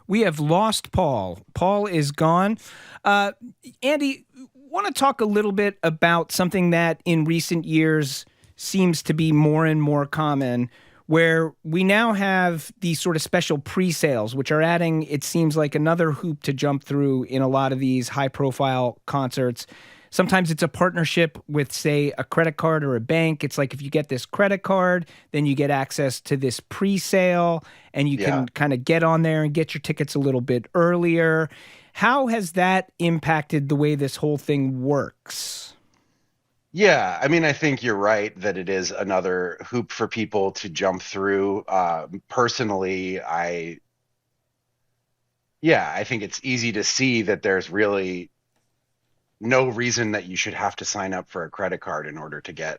We have lost Paul. Paul is gone. Andy, want to talk a little bit about something that in recent years seems to be more and more common, where we now have these sort of special pre-sales, which are adding, it seems like, another hoop to jump through in a lot of these high-profile concerts. Sometimes it's a partnership with, say, a credit card or a bank. It's like if you get this credit card, then you get access to this pre-sale, and you can kind of get on there and get your tickets a little bit earlier. How has that impacted the way this whole thing works? Yeah, I mean, I think you're right that it is another hoop for people to jump through. Personally, I think it's easy to see that there's really no reason that you should have to sign up for a credit card in order to get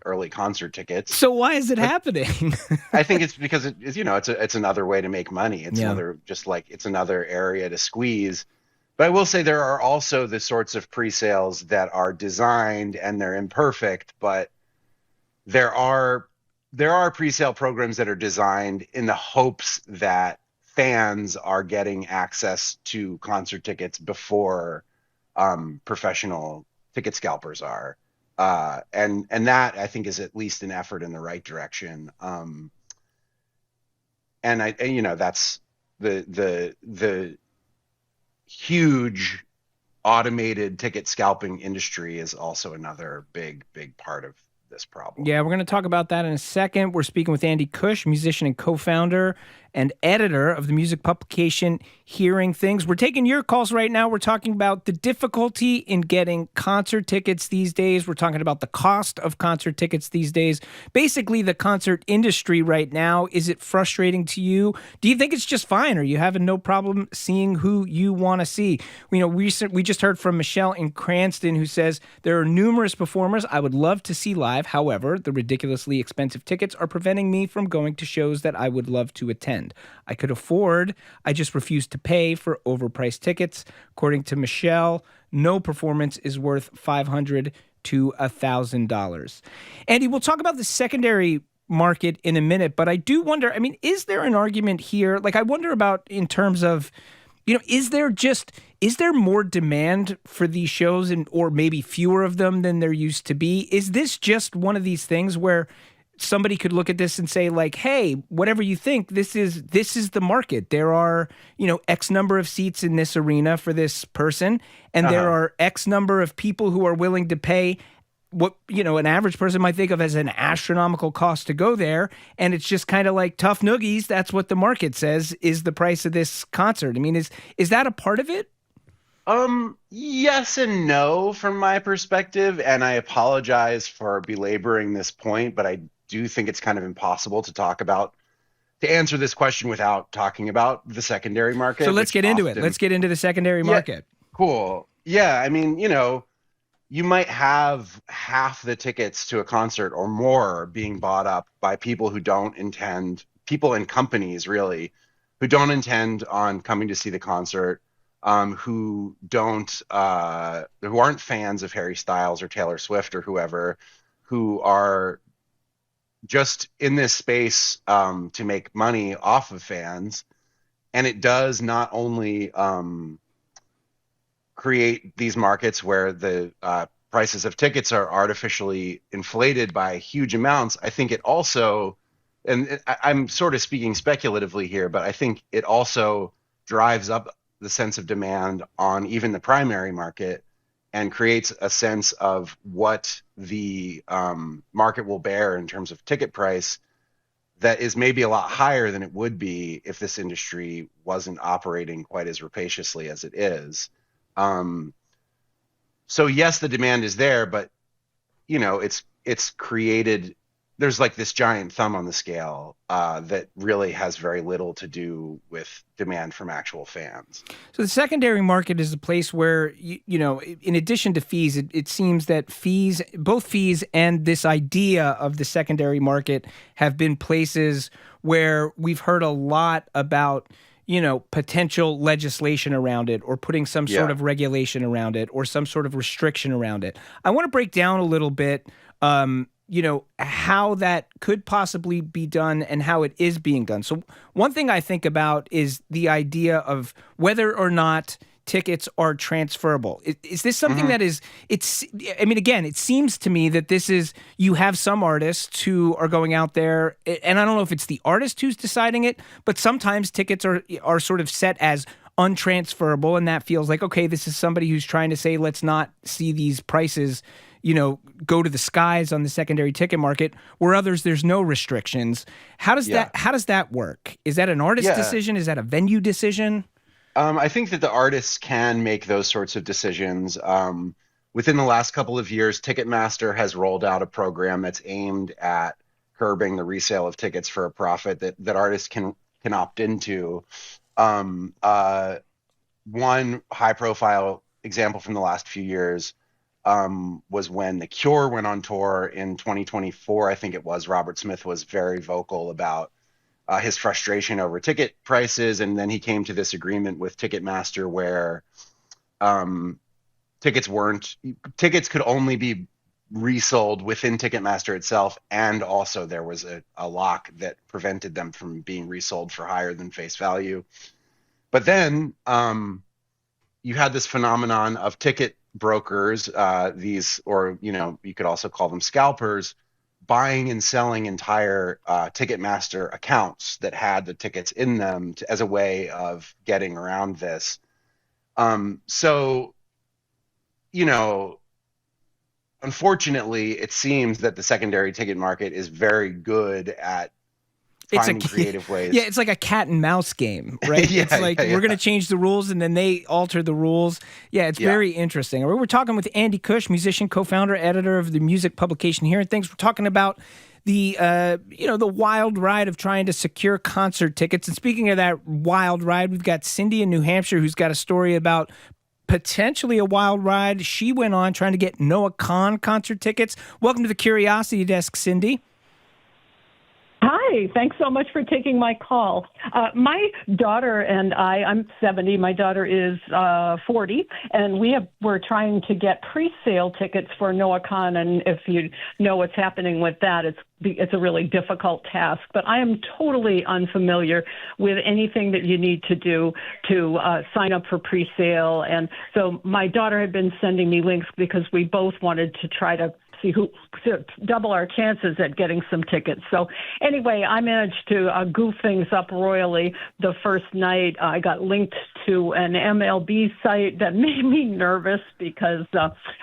early concert tickets. So why is it happening? I think it's because it's another way to make money. It's another area to squeeze. But I will say there are also the sorts of pre-sales that are designed, and they're imperfect, but there are pre-sale programs that are designed in the hopes that fans are getting access to concert tickets before professional ticket scalpers are. And that I think is at least an effort in the right direction. And that's the huge automated ticket scalping industry is also another big part of this problem. Yeah, we're going to talk about that in a second. We're speaking with Andy Cush, musician and co-founder and editor of the music publication Hearing Things. We're taking your calls right now. We're talking about the difficulty in getting concert tickets these days. We're talking about the cost of concert tickets these days. Basically, the concert industry right now. Is it frustrating to you? Do you think it's just fine? Are you having no problem seeing who you want to see? We just heard from Michelle in Cranston, who says, there are numerous performers I would love to see live. However, the ridiculously expensive tickets are preventing me from going to shows that I would love to attend. I could afford, I just refuse to pay for overpriced tickets. According to Michelle, no performance is worth $500 to $1,000. Andy, we'll talk about the secondary market in a minute, but I do wonder, is there an argument here? Like, I wonder about in terms of, is there more demand for these shows or maybe fewer of them than there used to be? Is this just one of these things where somebody could look at this and say, like, hey, whatever you think, this is the market. There are, X number of seats in this arena for this person, and there are X number of people who are willing to pay what, an average person might think of as an astronomical cost to go there, and it's just kind of like tough noogies. That's what the market says is the price of this concert. Is that a part of it? Yes and no from my perspective, and I apologize for belaboring this point, but I do think it's kind of impossible to answer this question without talking about the secondary market. So let's get into it. Let's get into the secondary market. Cool. Yeah. You might have half the tickets to a concert or more being bought up by people people and companies really, who don't intend on coming to see the concert, who aren't fans of Harry Styles or Taylor Swift or whoever, who are just in this space to make money off of fans. And it does not only create these markets where the prices of tickets are artificially inflated by huge amounts. I think it also, and I'm sort of speaking speculatively here, but I think it also drives up the sense of demand on even the primary market and creates a sense of what the market will bear in terms of ticket price that is maybe a lot higher than it would be if this industry wasn't operating quite as rapaciously as it is. So yes, the demand is there, but it's created, there's like this giant thumb on the scale that really has very little to do with demand from actual fans. So the secondary market is a place where, in addition to fees, it seems that both fees and this idea of the secondary market have been places where we've heard a lot about potential legislation around it or putting some sort of regulation around it or some sort of restriction around it. I want to break down a little bit, how that could possibly be done and how it is being done. So one thing I think about is the idea of whether or not tickets are transferable. Is this something that is, again, it seems to me that this is, you have some artists who are going out there, and I don't know if it's the artist who's deciding it, but sometimes tickets are sort of set as untransferable, and that feels like, okay, this is somebody who's trying to say, let's not see these prices go to the skies on the secondary ticket market, where others, there's no restrictions. How does that work? Is that an artist decision? Is that a venue decision? I think that the artists can make those sorts of decisions. Within the last couple of years, Ticketmaster has rolled out a program that's aimed at curbing the resale of tickets for a profit that artists can opt into. One high-profile example from the last few years was when The Cure went on tour in 2024. I think it was. Robert Smith was very vocal about his frustration over ticket prices, and then he came to this agreement with Ticketmaster where tickets could only be resold within Ticketmaster itself, and also there was a lock that prevented them from being resold for higher than face value. But then you had this phenomenon of ticket brokers, you could also call them scalpers, buying and selling entire Ticketmaster accounts that had the tickets in them as a way of getting around this. Unfortunately, it seems that the secondary ticket market is very good at finding creative ways. Yeah, it's like a cat and mouse game, right? It's like we're going to change the rules and then they alter the rules. Yeah, it's very interesting. We're talking with Andy Cush, musician, co-founder, editor of the music publication Here and Things. We're talking about the wild ride of trying to secure concert tickets. And speaking of that wild ride, we've got Cindy in New Hampshire who's got a story about potentially a wild ride she went on trying to get Noah Kahan concert tickets. Welcome to the Curiosity Desk, Cindy. Hi, thanks so much for taking my call. My daughter and I'm 70, my daughter is 40, and we're trying to get pre-sale tickets for Noah Kahan, and if you know what's happening with that, it's a really difficult task. But I am totally unfamiliar with anything that you need to do to sign up for pre-sale, and so my daughter had been sending me links because we both wanted to try to double our chances at getting some tickets. So anyway, I managed to goof things up royally. The first night I got linked to an MLB site that made me nervous because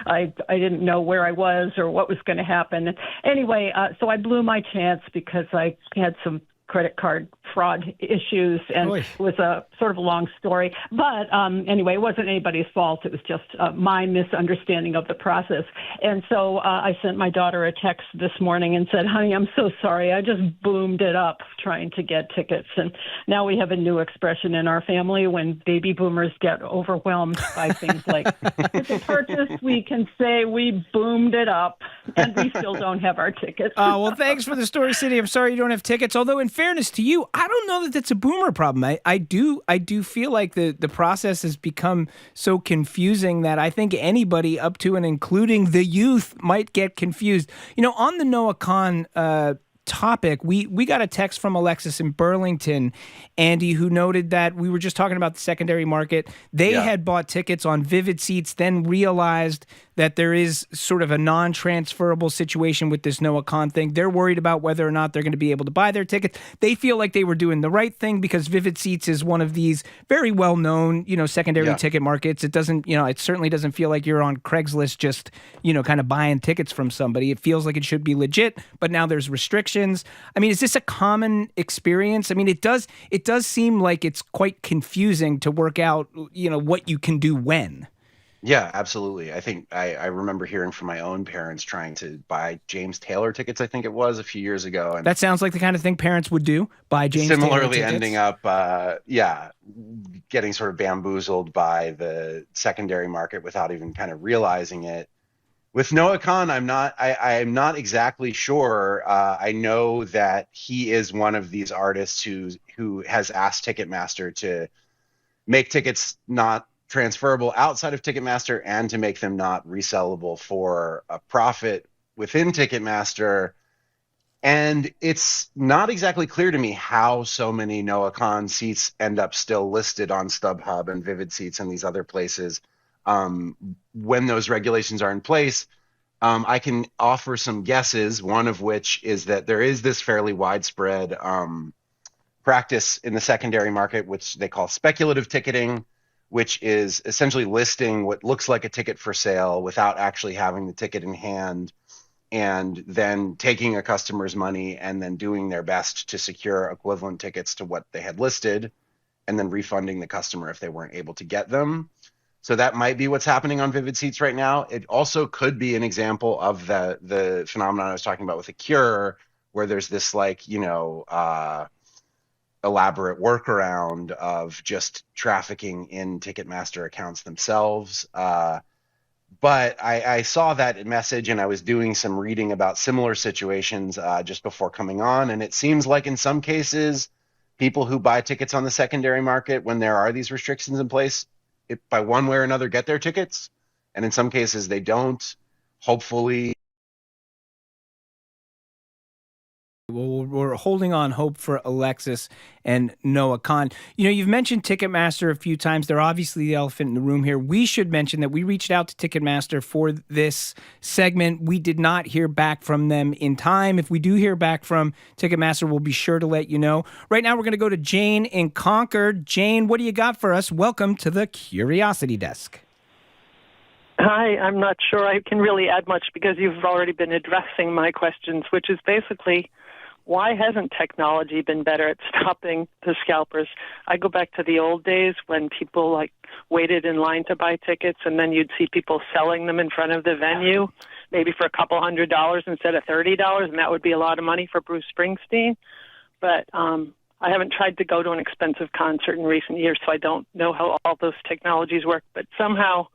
I didn't know where I was or what was going to happen. Anyway, so I blew my chance because I had some credit card fraud issues, and it was a sort of a long story. But anyway, it wasn't anybody's fault. It was just my misunderstanding of the process. And so I sent my daughter a text this morning and said, honey, I'm so sorry. I just boomed it up trying to get tickets. And now we have a new expression in our family when baby boomers get overwhelmed by things like ticket purchase. We can say we boomed it up, and we still don't have our tickets. Well, thanks for the story, Cindy. I'm sorry you don't have tickets. Although, in fairness to you, I don't know that that's a boomer problem. I do feel like the process has become so confusing that I think anybody up to and including the youth might get confused. On the Noah Kahan topic, we got a text from Alexis in Burlington, Andy, who noted that we were just talking about the secondary market. They had bought tickets on Vivid Seats, then realized that there is sort of a non-transferable situation with this Noah Kahan thing. They're worried about whether or not they're going to be able to buy their tickets. They feel like they were doing the right thing because Vivid Seats is one of these very well-known, secondary ticket markets. It doesn't, it certainly doesn't feel like you're on Craigslist just, kind of buying tickets from somebody. It feels like it should be legit, but now there's restrictions. I mean, is this a common experience? I mean, it does seem like it's quite confusing to work out, what you can do when. Yeah, absolutely. I think I remember hearing from my own parents trying to buy James Taylor tickets, I think it was, a few years ago. And that sounds like the kind of thing parents would do, buy James Taylor tickets. Similarly ending up, getting sort of bamboozled by the secondary market without even kind of realizing it. With Noah Kahan, I'm not exactly sure. I know that he is one of these artists who has asked Ticketmaster to make tickets not transferable outside of Ticketmaster and to make them not resellable for a profit within Ticketmaster. And it's not exactly clear to me how so many Noah Kahan seats end up still listed on StubHub and Vivid Seats and these other places when those regulations are in place. I can offer some guesses, one of which is that there is this fairly widespread practice in the secondary market, which they call speculative ticketing, which is essentially listing what looks like a ticket for sale without actually having the ticket in hand, and then taking a customer's money and then doing their best to secure equivalent tickets to what they had listed, and then refunding the customer if they weren't able to get them. So that might be what's happening on Vivid Seats right now. It also could be an example of the phenomenon I was talking about with a cure, where there's this elaborate workaround of just trafficking in Ticketmaster accounts themselves. But I saw that message and I was doing some reading about similar situations just before coming on. And it seems like in some cases, people who buy tickets on the secondary market, when there are these restrictions in place, by one way or another get their tickets. And in some cases they don't. Hopefully Well, we're holding on hope for Alexis and Noah Khan. You've mentioned Ticketmaster a few times. They're obviously the elephant in the room here. We should mention that we reached out to Ticketmaster for this segment. We did not hear back from them in time. If we do hear back from Ticketmaster, we'll be sure to let you know. Right now, we're going to go to Jane in Concord. Jane, what do you got for us? Welcome to the Curiosity Desk. Hi, I'm not sure I can really add much because you've already been addressing my questions, which is basically, why hasn't technology been better at stopping the scalpers? I go back to the old days when people waited in line to buy tickets, and then you'd see people selling them in front of the venue, maybe for a couple $100 instead of $30, and that would be a lot of money for Bruce Springsteen. But I haven't tried to go to an expensive concert in recent years, so I don't know how all those technologies work. But somehow,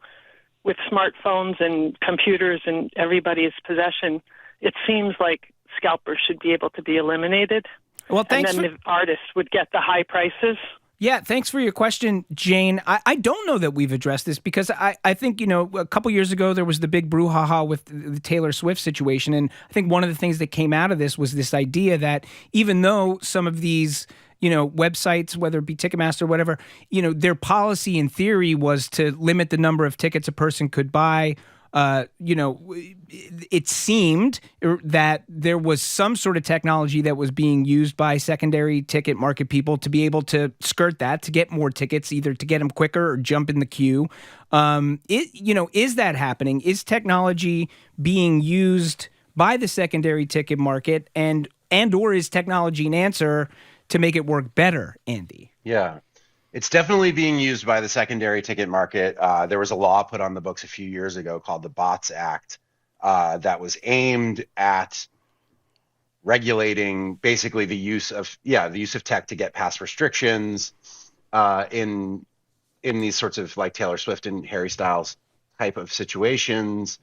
with smartphones and computers in everybody's possession, it seems like scalpers should be able to be eliminated. Well, thanks. And then the artists would get the high prices. Yeah, thanks for your question, Jane. I don't know that we've addressed this because I think, a couple years ago there was the big brouhaha with the Taylor Swift situation. And I think one of the things that came out of this was this idea that even though some of these websites, whether it be Ticketmaster or whatever, their policy in theory was to limit the number of tickets a person could buy. It seemed that there was some sort of technology that was being used by secondary ticket market people to be able to skirt that, to get more tickets, either to get them quicker or jump in the queue. Is that happening? Is technology being used by the secondary ticket market, and or is technology an answer to make it work better, Andy? Yeah. It's definitely being used by the secondary ticket market. There was a law put on the books a few years ago called the Bots Act that was aimed at regulating basically the use of tech to get past restrictions in these sorts of like Taylor Swift and Harry Styles type of situations.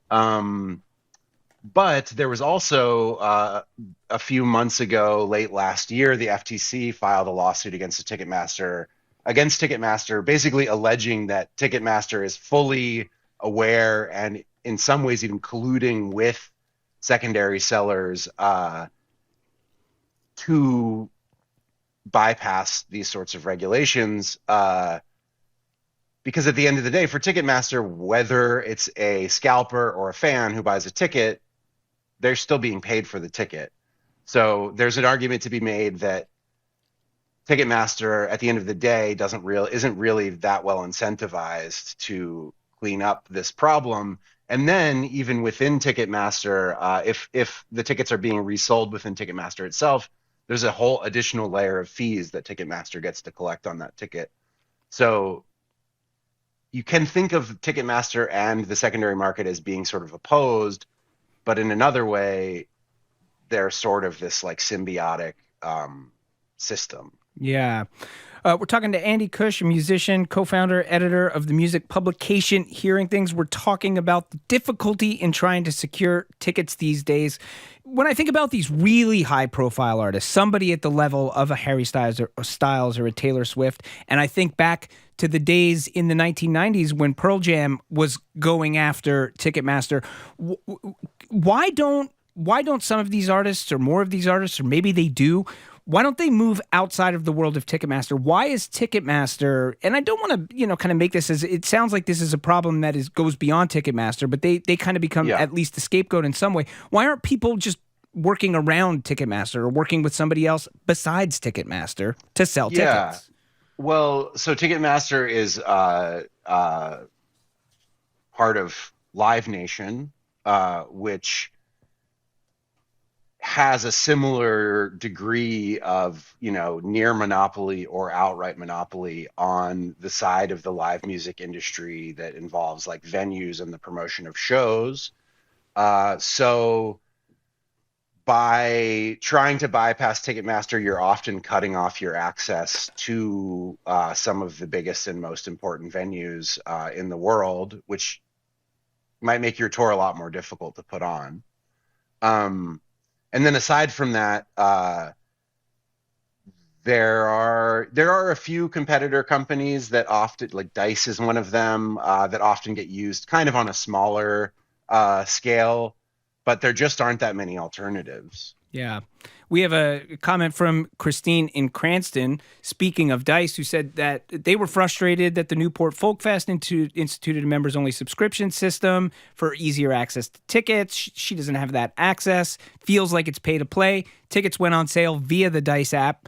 But there was also a few months ago, late last year, the FTC filed a lawsuit against Ticketmaster, basically alleging that Ticketmaster is fully aware and in some ways even colluding with secondary sellers to bypass these sorts of regulations. Because at the end of the day, for Ticketmaster, whether it's a scalper or a fan who buys a ticket, they're still being paid for the ticket. So there's an argument to be made that Ticketmaster, at the end of the day, isn't really that well incentivized to clean up this problem. And then even within Ticketmaster, if the tickets are being resold within Ticketmaster itself, there's a whole additional layer of fees that Ticketmaster gets to collect on that ticket. So you can think of Ticketmaster and the secondary market as being sort of opposed, but in another way, they're sort of this like symbiotic system. Yeah. We're talking to Andy Cush, a musician, co-founder, editor of the music publication Hearing Things. We're talking about the difficulty in trying to secure tickets these days. When I think about these really high-profile artists, somebody at the level of a Harry Styles or a Taylor Swift, and I think back to the days in the 1990s when Pearl Jam was going after Ticketmaster, why don't some of these artists or more of these artists, or maybe they do, why don't they move outside of the world of Ticketmaster? Why is Ticketmaster, and I don't want to, kind of make this as, it sounds like this is a problem that goes beyond Ticketmaster, but they kind of become at least the scapegoat in some way. Why aren't people just working around Ticketmaster or working with somebody else besides Ticketmaster to sell tickets? Well, so Ticketmaster is part of Live Nation, which has a similar degree of, near monopoly or outright monopoly on the side of the live music industry that involves like venues and the promotion of shows. So by trying to bypass Ticketmaster, you're often cutting off your access to some of the biggest and most important venues in the world, which might make your tour a lot more difficult to put on. And then aside from that, there are a few competitor companies that often, like Dice is one of them, that often get used kind of on a smaller scale, but there just aren't that many alternatives. Yeah. We have a comment from Christine in Cranston, speaking of DICE, who said that they were frustrated that the Newport Folk Fest instituted a members-only subscription system for easier access to tickets. She doesn't have that access. Feels like it's pay to play. Tickets went on sale via the DICE app.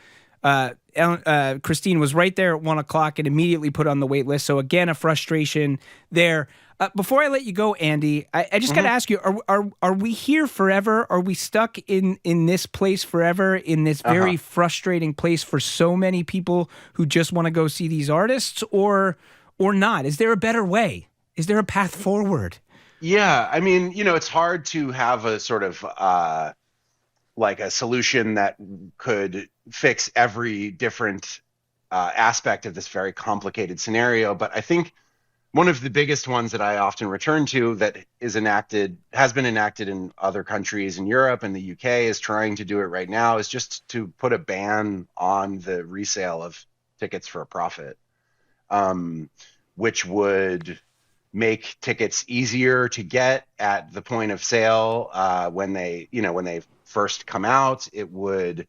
Christine was right there at 1 o'clock and immediately put on the wait list. So again, a frustration there. Before I let you go, Andy, I just got to ask you, are we here forever? Are we stuck in this place forever, in this very frustrating place for so many people who just want to go see these artists, or not? Is there a better way? Is there a path forward? Yeah, I mean, it's hard to have a sort of like a solution that could fix every different aspect of this very complicated scenario. But I think one of the biggest ones that I often return to that has been enacted in other countries in Europe and the UK, is trying to do it right now, is just to put a ban on the resale of tickets for a profit, which would make tickets easier to get at the point of sale when they first come out. It would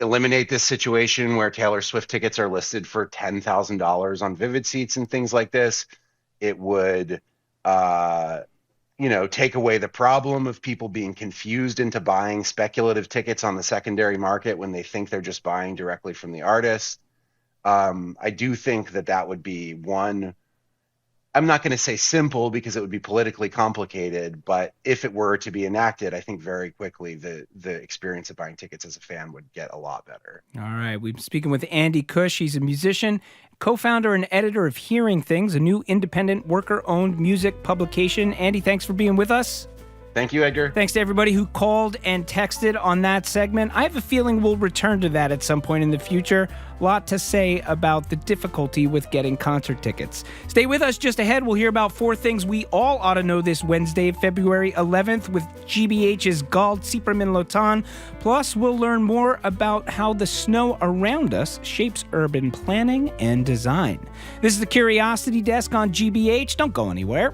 eliminate this situation where Taylor Swift tickets are listed for $10,000 on Vivid Seats and things like this. It would, take away the problem of people being confused into buying speculative tickets on the secondary market when they think they're just buying directly from the artist. I do think that would be one. I'm not going to say simple because it would be politically complicated, but if it were to be enacted, I think very quickly the experience of buying tickets as a fan would get a lot better. All right. We've been speaking with Andy Cush. He's a musician, co-founder and editor of Hearing Things, a new independent worker-owned music publication. Andy, thanks for being with us. Thank you, Edgar. Thanks to everybody who called and texted on that segment. I have a feeling we'll return to that at some point in the future. A lot to say about the difficulty with getting concert tickets. Stay with us. Just ahead, we'll hear about 4 things we all ought to know this Wednesday, February 11th, with GBH's Gald Sieperman-Lotan. Plus, we'll learn more about how the snow around us shapes urban planning and design. This is the Curiosity Desk on GBH. Don't go anywhere.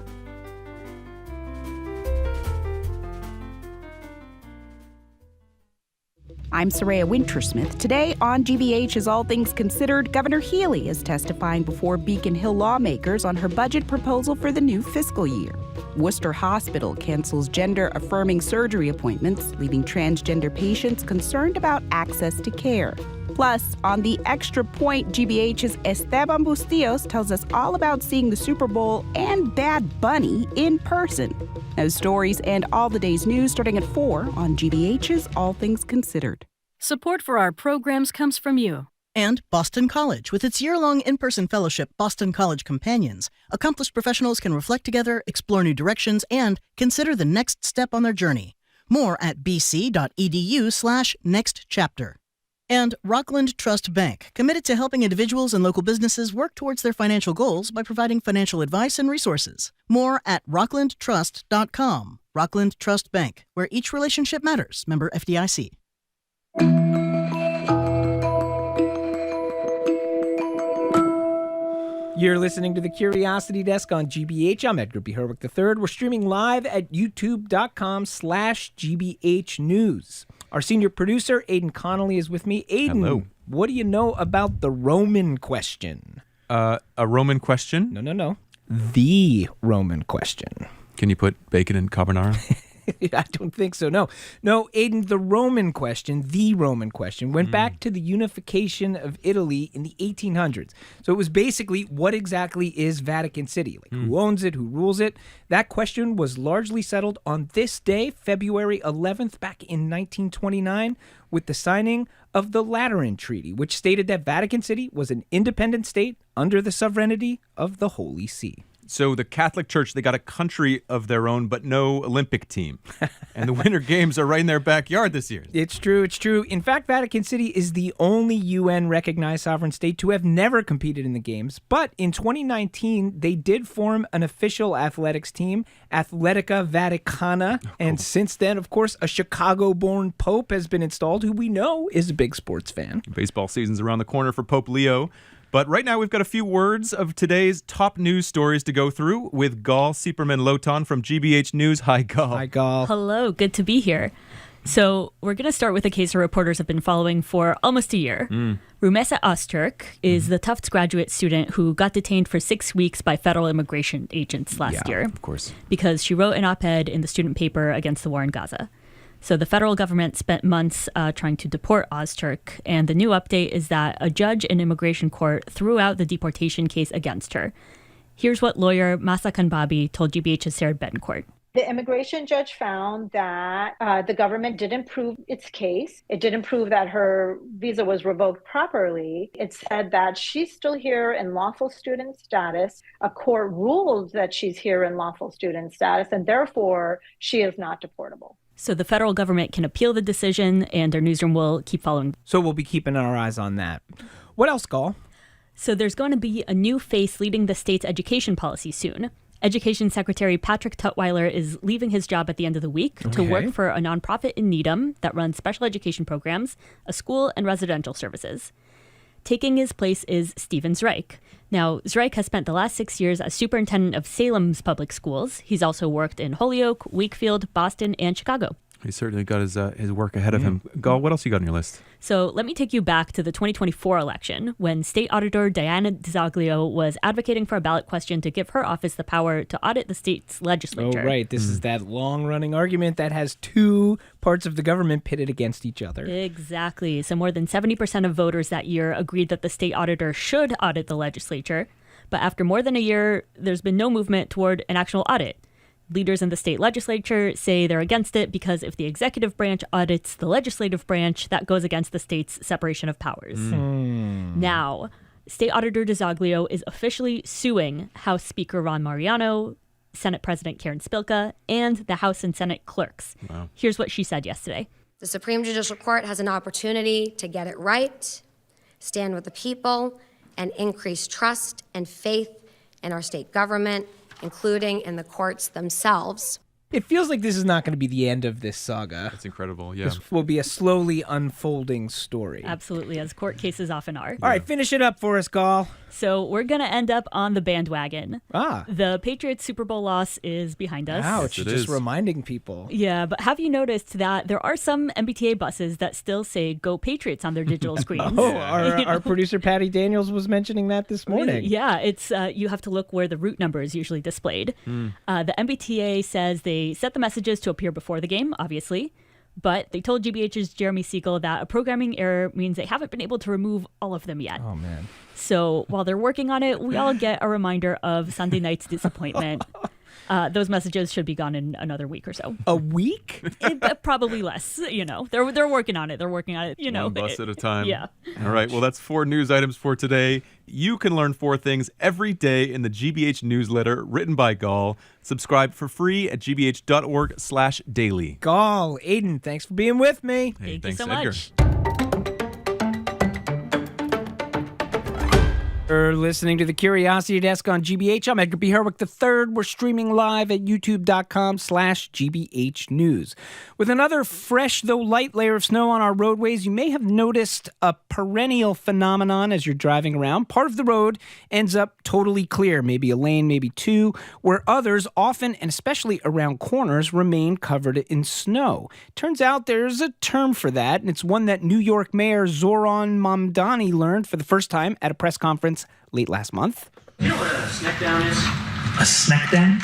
I'm Soraya Wintersmith. Today on GBH's All Things Considered, Governor Healy is testifying before Beacon Hill lawmakers on her budget proposal for the new fiscal year. Worcester Hospital cancels gender-affirming surgery appointments, leaving transgender patients concerned about access to care. Plus, on the Extra Point, GBH's Esteban Bustillos tells us all about seeing the Super Bowl and Bad Bunny in person. Those stories and all the day's news starting at 4 on GBH's All Things Considered. Support for our programs comes from you. And Boston College, with its year-long in-person fellowship, Boston College Companions. Accomplished professionals can reflect together, explore new directions, and consider the next step on their journey. More at bc.edu/nextchapter. And Rockland Trust Bank, committed to helping individuals and local businesses work towards their financial goals by providing financial advice and resources. More at rocklandtrust.com. Rockland Trust Bank, where each relationship matters. Member FDIC. You're listening to the Curiosity Desk on GBH. I'm Edgar B. Herwick III. We're streaming live at youtube.com/GBH News. Our senior producer, Aidan Connolly, is with me. Aidan, hello. What do you know about the Roman question? A Roman question? No. The Roman question. Can you put bacon in carbonara? I don't think so. No, Aidan, the Roman question went back to the unification of Italy in the 1800s. So it was basically, what exactly is Vatican City? Like, who owns it? Who rules it? That question was largely settled on this day, February 11th, back in 1929, with the signing of the Lateran Treaty, which stated that Vatican City was an independent state under the sovereignty of the Holy See. So the Catholic Church, they got a country of their own, but no Olympic team. And the Winter Games are right in their backyard this year. It's true. In fact, Vatican City is the only UN-recognized sovereign state to have never competed in the Games. But in 2019, they did form an official athletics team, Athletica Vaticana. Oh, cool. And since then, of course, a Chicago-born Pope has been installed, who we know is a big sports fan. Baseball season's around the corner for Pope Leo. But right now, we've got a few words of today's top news stories to go through with Gal Sieperman-Lotan from GBH News. Hi, Gal. Hi, Gal. Hello, good to be here. So we're going to start with a case our reporters have been following for almost a year. Rumeysa Öztürk is the Tufts graduate student who got detained for 6 weeks by federal immigration agents last year. Of course. Because she wrote an op-ed in the student paper against the war in Gaza. So the federal government spent months trying to deport Öztürk, and the new update is that a judge in immigration court threw out the deportation case against her. Here's what lawyer Masa Kanbabi told GBH's Sarah Betancourt. The immigration judge found that the government didn't prove its case. It didn't prove that her visa was revoked properly. It said that she's still here in lawful student status. A court ruled that she's here in lawful student status, and therefore she is not deportable. So the federal government can appeal the decision, and our newsroom will keep following. So we'll be keeping our eyes on that. What else, Gal? So there's going to be a new face leading the state's education policy soon. Education Secretary Patrick Tutwiler is leaving his job at the end of the week to work for a nonprofit in Needham that runs special education programs, a school, and residential services. Taking his place is Stephen Zreich. Now, Zreich has spent the last 6 years as superintendent of Salem's public schools. He's also worked in Holyoke, Wakefield, Boston, and Chicago. He certainly got his work ahead of him. Gal, what else you got on your list? So let me take you back to the 2024 election when State Auditor Diana DiZoglio was advocating for a ballot question to give her office the power to audit the state's legislature. Oh, right. This is that long-running argument that has two parts of the government pitted against each other. Exactly. So more than 70% of voters that year agreed that the state auditor should audit the legislature. But after more than a year, there's been no movement toward an actual audit. Leaders in the state legislature say they're against it because if the executive branch audits the legislative branch, that goes against the state's separation of powers. Now, State Auditor DiZoglio is officially suing House Speaker Ron Mariano, Senate President Karen Spilka, and the House and Senate clerks. Wow. Here's what she said yesterday. The Supreme Judicial Court has an opportunity to get it right, stand with the people, and increase trust and faith in our state government, including in the courts themselves. It feels like this is not going to be the end of this saga. That's incredible, yeah. This will be a slowly unfolding story. Absolutely, as court cases often are. All right, finish it up for us, Gal. So we're going to end up on the bandwagon. Ah. The Patriots Super Bowl loss is behind us. Ouch, just reminding people. Yeah, but have you noticed that there are some MBTA buses that still say Go Patriots on their digital screens? Our producer Patty Daniels was mentioning that this morning. Really? Yeah, it's you have to look where the route number is usually displayed. The MBTA says they set the messages to appear before the game, obviously, but they told GBH's Jeremy Siegel that a programming error means they haven't been able to remove all of them yet. Oh, man. So while they're working on it, we all get a reminder of Sunday night's disappointment. Those messages should be gone in another week or so. A week? Probably less. You know, they're working on it. They're working on it. You know, one bus at a time. Yeah. All right. Well, that's 4 news items for today. You can learn 4 things every day in the GBH newsletter written by Gal. Subscribe for free at gbh.org/daily. Gal, Aiden, thanks for being with me. Hey, thanks, you so Edgar. much. You're listening to the Curiosity Desk on GBH. I'm Edgar B. Herwick III. We're streaming live at youtube.com/GBH News. With another fresh, though light layer of snow on our roadways, you may have noticed a perennial phenomenon as you're driving around. Part of the road ends up totally clear, maybe a lane, maybe 2, where others, often and especially around corners, remain covered in snow. Turns out there's a term for that, and it's one that New York Mayor Zoran Mamdani learned for the first time at a press conference late last month. You know what a snack down is? A snack down?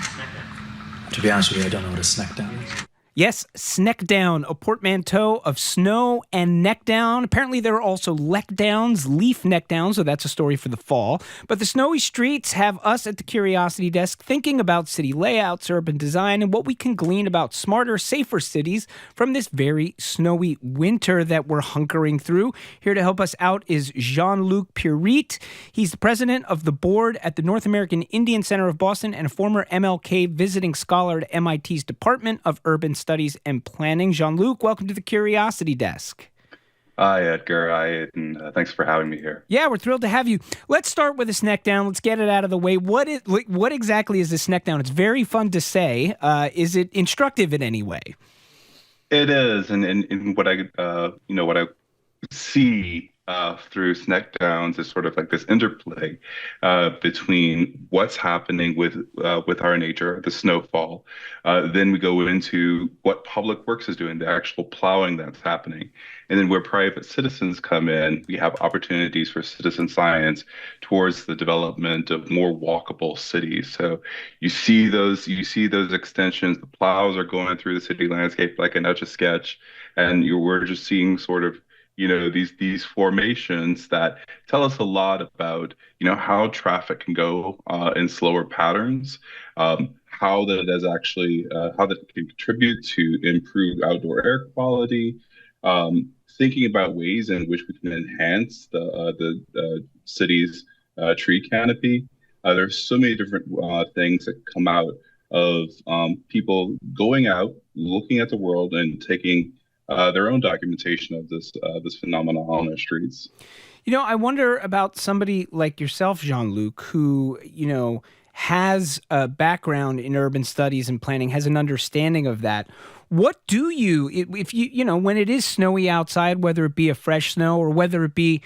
To be honest with you, I don't know what a snack down is. Yes, sneck down, a portmanteau of snow and neck down. Apparently there are also leck downs, leaf neck downs, so that's a story for the fall. But the snowy streets have us at the Curiosity Desk thinking about city layouts, urban design, and what we can glean about smarter, safer cities from this very snowy winter that we're hunkering through. Here to help us out is Jean-Luc Pierite. He's the president of the board at the North American Indian Center of Boston and a former MLK visiting scholar at MIT's Department of Urban Studies and Planning. Jean-Luc, welcome to the Curiosity Desk. Hi, Edgar. And thanks for having me here. Yeah, we're thrilled to have you. Let's start with a neck down. Let's get it out of the way. What exactly is this neck down? It's very fun to say. Is it instructive in any way? It is, and what I see through snack downs is sort of like this interplay between what's happening with our nature, the snowfall. Then we go into what public works is doing, the actual plowing that's happening. And then where private citizens come in, we have opportunities for citizen science towards the development of more walkable cities. So you see those extensions, the plows are going through the city landscape like an Etch-a-Sketch, and we're just seeing sort of these formations that tell us a lot about how traffic can go in slower patterns, how that can contribute to improved outdoor air quality, thinking about ways in which we can enhance the city's tree canopy. There's so many different things that come out of people going out, looking at the world, and taking their own documentation of this phenomenon on their streets. I wonder about somebody like yourself, Jean-Luc, who, has a background in urban studies and planning, has an understanding of that. What do you, if when it is snowy outside, whether it be a fresh snow or whether it be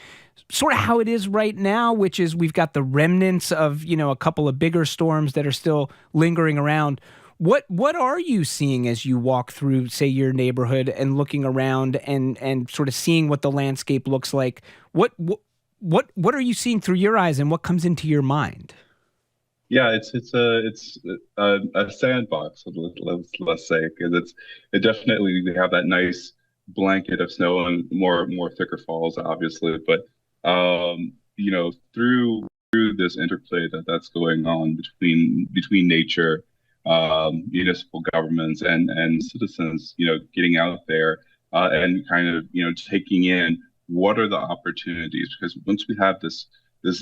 sort of how it is right now, which is we've got the remnants of, a couple of bigger storms that are still lingering around. What are you seeing as you walk through, say, your neighborhood and looking around and sort of seeing what the landscape looks like? What are you seeing through your eyes, and what comes into your mind? Yeah, it's a sandbox, let's say, because it definitely, we have that nice blanket of snow and more thicker falls, obviously, but through this interplay that's going on between nature, municipal governments and citizens, getting out there and kind of taking in what are the opportunities, because once we have this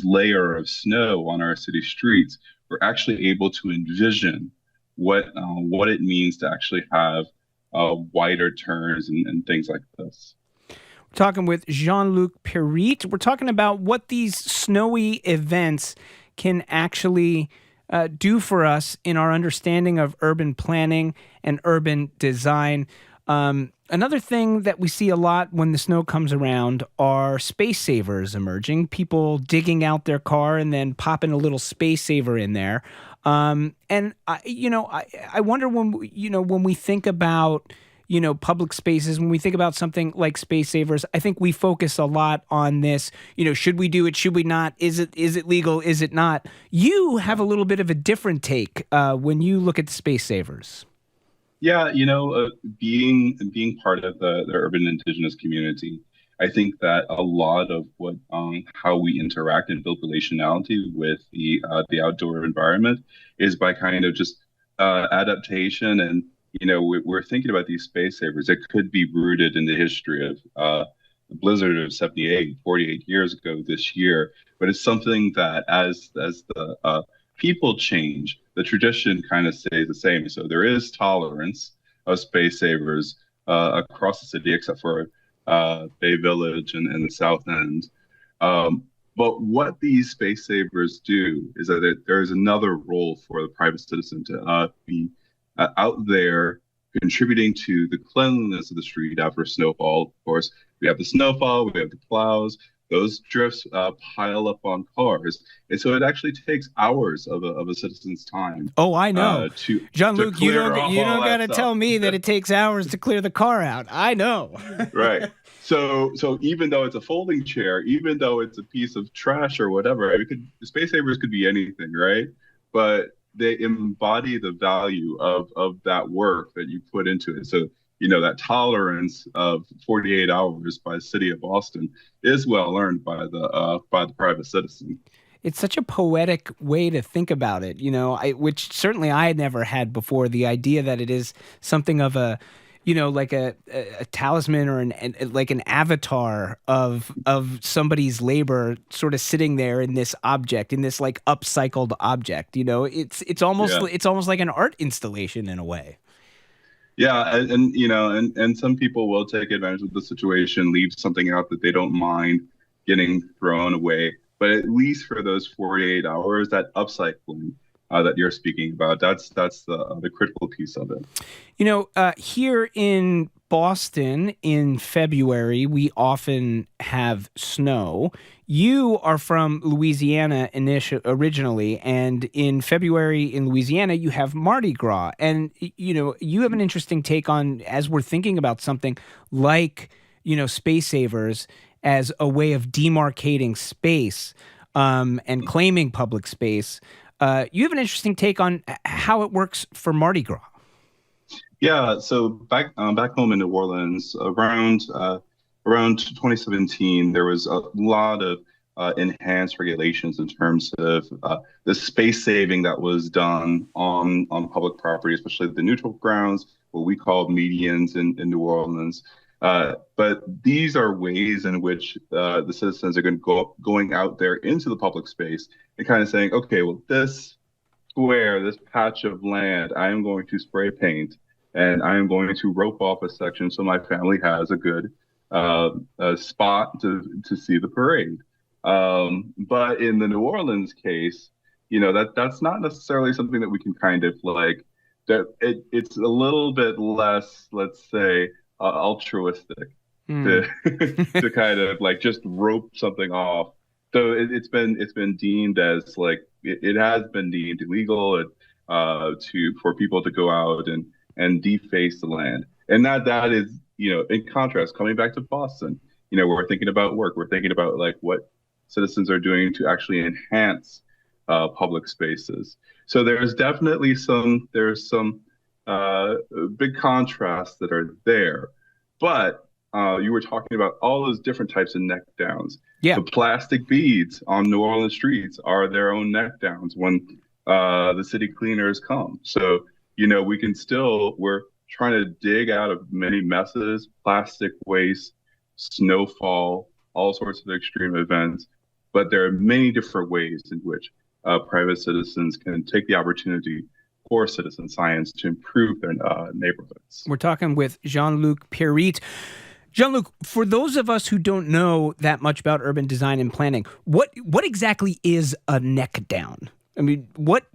layer of snow on our city streets, we're actually able to envision what it means to actually have wider turns and things like this. We're talking with Jean-Luc Perrite. We're talking about what these snowy events can actually do for us in our understanding of urban planning and urban design. Another thing that we see a lot when the snow comes around are space savers emerging, people digging out their car and then popping a little space saver in there. And I wonder when we think about, public spaces, when we think about something like space savers, I think we focus a lot on this, should we do it? Should we not? Is it legal? Is it not? You have a little bit of a different take when you look at the space savers. Yeah, being part of the urban indigenous community, I think that a lot of what how we interact and build relationality with the outdoor environment is by kind of just adaptation. And we're thinking about these space savers. It could be rooted in the history of the blizzard of 48 years ago this year, but it's something that as the people change, the tradition kind of stays the same. So there is tolerance of space savers across the city, except for Bay Village and the South End. But what these space savers do is that there is another role for the private citizen to be out there contributing to the cleanliness of the street after snowfall. Of course, we have the snowfall, we have the plows. Those drifts pile up on cars, and so it actually takes hours of a citizen's time. Oh, I know. Jean-Luc, you don't got to tell me that it takes hours to clear the car out. I know. Right. So even though it's a folding chair, even though it's a piece of trash or whatever, space savers could be anything, right? But they embody the value of that work that you put into it. So that tolerance of 48 hours by the city of Boston is well earned by the private citizen. It's such a poetic way to think about it, which certainly I had never had before. The idea that it is something of a, like a talisman or like an avatar of somebody's labor, sort of sitting there in this object, in this like upcycled object. It's almost like an art installation in a way. Yeah, and some people will take advantage of the situation, leave something out that they don't mind getting thrown away. But at least for those 48 hours, that upcycling that you're speaking about. That's the critical piece of it. Here in Boston in February, we often have snow. You are from Louisiana originally, and in February in Louisiana, you have Mardi Gras. And, you have an interesting take on, as we're thinking about something like, space savers as a way of demarcating space and claiming public space. You have an interesting take on how it works for Mardi Gras. Yeah, so back home in New Orleans, around 2017, there was a lot of enhanced regulations in terms of the space saving that was done on public property, especially the neutral grounds, what we call medians in New Orleans. But these are ways in which the citizens are going out there into the public space and kind of saying, okay, well, this square, this patch of land, I am going to spray paint and I am going to rope off a section so my family has a good spot to see the parade. But in the New Orleans case, that's not necessarily something that we can kind of like, that it's a little bit less, let's say, altruistic to kind of like just rope something off. So it's been deemed as like it has been deemed illegal for people to go out and deface the land, and that is in contrast. Coming back to Boston, we're thinking about work. We're thinking about like what citizens are doing to actually enhance public spaces. So there's definitely some big contrasts that are there. But you were talking about all those different types of neck downs. Yeah. The plastic beads on New Orleans streets are their own neck downs when the city cleaners come. So, we're trying to dig out of many messes, plastic waste, snowfall, all sorts of extreme events. But there are many different ways in which private citizens can take the opportunity for citizen science to improve their neighborhoods. We're talking with Jean-Luc Pierite. Jean-Luc, for those of us who don't know that much about urban design and planning, what exactly is a neck down? I mean, what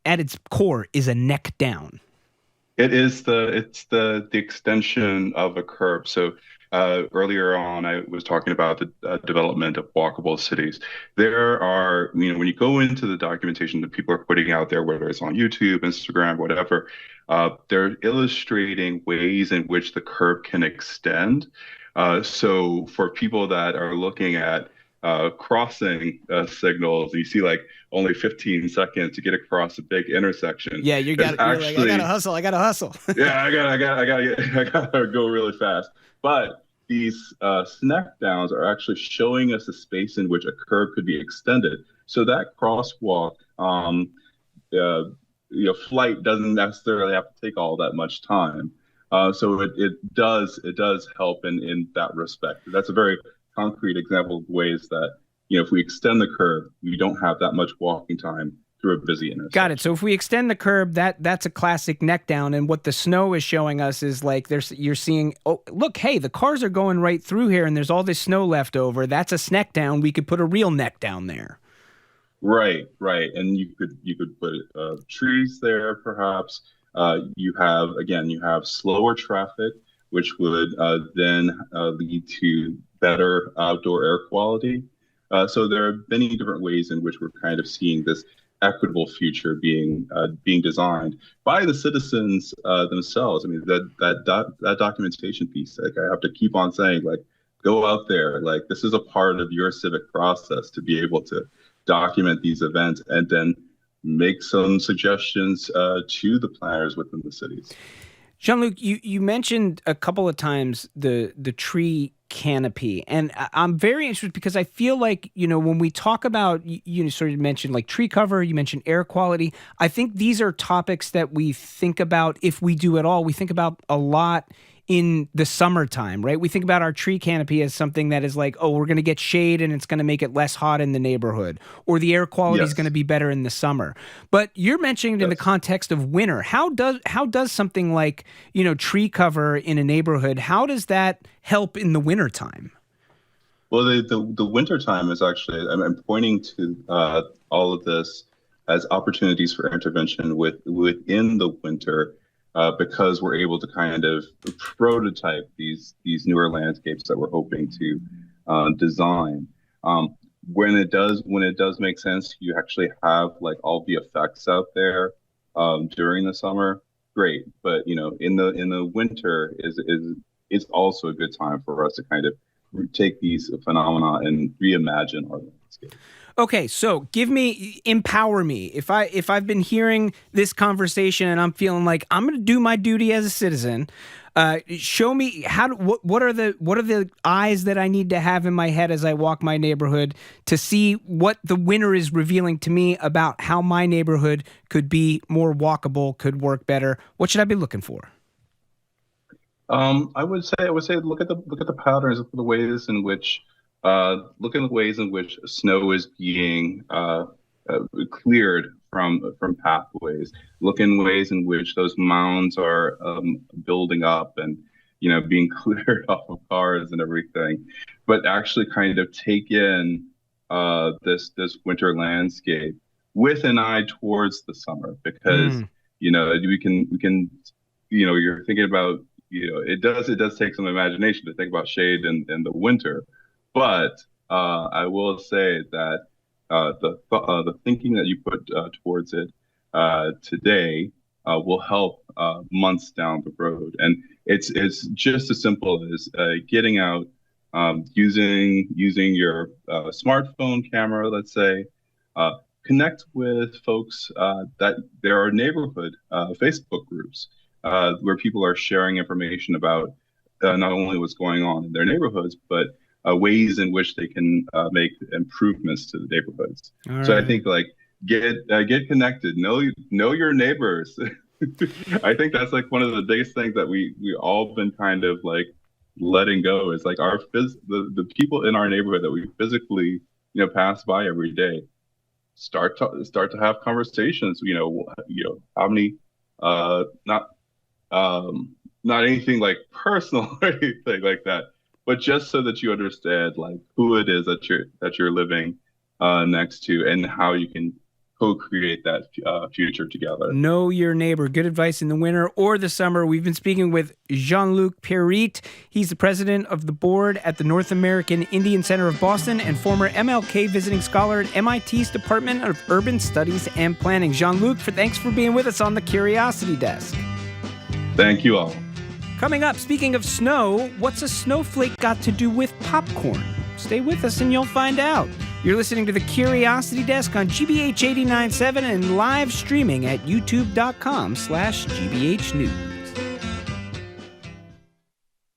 at its core is a neck down? It's the extension of a curb. So earlier on, I was talking about the development of walkable cities. There are, when you go into the documentation that people are putting out there, whether it's on YouTube, Instagram, whatever, they're illustrating ways in which the curb can extend. So for people that are looking at crossing signals, you see like only 15 seconds to get across a big intersection. Yeah, you're like, I gotta hustle. Yeah, I gotta go really fast. But these snack downs are actually showing us a space in which a curb could be extended. So that crosswalk, flight doesn't necessarily have to take all that much time. So it does help in that respect. That's a very concrete example of ways that, if we extend the curb, we don't have that much walking time through a busy intersection. Got it. So if we extend the curb, that's a classic neck down. And what the snow is showing us is like you're seeing, oh, look, hey, the cars are going right through here and there's all this snow left over. That's a snack down. We could put a real neck down there. Right. And you could put trees there, perhaps. You have slower traffic, which would then lead to better outdoor air quality. So there are many different ways in which we're kind of seeing this equitable future being designed by the citizens themselves. I mean, that documentation piece, like I have to keep on saying, like, go out there, like this is a part of your civic process to be able to document these events and then make some suggestions to the planners within the cities. Jean-Luc, you mentioned a couple of times the tree canopy, and I'm very interested because I feel like, when we talk about, you sort of mentioned like tree cover, you mentioned air quality. I think these are topics that we think about, if we do at all, we think about a lot in the summertime, right? We think about our tree canopy as something that is like, oh, we're going to get shade and it's going to make it less hot in the neighborhood, or the air quality is going to be better in the summer. But you're mentioning it in the context of winter. How does something like, tree cover in a neighborhood, how does that help in the wintertime? Well, the wintertime is actually, I'm pointing to all of this as opportunities for intervention within the winter, because we're able to kind of prototype these newer landscapes that we're hoping to design. When it does make sense, you actually have like all the effects out there during the summer. Great, but in the winter is also a good time for us to kind of take these phenomena and reimagine our landscape. Okay, so empower me. If I've been hearing this conversation and I'm feeling like I'm going to do my duty as a citizen, show me what are the eyes that I need to have in my head as I walk my neighborhood to see what the winter is revealing to me about how my neighborhood could be more walkable, could work better. What should I be looking for? I would say look at the patterns, look at the ways in which snow is being cleared from pathways. Look in ways in which those mounds are building up and being cleared off of cars and everything. But actually, kind of take in this winter landscape with an eye towards the summer, because we can you're thinking about it does take some imagination to think about shade in the winter. But I will say that the thinking that you put towards it today will help months down the road. And it's just as simple as getting out, using your smartphone camera, let's say, connect with folks that there are neighborhood Facebook groups where people are sharing information about not only what's going on in their neighborhoods, but ways in which they can make improvements to the neighborhoods. Right. So I think get connected, know your neighbors. I think that's like one of the biggest things that we all been kind of like letting go is like the people in our neighborhood that we physically pass by every day. Start to have conversations. How many not anything like personal or anything like that, but just so that you understand like who it is that you're living next to and how you can co-create that future together. Know your neighbor. Good advice in the winter or the summer. We've been speaking with Jean-Luc Perrit. He's the president of the board at the North American Indian Center of Boston and former MLK visiting scholar at MIT's Department of Urban Studies and Planning. Jean-Luc, thanks for being with us on the Curiosity Desk. Thank you all. Coming up, speaking of snow, what's a snowflake got to do with popcorn? Stay with us and you'll find out. You're listening to the Curiosity Desk on GBH 89.7 and live streaming at youtube.com/GBH News.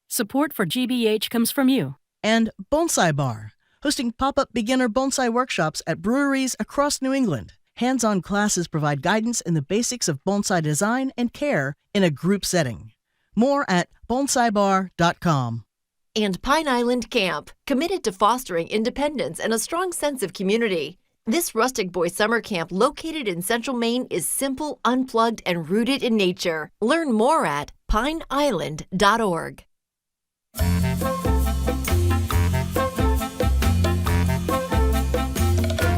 Support for GBH comes from you. And Bonsai Bar, hosting pop-up beginner bonsai workshops at breweries across New England. Hands-on classes provide guidance in the basics of bonsai design and care in a group setting. More at bonsaibar.com. And Pine Island Camp, committed to fostering independence and a strong sense of community. This Rustic Boy summer camp located in central Maine is simple, unplugged, and rooted in nature. Learn more at pineisland.org.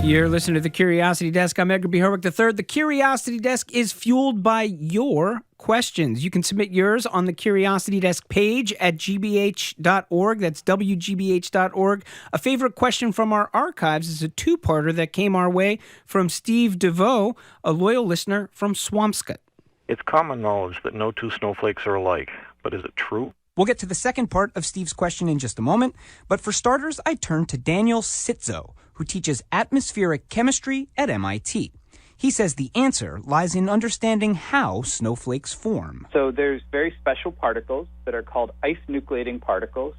You're listening to the Curiosity Desk. I'm Edgar B. Herwick III. The Curiosity Desk is fueled by your questions. You can submit yours on the Curiosity Desk page at gbh.org. That's wgbh.org. A favorite question from our archives is a two-parter that came our way from Steve DeVoe, a loyal listener from Swampscott. It's common knowledge that no two snowflakes are alike, but is it true? We'll get to the second part of Steve's question in just a moment, but for starters, I turn to Daniel Sitzo, who teaches atmospheric chemistry at MIT. He says the answer lies in understanding how snowflakes form. So there's very special particles that are called ice-nucleating particles.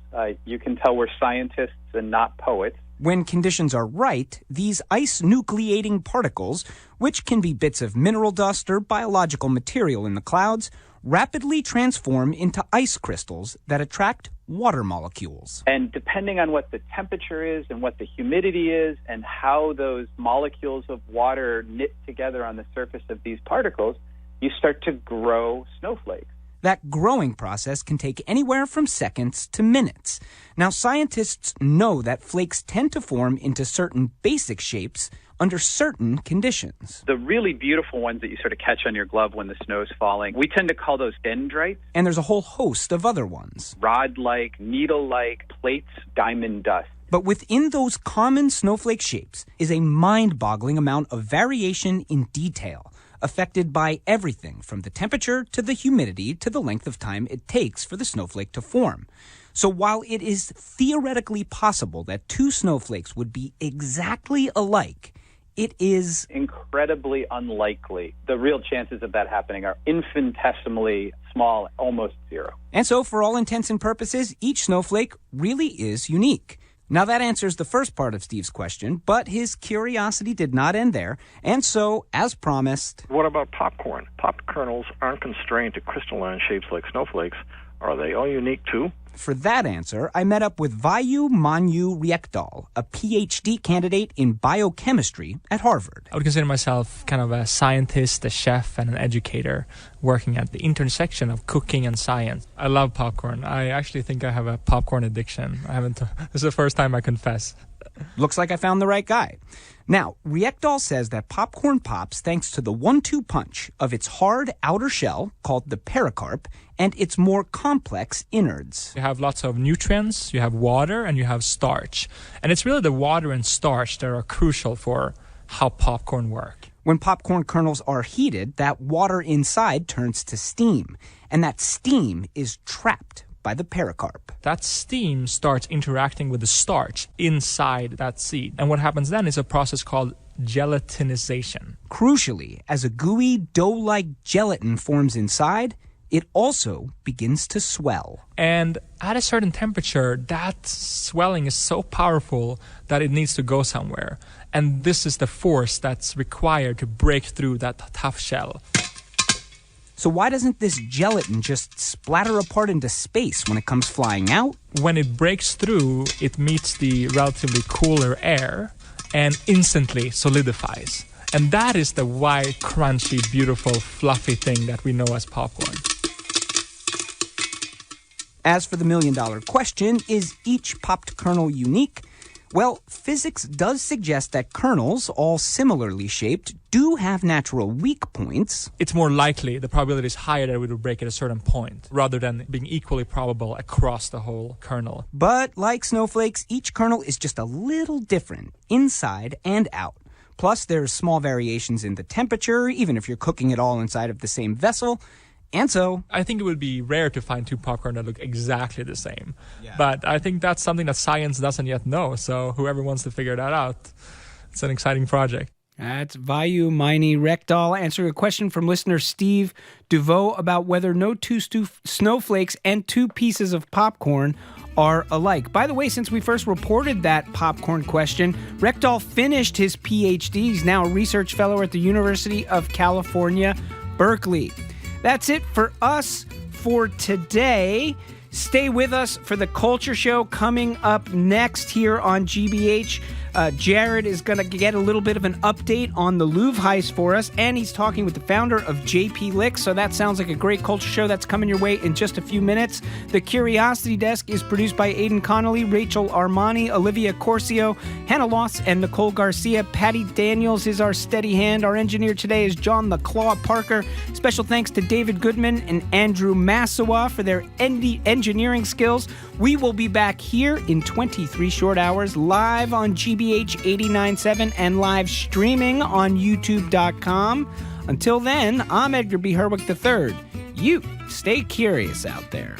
You can tell we're scientists and not poets. When conditions are right, these ice-nucleating particles, which can be bits of mineral dust or biological material in the clouds, rapidly transform into ice crystals that attract water molecules. And depending on what the temperature is and what the humidity is and how those molecules of water knit together on the surface of these particles, you start to grow snowflakes. That growing process can take anywhere from seconds to minutes. Now, scientists know that flakes tend to form into certain basic shapes under certain conditions. The really beautiful ones that you sort of catch on your glove when the snow's falling, we tend to call those dendrites. And there's a whole host of other ones. Rod-like, needle-like, plates, diamond dust. But within those common snowflake shapes is a mind-boggling amount of variation in detail, affected by everything from the temperature to the humidity to the length of time it takes for the snowflake to form. So while it is theoretically possible that two snowflakes would be exactly alike, it is incredibly unlikely. The real chances of that happening are infinitesimally small, almost zero. And so for all intents and purposes, each snowflake really is unique. Now that answers the first part of Steve's question, but his curiosity did not end there. And so, as promised... What about popcorn? Popped kernels aren't constrained to crystalline shapes like snowflakes. Are they all unique too? For that answer, I met up with Vayu Manyu Riekdal, a PhD candidate in biochemistry at Harvard. I would consider myself kind of a scientist, a chef, and an educator working at the intersection of cooking and science. I love popcorn. I actually think I have a popcorn addiction. This is the first time I confess. Looks like I found the right guy. Now, Riekdal says that popcorn pops thanks to the 1-2 punch of its hard outer shell, called the pericarp, and its more complex innards. You have lots of nutrients, you have water, and you have starch. And it's really the water and starch that are crucial for how popcorn work. When popcorn kernels are heated, that water inside turns to steam, and that steam is trapped by the pericarp. That steam starts interacting with the starch inside that seed. And what happens then is a process called gelatinization. Crucially, as a gooey, dough-like gelatin forms inside, it also begins to swell. And at a certain temperature, that swelling is so powerful that it needs to go somewhere. And this is the force that's required to break through that tough shell. So why doesn't this gelatin just splatter apart into space when it comes flying out? When it breaks through, it meets the relatively cooler air and instantly solidifies. And that is the white, crunchy, beautiful, fluffy thing that we know as popcorn. As for the million-dollar question, is each popped kernel unique? Well, physics does suggest that kernels, all similarly shaped, do have natural weak points. It's more likely, the probability is higher that it would break at a certain point, rather than being equally probable across the whole kernel. But like snowflakes, each kernel is just a little different, inside and out. Plus, there's small variations in the temperature, even if you're cooking it all inside of the same vessel. And so... I think it would be rare to find two popcorn that look exactly the same. Yeah. But I think that's something that science doesn't yet know. So whoever wants to figure that out, it's an exciting project. That's Vayu Manyu Riekdal answering a question from listener Steve Duveau about whether no two snowflakes and two pieces of popcorn are alike. By the way, since we first reported that popcorn question, Riekdal finished his PhD. He's now a research fellow at the University of California, Berkeley. That's it for us for today. Stay with us for the Culture Show coming up next here on GBH. Jared is going to get a little bit of an update on the Louvre heist for us, and he's talking with the founder of JP Licks, so that sounds like a great culture show that's coming your way in just a few minutes. The Curiosity Desk is produced by Aidan Connolly, Rachel Armani, Olivia Corcio, Hannah Loss, and Nicole Garcia. Patty Daniels is our steady hand. Our engineer today is John the Claw Parker. Special thanks to David Goodman and Andrew Massawa for their engineering skills. We will be back here in 23 short hours, live on GBH 89.7 and live streaming on youtube.com. Until then, I'm Edgar B. Herwick III. You stay curious out there.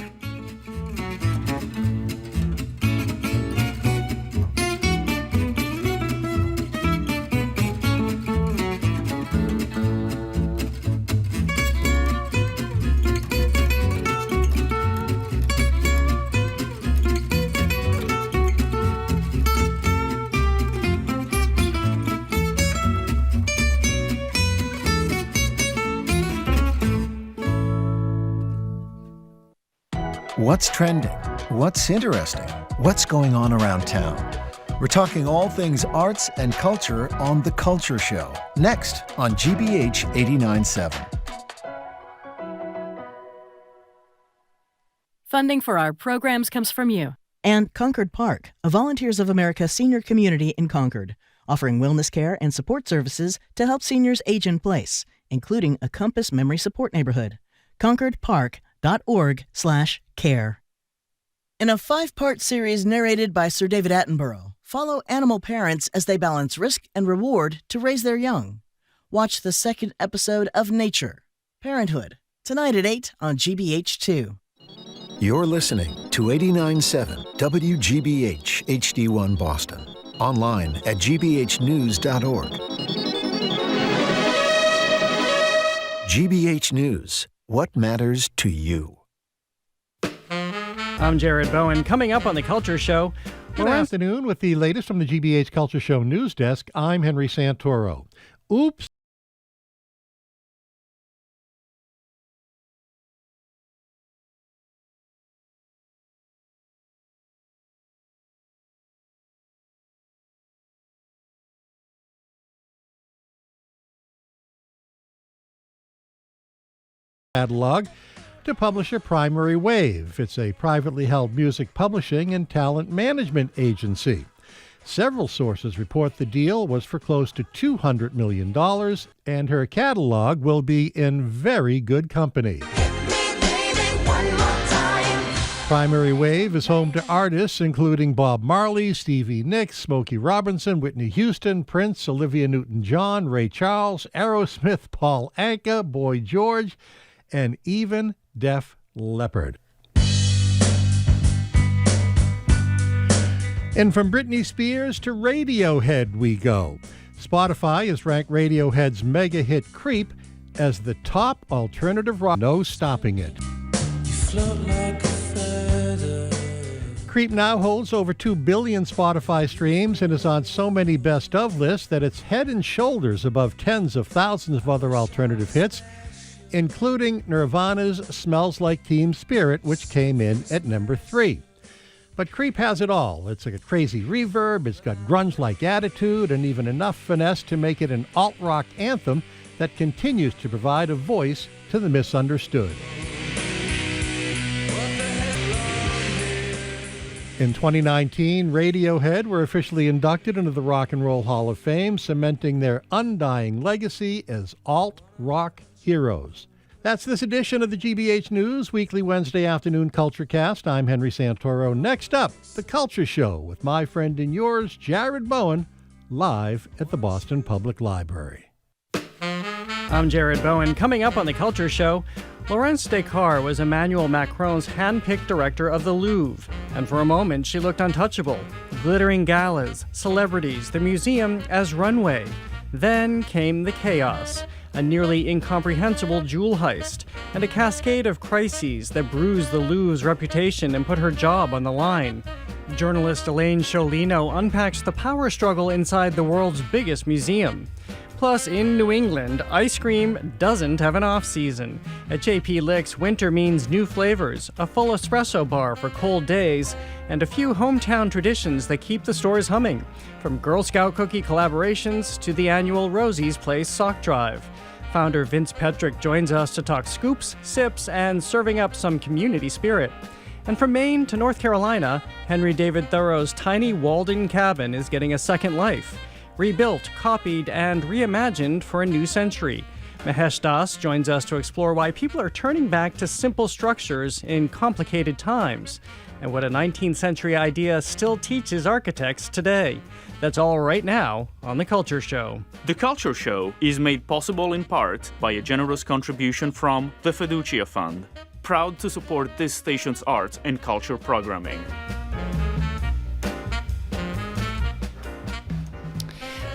What's trending? What's interesting? What's going on around town? We're talking all things arts and culture on The Culture Show, next on GBH 89.7. Funding for our programs comes from you. And Concord Park, a Volunteers of America senior community in Concord, offering wellness care and support services to help seniors age in place, including a Compass Memory Support Neighborhood. ConcordPark.org/care. In a 5-part series narrated by Sir David Attenborough, follow animal parents as they balance risk and reward to raise their young. Watch the second episode of Nature, Parenthood, tonight at 8 on GBH2. You're listening to 89.7 WGBH HD1 Boston. Online at gbhnews.org. GBH News. What matters to you? I'm Jared Bowen. Coming up on The Culture Show. Good afternoon. With the latest from the GBH Culture Show news desk, I'm Henry Santoro. Oops. Catalog to publisher Primary Wave. It's a privately held music publishing and talent management agency. Several sources report the deal was for close to $200 million, and her catalog will be in very good company. Primary Wave is home to artists including Bob Marley, Stevie Nicks, Smokey Robinson, Whitney Houston, Prince, Olivia Newton-John, Ray Charles, Aerosmith, Paul Anka, Boy George, and even Def Leppard. And from Britney Spears to Radiohead we go. Spotify has ranked Radiohead's mega hit Creep as the top alternative rock. No stopping it. Creep now holds over 2 billion Spotify streams and is on so many best of lists that it's head and shoulders above tens of thousands of other alternative hits, including Nirvana's Smells Like Teen Spirit, which came in at number 3. But Creep has it all. It's like a crazy reverb, it's got grunge-like attitude, and even enough finesse to make it an alt-rock anthem that continues to provide a voice to the misunderstood. In 2019, Radiohead were officially inducted into the Rock and Roll Hall of Fame, cementing their undying legacy as alt-rock heroes. That's this edition of the GBH News Weekly Wednesday Afternoon Culture Cast. I'm Henry Santoro. Next up, The Culture Show with my friend and yours, Jared Bowen, live at the Boston Public Library. I'm Jared Bowen. Coming up on The Culture Show, Laurence Descartes was Emmanuel Macron's hand-picked director of the Louvre, and for a moment she looked untouchable. Glittering galas, celebrities, the museum as runway. Then came the chaos. A nearly incomprehensible jewel heist, and a cascade of crises that bruised the Louvre's reputation and put her job on the line. Journalist Elaine Sciolino unpacks the power struggle inside the world's biggest museum. Plus, in New England, ice cream doesn't have an off-season. At J.P. Lick's, winter means new flavors, a full espresso bar for cold days, and a few hometown traditions that keep the stores humming, from Girl Scout cookie collaborations to the annual Rosie's Place sock drive. Founder Vince Petrick joins us to talk scoops, sips, and serving up some community spirit. And from Maine to North Carolina, Henry David Thoreau's tiny Walden cabin is getting a second life. Rebuilt, copied, and reimagined for a new century. Mahesh Das joins us to explore why people are turning back to simple structures in complicated times, and what a 19th century idea still teaches architects today. That's all right now on The Culture Show. The Culture Show is made possible in part by a generous contribution from the Fiducia Fund, proud to support this station's arts and culture programming.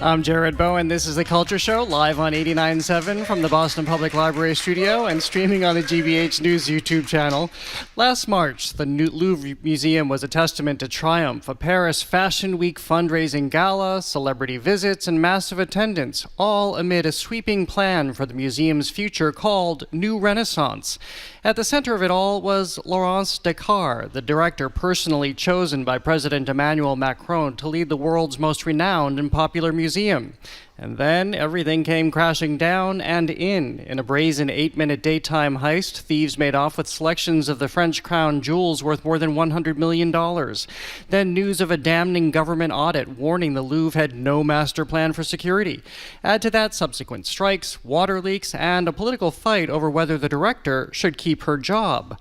I'm Jared Bowen. This is The Culture Show, live on 89.7 from the Boston Public Library studio and streaming on the GBH News YouTube channel. Last March, the Louvre Museum was a testament to triumph, a Paris Fashion Week fundraising gala, celebrity visits, and massive attendance, all amid a sweeping plan for the museum's future called New Renaissance. At the center of it all was Laurence Descartes, the director personally chosen by President Emmanuel Macron to lead the world's most renowned and popular museum. museum. And then everything came crashing down and in a brazen 8-minute daytime heist, thieves made off with selections of the French crown jewels worth more than $100 million. Then news of a damning government audit warning the Louvre had no master plan for security. Add to that subsequent strikes, water leaks, and a political fight over whether the director should keep her job.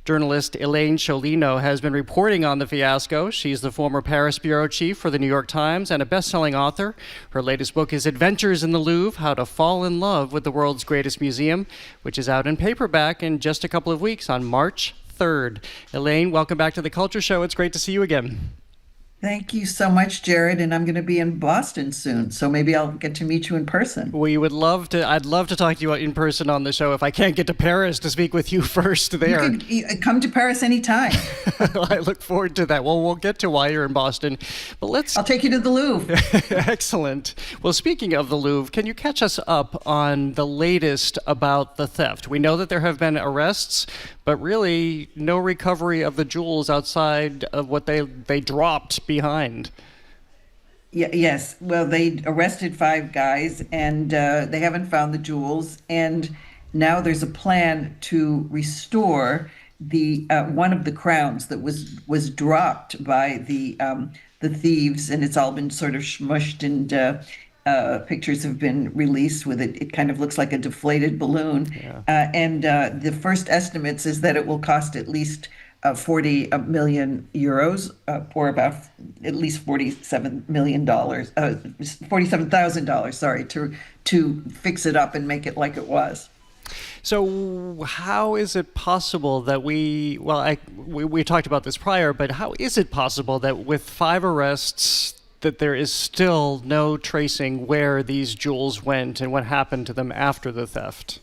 Journalist Elaine Cholino has been reporting on the fiasco. She's the former Paris bureau chief for the New York Times and a best-selling author. Her latest book is Adventures in the Louvre, How to Fall in Love with the World's Greatest Museum, which is out in paperback in just a couple of weeks on March 3rd. Elaine, welcome back to The Culture Show. It's great to see you again. Thank you so much, Jared. And I'm going to be in Boston soon, so maybe I'll get to meet you in person. We would love to. I'd love to talk to you in person on the show if I can't get to Paris to speak with you first there. You can come to Paris anytime. I look forward to that. Well, we'll get to why you're in Boston, but I'll take you to the Louvre. Excellent. Well, speaking of the Louvre, can you catch us up on the latest about the theft? We know that there have been arrests, but really no recovery of the jewels outside of what they dropped behind. Yes. Well, they arrested 5 guys, and they haven't found the jewels. And now there's a plan to restore the one of the crowns that was dropped by the thieves, and it's all been sort of smushed, and pictures have been released with it. It kind of looks like a deflated balloon. Yeah. And the first estimates is that it will cost at least 40 million euros, or about at least $47 million, $47,000, sorry, to fix it up and make it like it was. So how is it possible that we talked about this prior, but how is it possible that with 5 arrests that there is still no tracing where these jewels went and what happened to them after the theft?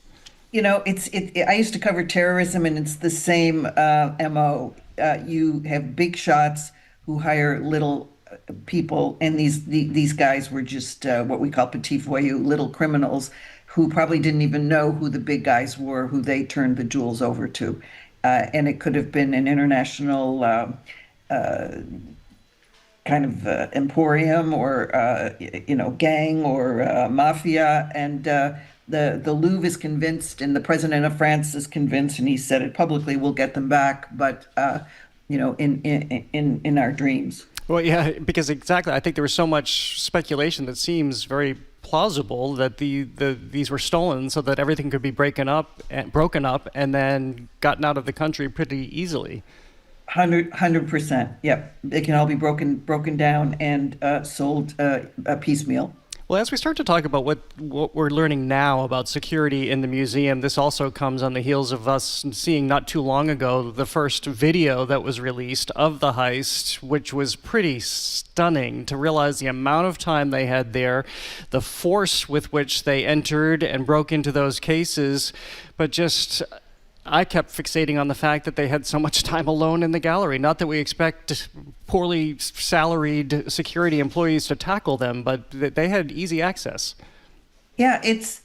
You know, I used to cover terrorism, and it's the same MO. You have big shots who hire little people, and these guys were just what we call petit voyous, little criminals, who probably didn't even know who the big guys were, who they turned the jewels over to. And it could have been an international kind of emporium, or gang, or mafia, and the Louvre is convinced, and the president of France is convinced, and he said it publicly, we'll get them back, but in our dreams. Well, yeah, because exactly, I think there was so much speculation that seems very plausible that these were stolen so that everything could be broken up and then gotten out of the country pretty easily. 100%. Yep, they can all be broken down and sold piecemeal. Well, as we start to talk about what we're learning now about security in the museum, this also comes on the heels of us seeing not too long ago the first video that was released of the heist, which was pretty stunning to realize the amount of time they had there, the force with which they entered and broke into those cases, but just I kept fixating on the fact that they had so much time alone in the gallery. Not that we expect poorly salaried security employees to tackle them, but they had easy access. Yeah, it's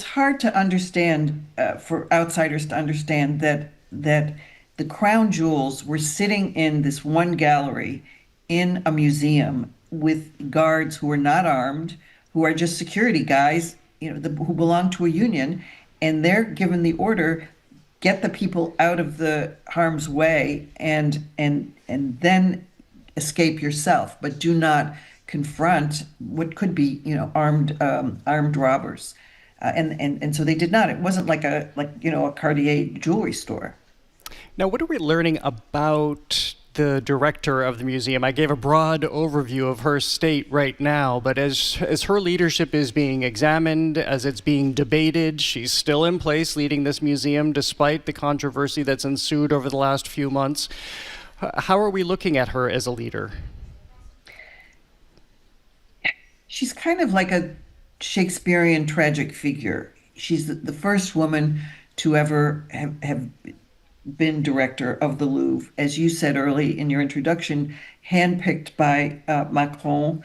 hard to understand, for outsiders to understand that the crown jewels were sitting in this one gallery in a museum with guards who are not armed, who are just security guys, who belong to a union, and they're given the order, get the people out of the harm's way and then escape yourself, but do not confront what could be armed robbers, and so they did not. It wasn't like a Cartier jewelry store. Now, what are we learning about the director of the museum? I gave a broad overview of her state right now, but as her leadership is being examined, as it's being debated, she's still in place leading this museum despite the controversy that's ensued over the last few months. How are we looking at her as a leader? She's kind of like a Shakespearean tragic figure. She's the first woman to ever have been director of the Louvre, as you said early in your introduction, handpicked by Macron.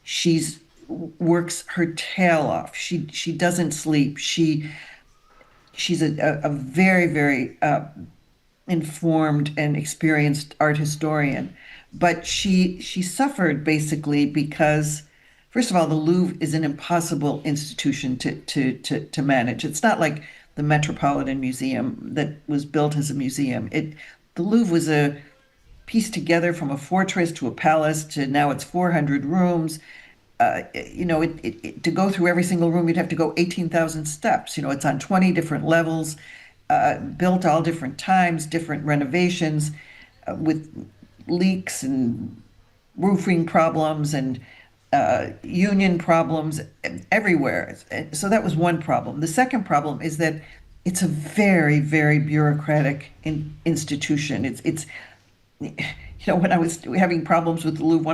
She's works her tail off. She doesn't sleep. She's a very, very informed and experienced art historian, but she suffered basically because first of all, the Louvre is an impossible institution to manage. It's not like the Metropolitan Museum that was built as a museum. The Louvre was pieced together from a fortress to a palace to now it's 400 rooms. To go through every single room, you'd have to go 18,000 steps. It's on 20 different levels, built all different times, different renovations, with leaks and roofing problems and union problems everywhere. So that was one problem. The second problem is that it's a very, very bureaucratic institution. It's when I was having problems with the Louvre,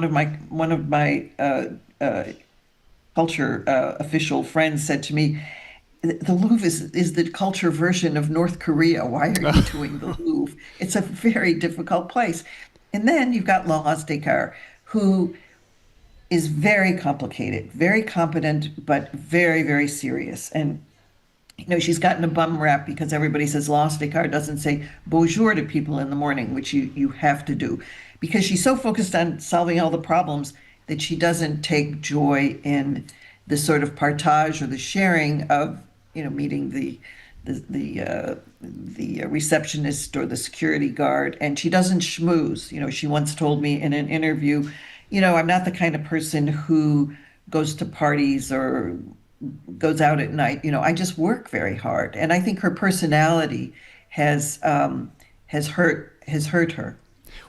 one of my culture official friends said to me, "The Louvre is the culture version of North Korea. Why are you doing the Louvre? It's a very difficult place." And then you've got Laurence Descartes, who is very complicated, very competent, but very, very serious. And she's gotten a bum rap because everybody says Laurence Descartes doesn't say bonjour to people in the morning, which you have to do, because she's so focused on solving all the problems that she doesn't take joy in the sort of partage or the sharing of, meeting the receptionist or the security guard, and she doesn't schmooze. She once told me in an interview, I'm not the kind of person who goes to parties or goes out at night. I just work very hard, and I think her personality has hurt her.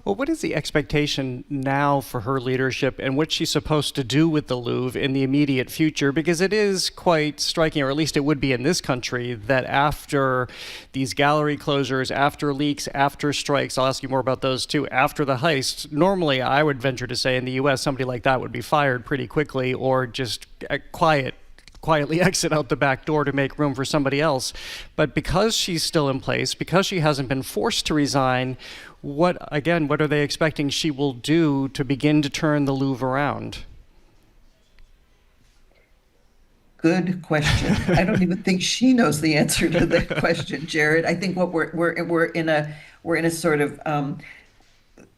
Well, what is the expectation now for her leadership and what she's supposed to do with the Louvre in the immediate future? Because it is quite striking, or at least it would be in this country, that after these gallery closures, after leaks, after strikes, I'll ask you more about those too, after the heist, normally I would venture to say in the U.S. somebody like that would be fired pretty quickly or just quietly exit out the back door to make room for somebody else. But because she's still in place, because she hasn't been forced to resign, what are they expecting she will do to begin to turn the Louvre around? Good question. I don't even think she knows the answer to that question, Jared. I think what we're in a sort of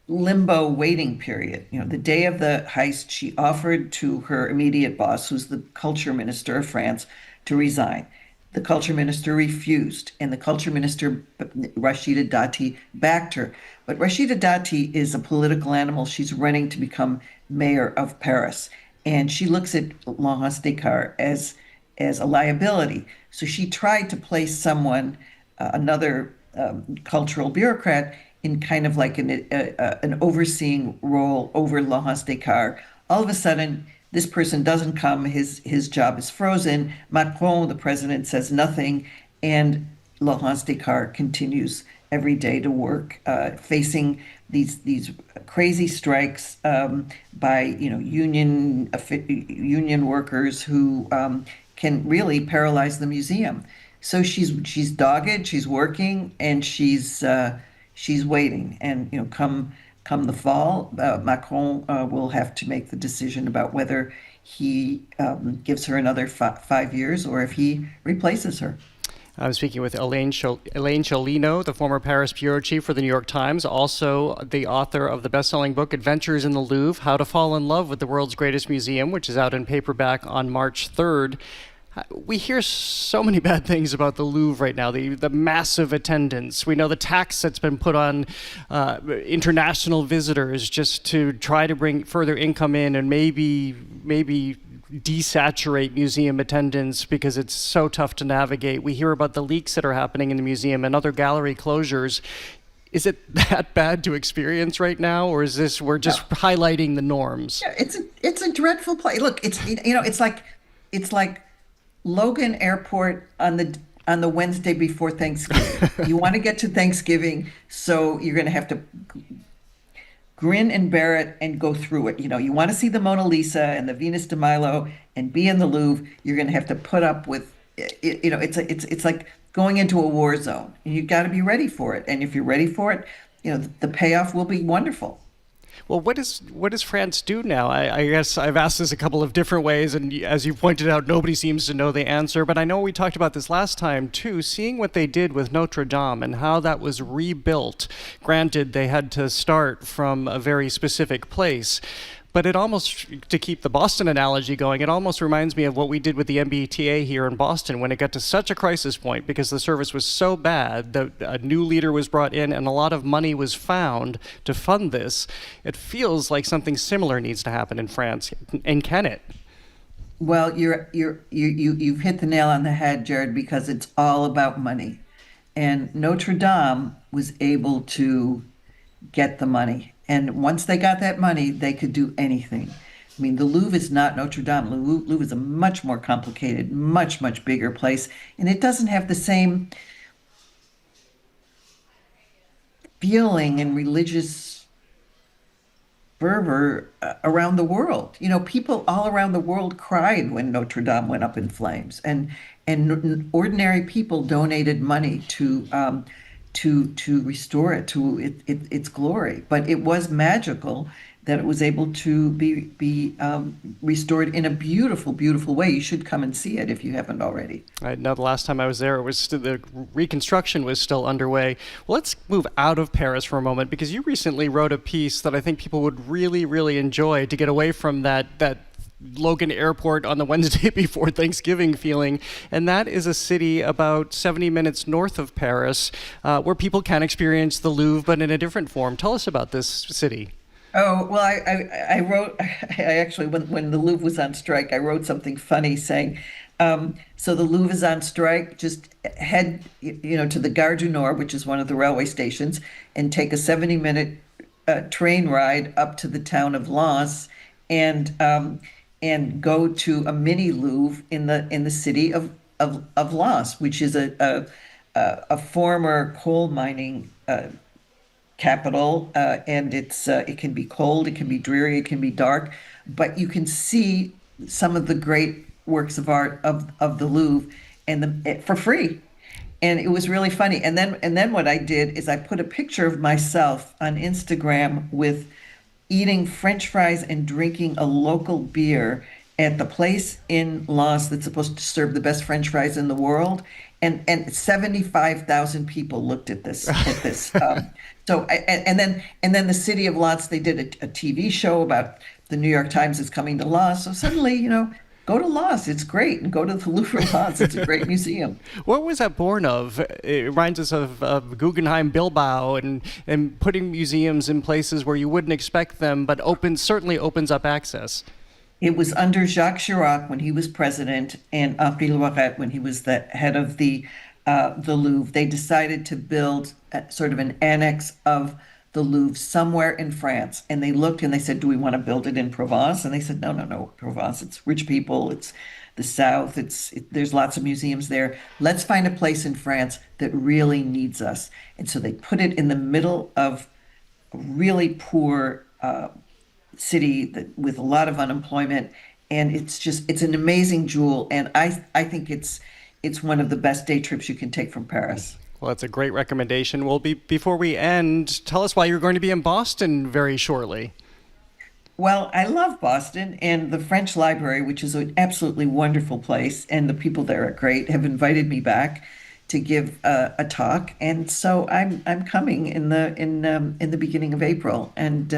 limbo waiting period. The day of the heist, she offered to her immediate boss, who's the culture minister of France, to resign. The culture minister refused, and the culture minister, Rachida Dati, backed her. But Rachida Dati is a political animal. She's running to become mayor of Paris, and she looks at Laurence Descartes as a liability. So she tried to place someone, another cultural bureaucrat, in kind of like an overseeing role over Laurence Descartes. All of a sudden, this person doesn't come, his job is frozen. Macron, the president, says nothing, and Laurence Descartes continues every day to work, facing these crazy strikes by union workers who can really paralyze the museum. So she's dogged, she's working, and she's waiting. And come the fall, Macron will have to make the decision about whether he gives her another 5 years or if he replaces her. I'm speaking with Elaine Cholino, the former Paris bureau chief for the New York Times, also the author of the best-selling book Adventures in the Louvre, How to Fall in Love with the World's Greatest Museum, which is out in paperback on March 3rd. We hear so many bad things about the Louvre right now, the massive attendance. We know the tax that's been put on international visitors just to try to bring further income in and maybe desaturate museum attendance because it's so tough to navigate. We hear about the leaks that are happening in the museum and other gallery closures. Is it that bad to experience right now, or is this we're just highlighting the norms? Yeah, it's a dreadful place. Look, it's like Logan Airport on the Wednesday before Thanksgiving. You want to get to Thanksgiving, so you're going to have to grin and bear it and go through it. You want to see the Mona Lisa and the Venus de Milo and be in the Louvre. You're going to have to put up with, it's like going into a war zone. And you've got to be ready for it. And if you're ready for it, the payoff will be wonderful. Well, what does France do now? I guess I've asked this a couple of different ways, and as you pointed out, nobody seems to know the answer. But I know we talked about this last time, too, seeing what they did with Notre Dame and how that was rebuilt. Granted, they had to start from a very specific place. But it almost, to keep the Boston analogy going, it almost reminds me of what we did with the MBTA here in Boston when it got to such a crisis point because the service was so bad that a new leader was brought in and a lot of money was found to fund this. It feels like something similar needs to happen in France. And can it? Well, you've hit the nail on the head, Jared, because it's all about money. And Notre Dame was able to get the money. And once they got that money, they could do anything. I mean, the Louvre is not Notre Dame. The Louvre is a much more complicated, much, much bigger place. And it doesn't have the same feeling and religious fervor around the world. You know, people all around the world cried when Notre Dame went up in flames. And ordinary people donated money to restore it to its glory. But it was magical that it was able to be restored in a beautiful, beautiful way. You should come and see it if you haven't already. I know the last time I was there, it was the reconstruction was still underway. Well, let's move out of Paris for a moment, because you recently wrote a piece that I think people would really, really enjoy to get away from that Logan Airport on the Wednesday before Thanksgiving feeling, and that is a city about 70 minutes north of Paris where people can experience the Louvre, but in a different form. Tell us about this city. Oh, well, I wrote, I actually, when the Louvre was on strike, I wrote something funny saying, so the Louvre is on strike, just head, to the Gare du Nord, which is one of the railway stations, and take a 70-minute train ride up to the town of Lens, and go to a mini Louvre in the city of Lens, which is a former coal mining capital, and it can be cold, it can be dreary, it can be dark, but you can see some of the great works of art of the Louvre for free. And it was really funny. And then what I did is I put a picture of myself on Instagram with eating French fries and drinking a local beer at the place in Lens that's supposed to serve the best French fries in the world, and 75,000 people looked at this. So then the city of Lens, they did a TV show about the New York Times is coming to Lens. So suddenly, go to Lens, it's great, and go to the Louvre-Lens, it's a great museum. What was that born of? It reminds us of Guggenheim Bilbao and putting museums in places where you wouldn't expect them, but certainly opens up access. It was under Jacques Chirac when he was president and Henri Loiret when he was the head of the Louvre. They decided to build sort of an annex of the Louvre somewhere in France. And they looked and they said, do we want to build it in Provence? And they said, no, Provence, it's rich people, it's the South, there's lots of museums there. Let's find a place in France that really needs us. And so they put it in the middle of a really poor city with a lot of unemployment. And it's an amazing jewel. And I think it's one of the best day trips you can take from Paris. Well, that's a great recommendation. Well, before we end, tell us why you're going to be in Boston very shortly. Well, I love Boston, and the French Library, which is an absolutely wonderful place, and the people there are great, have invited me back to give a talk, and so I'm coming in the beginning of April, and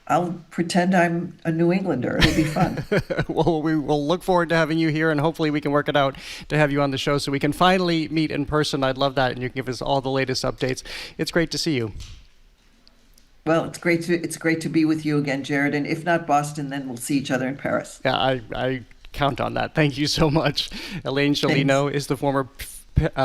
I'll pretend I'm a New Englander. It'll be fun. Well, we will look forward to having you here, and hopefully we can work it out to have you on the show so we can finally meet in person. I'd love that, and you can give us all the latest updates. It's great to see you. Well, it's great to be with you again, Jared. And if not Boston, then we'll see each other in Paris. Yeah, I count on that. Thank you so much. Elaine Sciolino is the former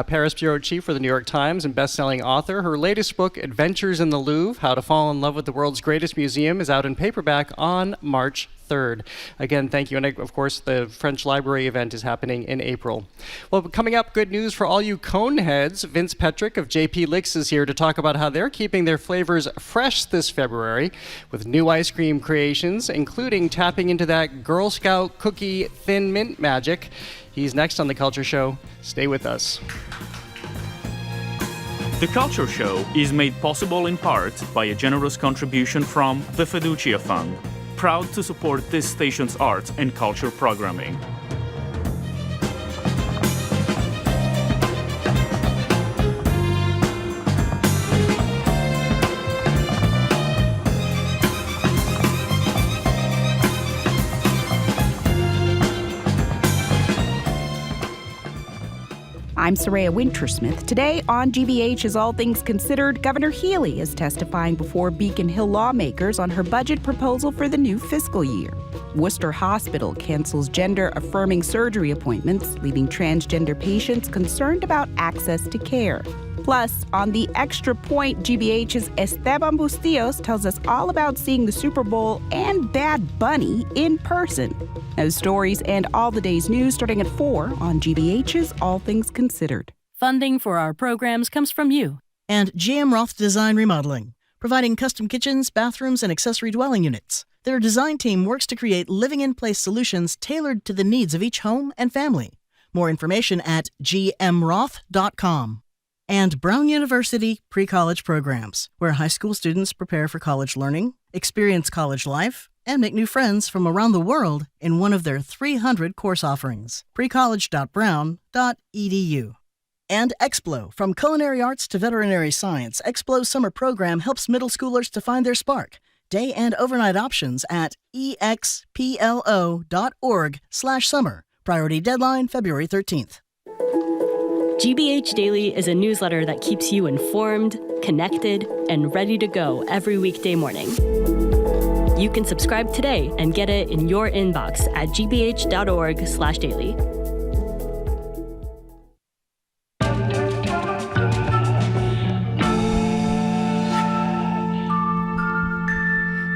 Paris bureau chief for the New York Times and best-selling author. Her latest book, Adventures in the Louvre, How to Fall in Love with the World's Greatest Museum, is out in paperback on March 3rd. Again, thank you. And of course, the French Library event is happening in April. Well, coming up, good news for all you cone heads. Vince Petrick of JP Licks is here to talk about how they're keeping their flavors fresh this February with new ice cream creations, including tapping into that Girl Scout cookie thin mint magic. He's next on The Culture Show. Stay with us. The Culture Show is made possible in part by a generous contribution from the Fiducia Fund, proud to support this station's arts and culture programming. I'm Soraya Wintersmith. Today on GBH is All Things Considered, Governor Healy is testifying before Beacon Hill lawmakers on her budget proposal for the new fiscal year. Worcester Hospital cancels gender-affirming surgery appointments, leaving transgender patients concerned about access to care. Plus, on the Extra Point, GBH's Esteban Bustillos tells us all about seeing the Super Bowl and Bad Bunny in person. Those stories and all the day's news starting at 4 on GBH's All Things Considered. Funding for our programs comes from you. And GM Roth Design Remodeling, providing custom kitchens, bathrooms, and accessory dwelling units. Their design team works to create living-in-place solutions tailored to the needs of each home and family. More information at gmroth.com. And Brown University Pre-College Programs, where high school students prepare for college learning, experience college life, and make new friends from around the world in one of their 300 course offerings. precollege.brown.edu. And Explo, from culinary arts to veterinary science, Explo's summer program helps middle schoolers to find their spark. Day and overnight options at explo.org/summer. Priority deadline February 13th. GBH Daily is a newsletter that keeps you informed, connected, and ready to go every weekday morning. You can subscribe today and get it in your inbox at gbh.org/daily.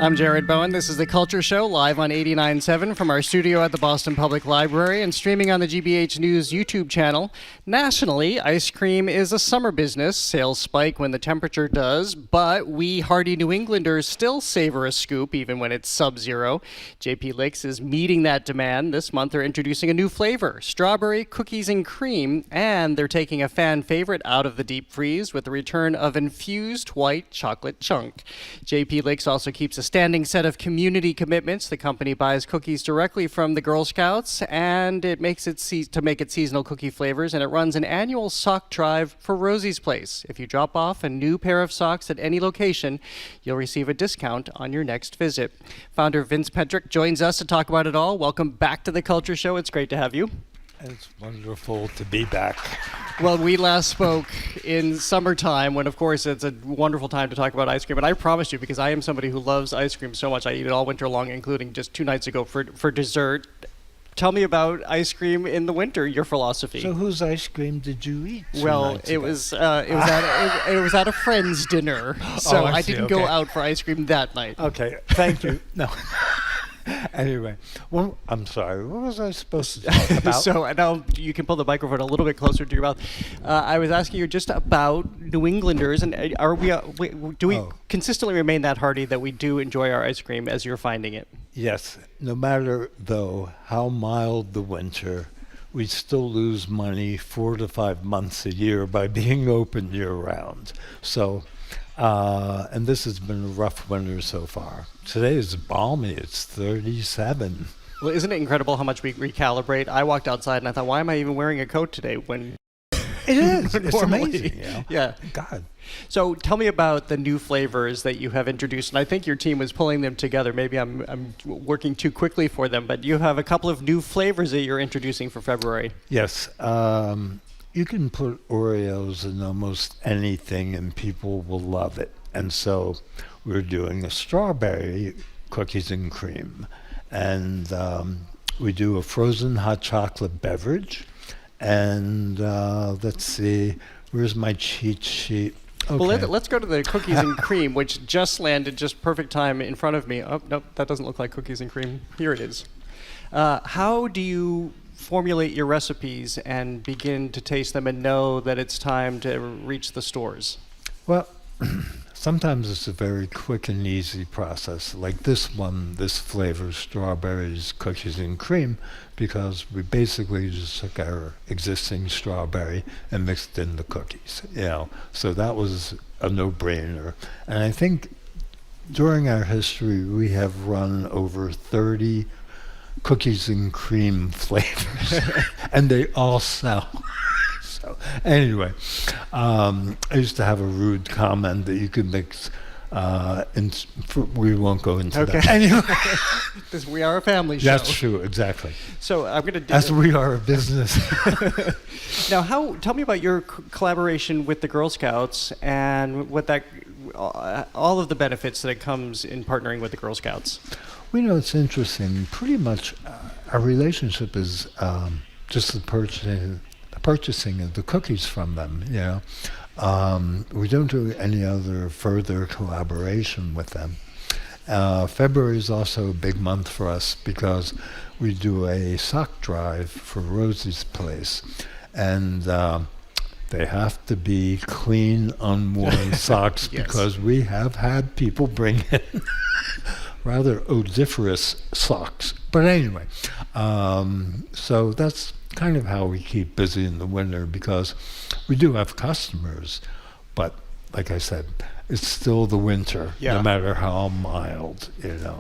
I'm Jared Bowen. This is The Culture Show, live on 89.7 from our studio at the Boston Public Library and streaming on the GBH News YouTube channel. Nationally, ice cream is a summer business. Sales spike when the temperature does, but we hardy New Englanders still savor a scoop even when it's sub-zero. JP Licks is meeting that demand. This month they're introducing a new flavor, strawberry cookies and cream, and they're taking a fan favorite out of the deep freeze with the return of infused white chocolate chunk. JP Licks also keeps a standing set of community commitments. The company buys cookies directly from the Girl Scouts, and it makes it to make it seasonal cookie flavors, and it runs an annual sock drive for Rosie's Place. If you drop off a new pair of socks at any location, you'll receive a discount on your next visit. Founder Vince Pedrick joins us to talk about it all. Welcome back to The Culture Show. It's great to have you. It's wonderful to be back. Well, we last spoke in summertime when, of course, it's a wonderful time to talk about ice cream. And I promised you, because I am somebody who loves ice cream so much, I eat it all winter long, including just 2 nights ago for dessert. Tell me about ice cream in the winter, your philosophy. So whose ice cream did you eat? Well, it was at a friend's dinner, so I didn't go out for ice cream that night. Okay, thank you. No. Anyway, well, I'm sorry. What was I supposed to talk about? So now you can pull the microphone a little bit closer to your mouth. I was asking you just about New Englanders, and do we consistently remain that hardy that we do enjoy our ice cream as you're finding it? Yes. No matter, though, how mild the winter, we still lose money 4 to 5 months a year by being open year-round. So, and this has been a rough winter so far. Today is balmy. It's 37. Well, isn't it incredible how much we recalibrate? I walked outside and I thought, why am I even wearing a coat today when... It is. It's amazing. You know? Yeah. God. So tell me about the new flavors that you have introduced. And I think your team was pulling them together. Maybe I'm working too quickly for them, but you have a couple of new flavors that you're introducing for February. Yes. You can put Oreos in almost anything and people will love it. And so we're doing a strawberry cookies and cream. And we do a frozen hot chocolate beverage. And let's see, where's my cheat sheet? Okay. Well, let's go to the cookies and cream, which just landed just perfect time in front of me. Oh, nope, that doesn't look like cookies and cream. Here it is. How do you formulate your recipes and begin to taste them and know that it's time to reach the stores? Well, sometimes it's a very quick and easy process, like this flavor, strawberries, cookies and cream, because we basically just took our existing strawberry and mixed in the cookies, so that was a no-brainer. And I think during our history we have run over 30 cookies and cream flavors and they all sell. So anyway, I used to have a rude comment that you could mix We won't go into that. Anyway, because we are a family show. That's true, exactly. So I'm going to as we are a business. Now, tell me about your collaboration with the Girl Scouts and what all of the benefits that it comes in partnering with the Girl Scouts. We know it's interesting. Pretty much, our relationship is just the purchasing of the cookies from them. You know. We don't do any other further collaboration with them. February is also a big month for us because we do a sock drive for Rosie's Place, and they have to be clean, unworn socks yes. because we have had people bring in rather odoriferous socks. But anyway, so that's kind of how we keep busy in the winter, because we do have customers, but like I said, it's still the winter, no matter how mild,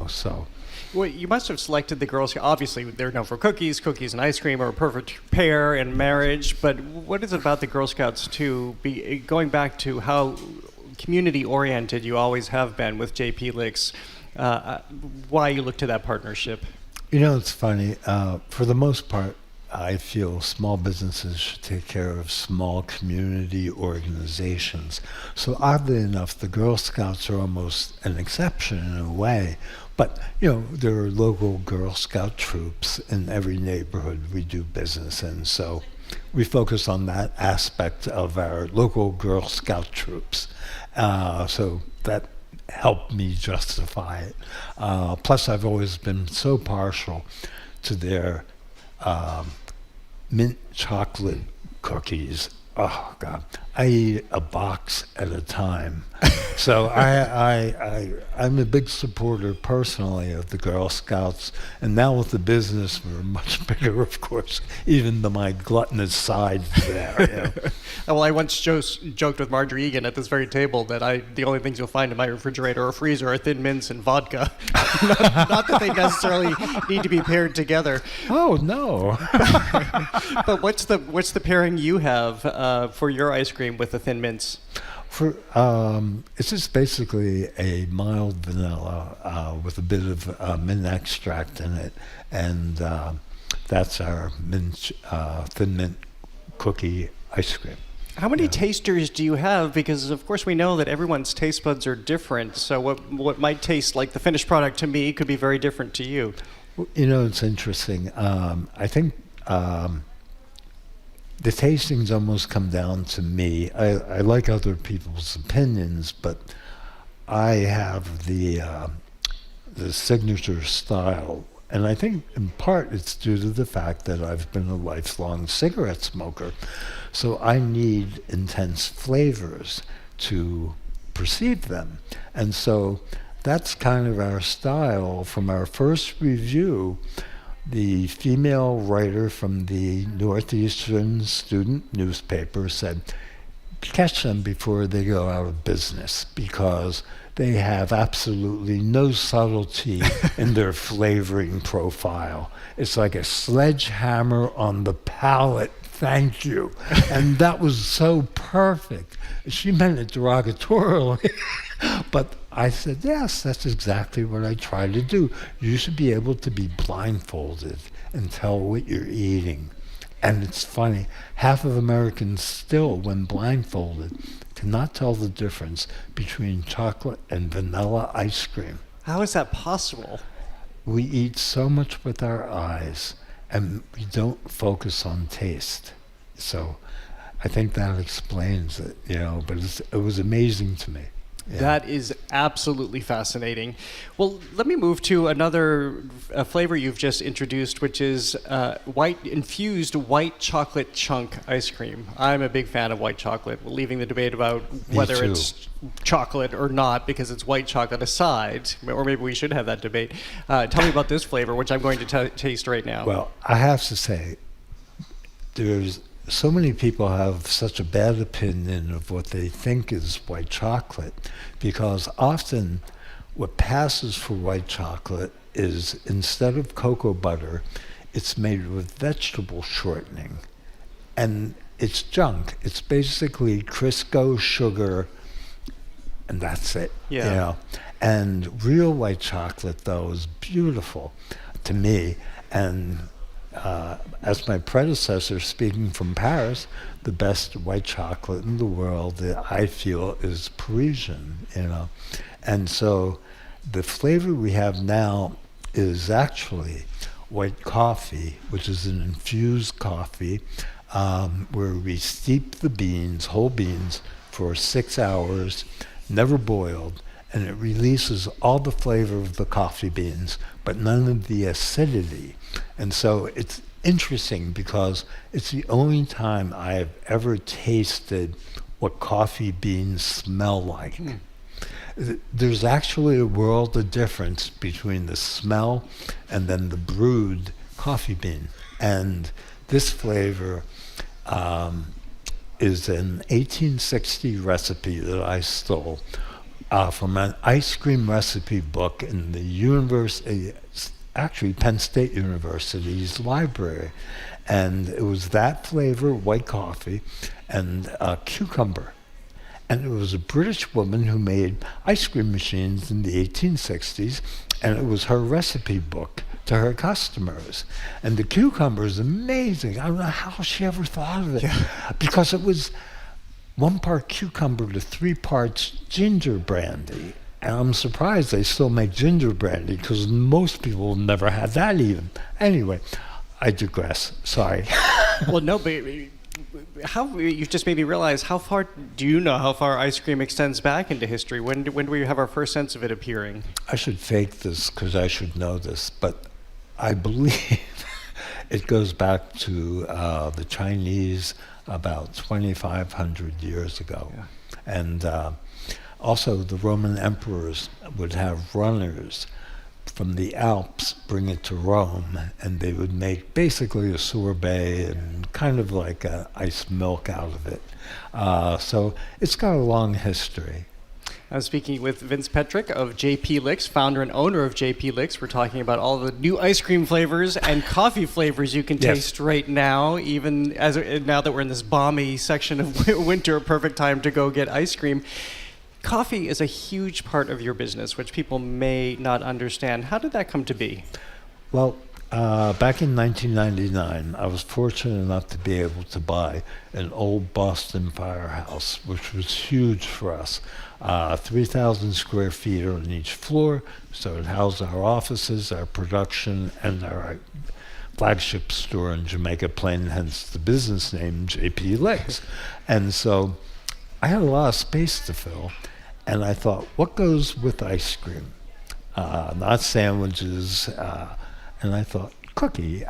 so. Well, you must have selected the Girl Scouts. Obviously, they're known for cookies and ice cream are a perfect pair in marriage, but what is it about the Girl Scouts to be, going back to how community-oriented you always have been with JP Licks, why you look to that partnership? It's funny, for the most part, I feel small businesses should take care of small community organizations. So oddly enough, the Girl Scouts are almost an exception in a way. But, there are local Girl Scout troops in every neighborhood we do business in. So we focus on that aspect of our local Girl Scout troops. So that helped me justify it. Plus, I've always been so partial to their mint chocolate cookies. Oh God, I eat a box at a time. So I'm a big supporter personally of the Girl Scouts, and now with the business, we're much bigger, of course, even my gluttonous side there. Well, I once joked with Marjorie Egan at this very table that the only things you'll find in my refrigerator or freezer are Thin Mints and vodka. not that they necessarily need to be paired together. Oh no! But what's the pairing you have for your ice cream with the Thin Mints? It's just basically a mild vanilla with a bit of mint extract in it, and that's our Thin Mint cookie ice cream. How many tasters do you have? Because of course we know that everyone's taste buds are different. So what might taste like the finished product to me could be very different to you. It's interesting. I think the tastings almost come down to me. I like other people's opinions, but I have the signature style. And I think in part it's due to the fact that I've been a lifelong cigarette smoker. So I need intense flavors to perceive them. And so that's kind of our style. From our first review, the female writer from the Northeastern student newspaper said, catch them before they go out of business, because they have absolutely no subtlety in their flavoring profile. It's like a sledgehammer on the palate. Thank you. And that was so perfect. She meant it derogatorily. But I said, yes, that's exactly what I try to do. You should be able to be blindfolded and tell what you're eating. And it's funny, half of Americans still, when blindfolded, cannot tell the difference between chocolate and vanilla ice cream. How is that possible? We eat so much with our eyes, and we don't focus on taste. So I think that explains it, but it was amazing to me. Yeah. That is absolutely fascinating. Well, let me move to another flavor you've just introduced, which is infused white chocolate chunk ice cream. I'm a big fan of white chocolate. We're leaving the debate about whether it's chocolate or not, because it's white chocolate aside, or maybe we should have that debate. Tell me about this flavor, which I'm going to taste right now. Well, I have to say, there's so many people have such a bad opinion of what they think is white chocolate, because often what passes for white chocolate is, instead of cocoa butter, it's made with vegetable shortening. And it's junk. It's basically Crisco sugar and that's it. Yeah. You know? And real white chocolate, though, is beautiful to me. And as my predecessor, speaking from Paris, the best white chocolate in the world that I feel is Parisian, you know. And so the flavor we have now is actually white coffee, which is an infused coffee, where we steep the beans, whole beans, for 6 hours, never boiled, and it releases all the flavor of the coffee beans, but none of the acidity. And so it's interesting because it's the only time I've ever tasted what coffee beans smell like. There's actually a world of difference between the smell and then the brewed coffee bean. And this flavor is an 1860 recipe that I stole from an ice cream recipe book in the university, actually Penn State University's library. And it was that flavor, white coffee, and cucumber. And it was a British woman who made ice cream machines in the 1860s, and it was her recipe book to her customers. And the cucumber is amazing. I don't know how she ever thought of it. Because it was 1 part cucumber to 3 parts ginger brandy. And I'm surprised they still make ginger brandy, because most people never had that even. Anyway, I digress. Sorry. Well, no, but how you just made me realize how far ice cream extends back into history? When do we have our first sense of it appearing? I should fake this because I should know this, but I believe it goes back to the Chinese about 2,500 years ago. Yeah. And also the Roman emperors would have runners from the Alps bring it to Rome, and they would make basically a sorbet and kind of like iced milk out of it. So it's got a long history. I'm speaking with Vince Petrick of JP Licks, founder and owner of JP Licks. We're talking about all the new ice cream flavors and coffee flavors you can taste right now, even now that we're in this balmy section of winter, a perfect time to go get ice cream. Coffee is a huge part of your business, which people may not understand. How did that come to be? Well, back in 1999, I was fortunate enough to be able to buy an old Boston firehouse, which was huge for us. 3,000 square feet on each floor, so it housed our offices, our production, and our flagship store in Jamaica Plain, hence the business name JP Licks. And so I had a lot of space to fill. And I thought, what goes with ice cream? Not sandwiches. And I thought, coffee.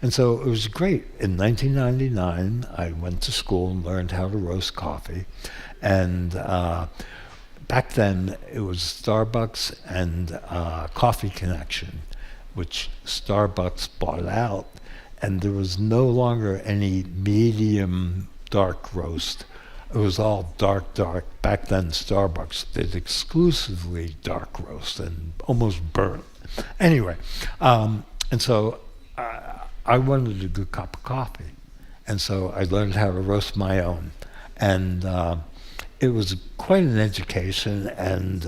And so it was great. In 1999, I went to school and learned how to roast coffee. And back then, it was Starbucks and Coffee Connection, which Starbucks bought out. And there was no longer any medium dark roast. It was all dark. Back then, Starbucks did exclusively dark roast and almost burnt. Anyway, and so I wanted a good cup of coffee. And so I learned how to roast my own. And it was quite an education. And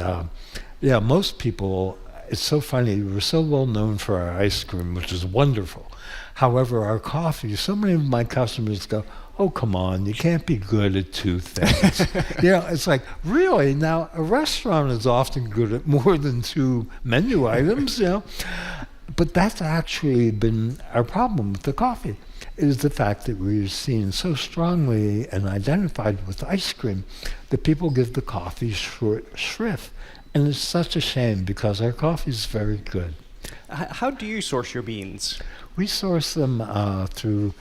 most people, it's so funny, we're so well known for our ice cream, which is wonderful. However, our coffee, so many of my customers go, oh, come on, you can't be good at 2 things. It's like, really? Now, a restaurant is often good at more than 2 menu items, But that's actually been our problem with the coffee, is the fact that we're seen so strongly and identified with ice cream that people give the coffee short shrift. And it's such a shame because our coffee is very good. How do you source your beans? We source them through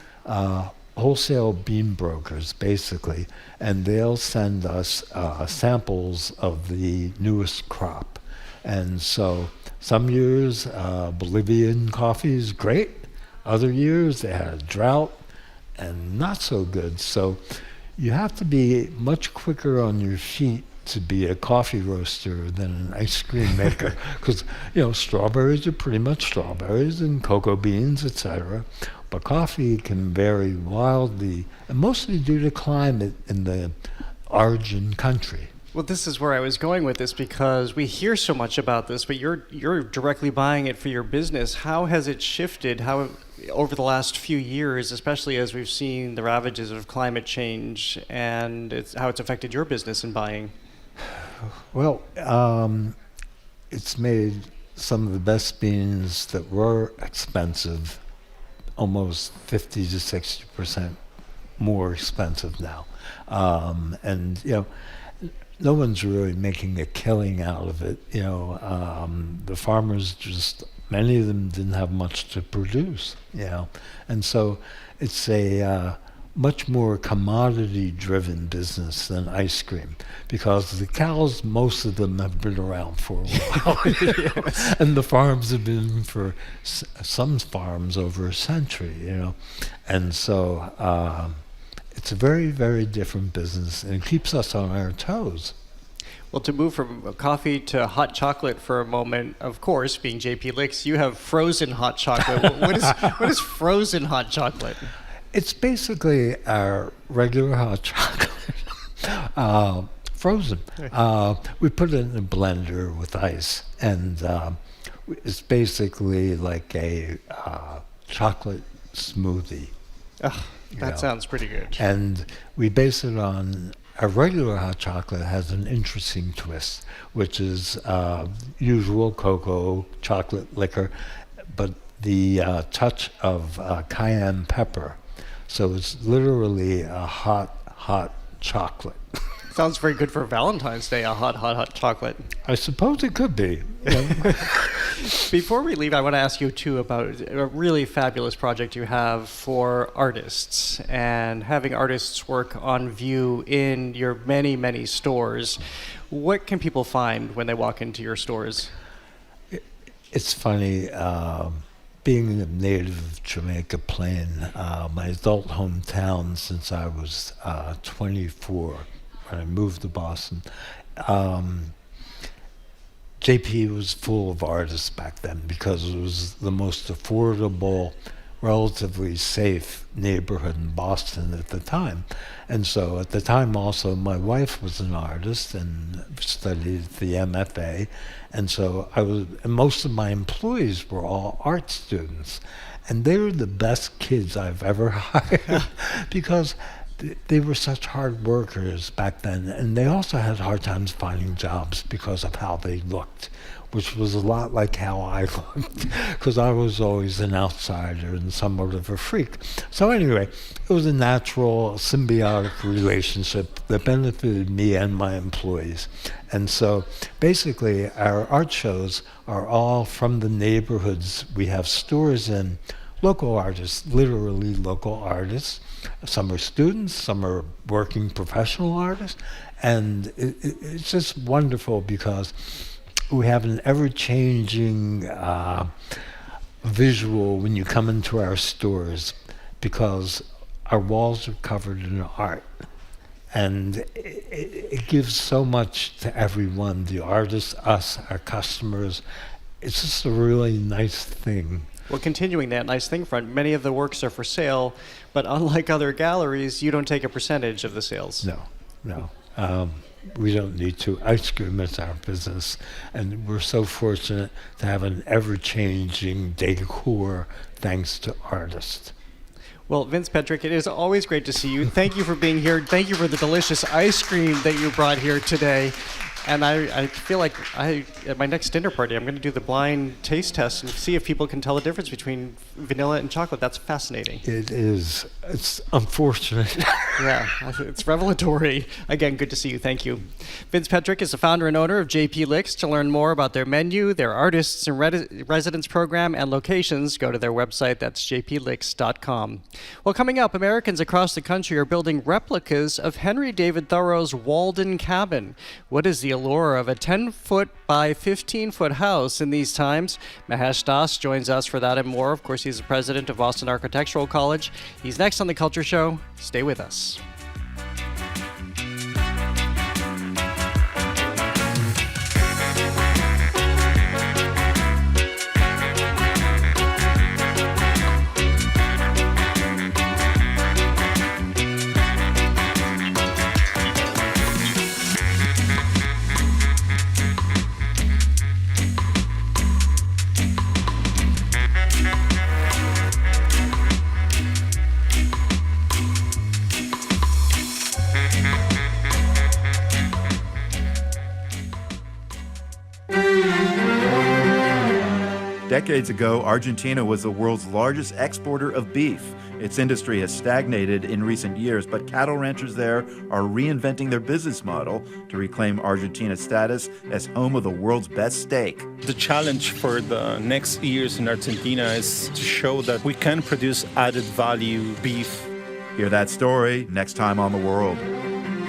wholesale bean brokers, basically, and they'll send us samples of the newest crop. And so some years Bolivian coffee is great. Other years they had a drought and not so good. So you have to be much quicker on your feet to be a coffee roaster than an ice cream maker, because strawberries are pretty much strawberries and cocoa beans, etc. But coffee can vary wildly, and mostly due to climate in the origin country. Well, this is where I was going with this, because we hear so much about this, but you're directly buying it for your business. How has it shifted? How over the last few years, especially as we've seen the ravages of climate change, and how it's affected your business in buying? Well, it's made some of the best beans that were expensive almost 50 to 60% more expensive now. And, no one's really making a killing out of it. The farmers many of them didn't have much to produce, And so it's a much more commodity-driven business than ice cream, because the cows, most of them have been around for a while, and the farms have been for some farms over a century, And so it's a very, very different business, and it keeps us on our toes. Well, to move from coffee to hot chocolate for a moment, of course, being JP Licks, you have frozen hot chocolate. What is frozen hot chocolate? It's basically our regular hot chocolate, frozen. We put it in a blender with ice, and it's basically like a chocolate smoothie. That sounds pretty good. And we base it on our regular hot chocolate has an interesting twist, which is usual cocoa, chocolate liquor, but the touch of cayenne pepper. So it's literally a hot chocolate. Sounds very good for Valentine's Day, a hot chocolate. I suppose it could be. Before we leave, I want to ask you, too, about a really fabulous project you have for artists, and having artists work on view in your many, many stores. What can people find when they walk into your stores? It's funny. Being a native of Jamaica Plain, my adult hometown since I was 24, when I moved to Boston, JP was full of artists back then because it was the most affordable, relatively safe neighborhood in Boston at the time. And so at the time also my wife was an artist and studied at the MFA. And so and most of my employees were all art students. And they were the best kids I've ever hired because they were such hard workers back then, and they also had hard times finding jobs because of how they looked, which was a lot like how I looked, because I was always an outsider and somewhat of a freak. So anyway, it was a natural, symbiotic relationship that benefited me and my employees. And so basically, our art shows are all from the neighborhoods we have stores in. Local artists, literally local artists. Some are students, some are working professional artists, and it's just wonderful because we have an ever-changing visual when you come into our stores, because our walls are covered in art, and it gives so much to everyone, the artists, us, our customers. It's just a really nice thing. Well, continuing that nice thing front, many of the works are for sale, but unlike other galleries, you don't take a percentage of the sales. No. We don't need to. Ice cream is our business, and we're so fortunate to have an ever-changing decor thanks to artists. Well, Vince Petrick, it is always great to see you. Thank you for being here. Thank you for the delicious ice cream that you brought here today. And I feel like at my next dinner party, I'm going to do the blind taste test and see if people can tell the difference between vanilla and chocolate. That's fascinating. It is. It's unfortunate. Yeah, it's revelatory. Again, good to see you. Thank you. Vince Petrick is the founder and owner of JP Licks. To learn more about their menu, their artists and residence program, and locations, go to their website. That's jplicks.com. Well, coming up, Americans across the country are building replicas of Henry David Thoreau's Walden Cabin. What is the allure of a 10-foot by 15-foot house in these times? Mahesh Das joins us for that and more. Of course, he's the president of Boston Architectural College. He's next on The Culture Show. Stay with us. Decades ago, Argentina was the world's largest exporter of beef. Its industry has stagnated in recent years, but cattle ranchers there are reinventing their business model to reclaim Argentina's status as home of the world's best steak. The challenge for the next years in Argentina is to show that we can produce added value beef. Hear that story next time on The World.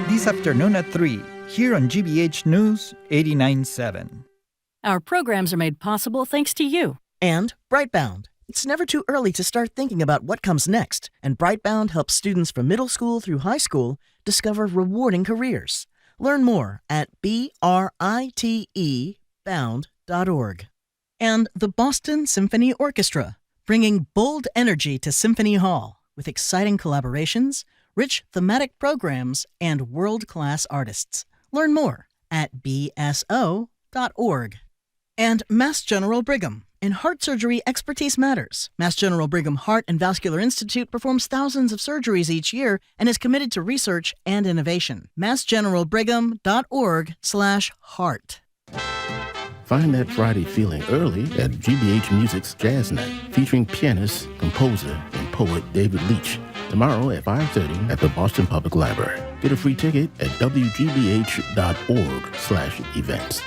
This afternoon at 3, here on GBH News 89.7. Our programs are made possible thanks to you. And Brightbound. It's never too early to start thinking about what comes next, and Brightbound helps students from middle school through high school discover rewarding careers. Learn more at brite.bound.org. And the Boston Symphony Orchestra, bringing bold energy to Symphony Hall with exciting collaborations, rich thematic programs, and world-class artists. Learn more at bso.org. And Mass General Brigham. In heart surgery, expertise matters. Mass General Brigham Heart and Vascular Institute performs thousands of surgeries each year and is committed to research and innovation. massgeneralbrigham.org/heart. Find that Friday feeling early at GBH Music's Jazz Night, featuring pianist, composer, and poet David Leach. Tomorrow at 5:30 at the Boston Public Library. Get a free ticket at wgbh.org/events.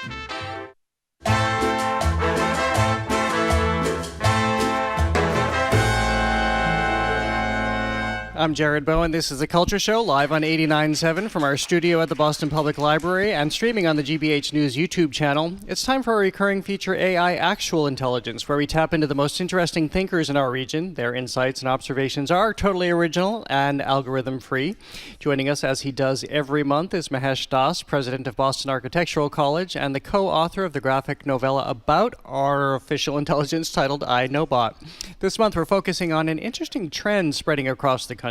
I'm Jared Bowen. This is The Culture Show, live on 89.7 from our studio at the Boston Public Library and streaming on the GBH News YouTube channel. It's time for a recurring feature, AI Actual Intelligence, where we tap into the most interesting thinkers in our region. Their insights and observations are totally original and algorithm-free. Joining us, as he does every month, is Mahesh Das, president of Boston Architectural College and the co-author of the graphic novella about artificial intelligence titled I, No Bot. This month, we're focusing on an interesting trend spreading across the country.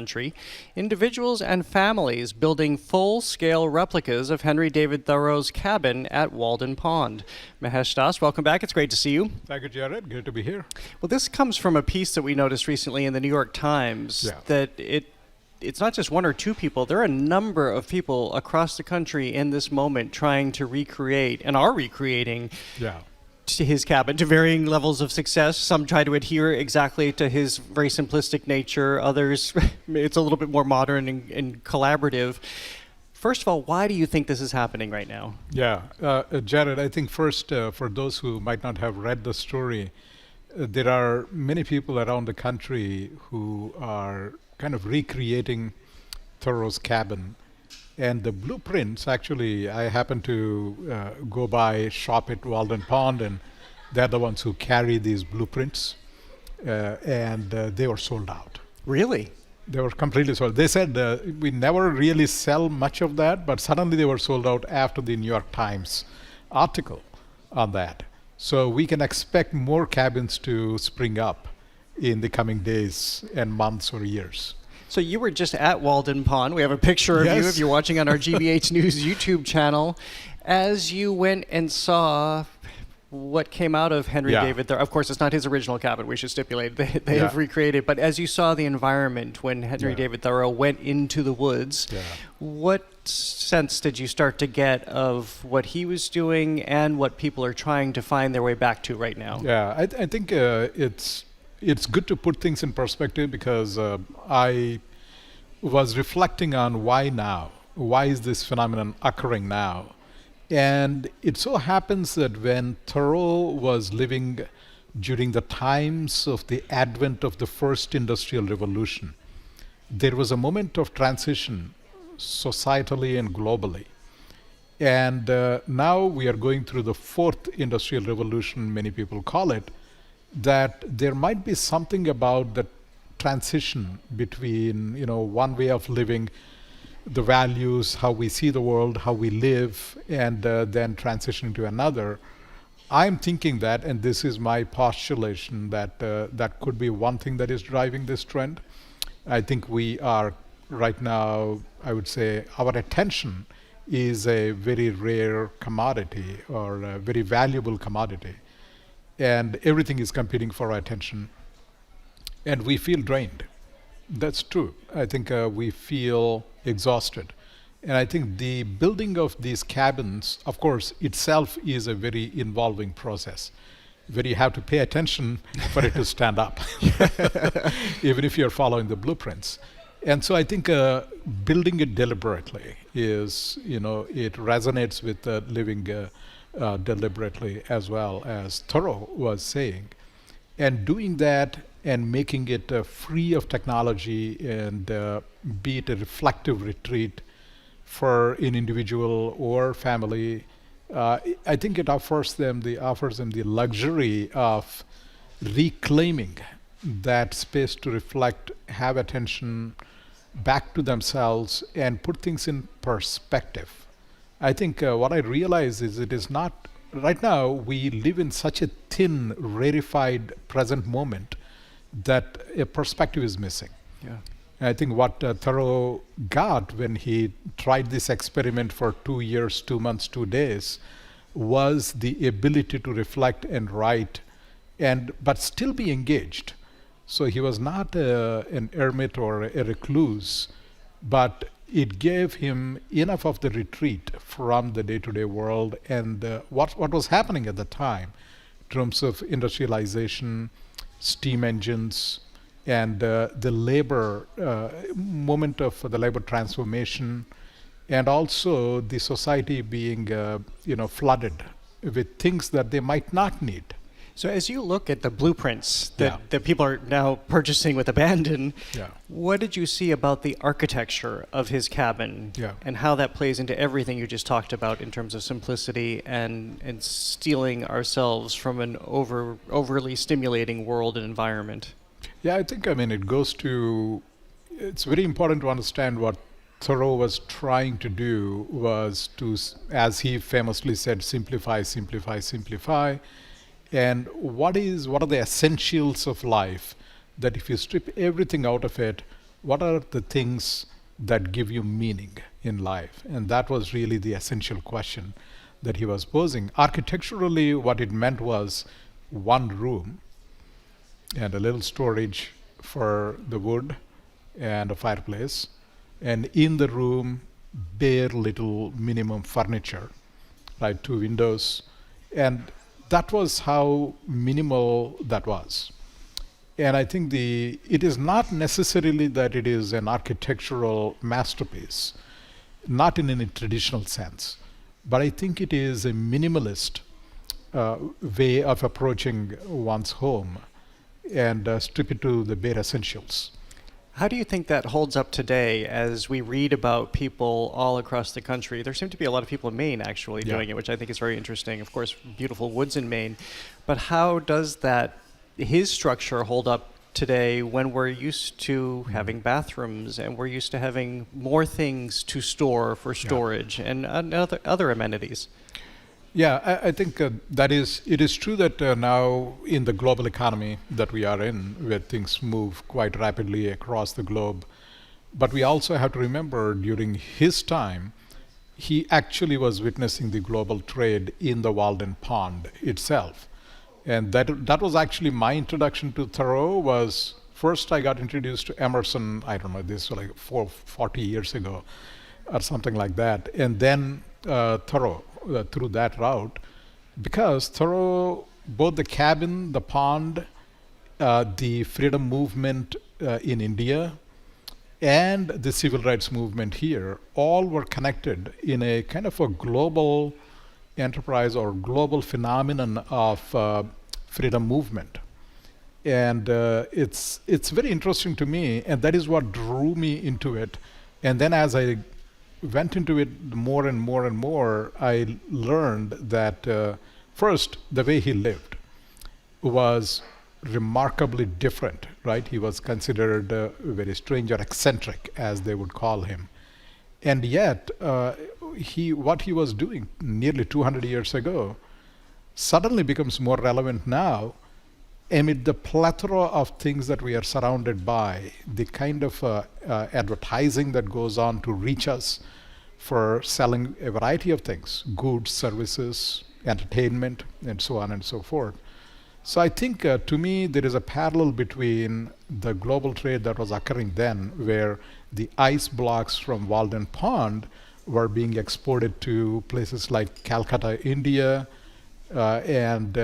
Individuals and families building full-scale replicas of Henry David Thoreau's cabin at Walden Pond. Mahesh Das, welcome back. It's great to see you. Thank you, Jared. Good to be here. Well, this comes from a piece that we noticed recently in the New York Times that it's not just one or two people. There are a number of people across the country in this moment trying to recreate and are recreating to his cabin to varying levels of success. Some try to adhere exactly to his very simplistic nature. Others, it's a little bit more modern and collaborative. First of all, why do you think this is happening right now? Jared, I think first, for those who might not have read the story, there are many people around the country who are kind of recreating Thoreau's cabin. And the blueprints, actually, I happen to go by, shop at Walden Pond, and they're the ones who carry these blueprints. And they were sold out. Really? They were completely sold. They said we never really sell much of that, but suddenly they were sold out after the New York Times article on that. So we can expect more cabins to spring up in the coming days and months or years. So you were just at Walden Pond. We have a picture of you if you're watching on our GBH News YouTube channel. As you went and saw what came out of Henry David Thoreau, of course, it's not his original cabin, we should stipulate. They have recreated. But as you saw the environment when Henry David Thoreau went into the woods, what sense did you start to get of what he was doing and what people are trying to find their way back to right now? I think it's good to put things in perspective, because I was reflecting on why now? Why is this phenomenon occurring now? And it so happens that when Thoreau was living during the times of the advent of the first industrial revolution, there was a moment of transition societally and globally. And now we are going through the fourth industrial revolution, many people call it, that there might be something about the transition between, one way of living, the values, how we see the world, how we live, and then transitioning to another. I'm thinking that, and this is my postulation, that that could be one thing that is driving this trend. I think we are right now, I would say, our attention is a very rare commodity, or a very valuable commodity. And everything is competing for our attention. And we feel drained. That's true. I think we feel exhausted. And I think the building of these cabins, of course, itself is a very involving process. where you have to pay attention for it to stand up, even if you're following the blueprints. And so I think building it deliberately is, it resonates with living deliberately as well, as Thoreau was saying. And doing that and making it free of technology and be it a reflective retreat for an individual or family, I think it offers them the luxury of reclaiming that space to reflect, have attention back to themselves, and put things in perspective. I think what I realize is it is not, right now we live in such a thin, rarefied present moment that a perspective is missing. Yeah. I think what Thoreau got when he tried this experiment for 2 years, 2 months, 2 days, was the ability to reflect and write, but still be engaged. So he was not an hermit or a recluse, but it gave him enough of the retreat from the day-to-day world and what was happening at the time in terms of industrialization, steam engines, and the labor moment of the labor transformation, and also the society being flooded with things that they might not need. So as you look at the blueprints that people are now purchasing with abandon, what did you see about the architecture of his cabin and how that plays into everything you just talked about in terms of simplicity and stealing ourselves from an overly stimulating world and environment? Yeah, I think, it goes to, it's very important to understand what Thoreau was trying to do was to, as he famously said, simplify, simplify, simplify. And what are the essentials of life, that if you strip everything out of it, what are the things that give you meaning in life? And that was really the essential question that he was posing. Architecturally, what it meant was one room and a little storage for the wood and a fireplace, and in the room, bare little minimum furniture, like 2 windows, and that was how minimal that was. And I think it is not necessarily that it is an architectural masterpiece, not in any traditional sense, but I think it is a minimalist way of approaching one's home and strip it to the bare essentials. How do you think that holds up today as we read about people all across the country? There seem to be a lot of people in Maine actually doing it, which I think is very interesting. Of course, beautiful woods in Maine. But how does his structure hold up today when we're used to having bathrooms and we're used to having more things to store for storage and other amenities? Yeah, I think it is true that now in the global economy that we are in, where things move quite rapidly across the globe, but we also have to remember during his time, he actually was witnessing the global trade in the Walden Pond itself. And that was actually my introduction to Thoreau. Was first I got introduced to Emerson, I don't know, this was like 40 years ago or something like that, and then Thoreau. Through that route, because Thoreau, both the cabin, the pond, the freedom movement in India, and the civil rights movement here, all were connected in a kind of a global enterprise or global phenomenon of freedom movement. And it's very interesting to me, and that is what drew me into it. And then as I went into it more and more and more, I learned that first, the way he lived was remarkably different, right? He was considered very strange or eccentric, as they would call him. And yet, what he was doing nearly 200 years ago suddenly becomes more relevant now amid the plethora of things that we are surrounded by, the kind of advertising that goes on to reach us for selling a variety of things, goods, services, entertainment, and so on and so forth. So I think to me there is a parallel between the global trade that was occurring then, where the ice blocks from Walden Pond were being exported to places like Calcutta, India, and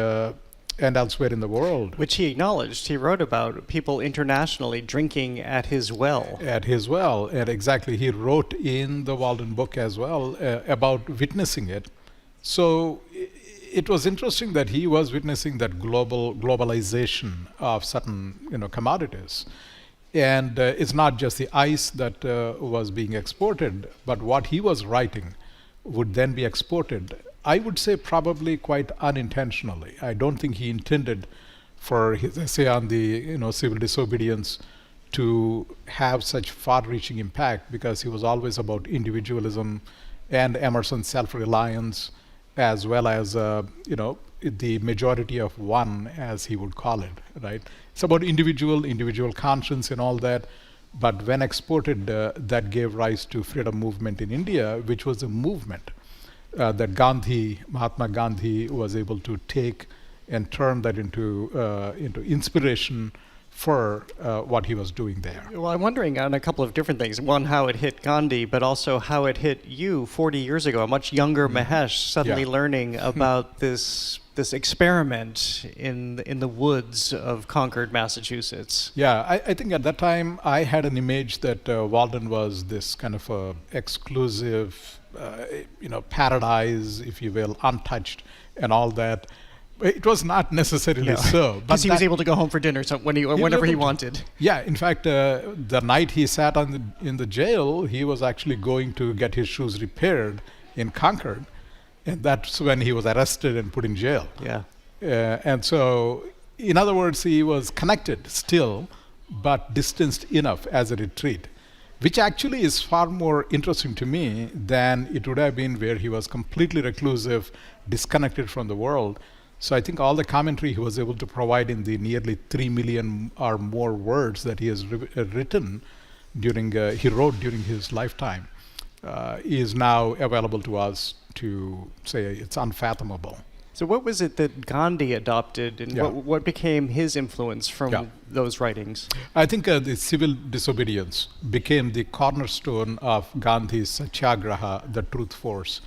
and elsewhere in the world. Which he acknowledged. He wrote about people internationally drinking at his well. At his well, and exactly. He wrote in the Walden book as well about witnessing it. So it was interesting that he was witnessing that globalization of certain commodities. And it's not just the ice that was being exported, but what he was writing would then be exported. I would say probably quite unintentionally. I don't think he intended for his essay on the civil disobedience to have such far-reaching impact, because he was always about individualism and Emerson's self-reliance, as well as the majority of one, as he would call it, right? It's about individual conscience and all that. But when exported, that gave rise to freedom movement in India, which was a movement that Mahatma Gandhi was able to take and turn that into inspiration for what he was doing there. Well, I'm wondering on a couple of different things. One, how it hit Gandhi, but also how it hit you 40 years ago, a much younger Mahesh, suddenly learning about this experiment in the woods of Concord, Massachusetts. Yeah, I think at that time I had an image that Walden was this kind of a exclusive, paradise, if you will, untouched and all that. It was not necessarily so. Because he was able to go home for dinner whenever he wanted. Yeah, in fact, the night he sat in the jail, he was actually going to get his shoes repaired in Concord. And that's when he was arrested and put in jail. Yeah. And so, in other words, he was connected still, but distanced enough as a retreat, which actually is far more interesting to me than it would have been where he was completely reclusive, disconnected from the world. So I think all the commentary he was able to provide in the nearly 3 million or more words that he has written he wrote during his lifetime is now available to us to say it's unfathomable. So what was it that Gandhi adopted, and what became his influence from those writings? I think the civil disobedience became the cornerstone of Gandhi's Satyagraha, the truth force,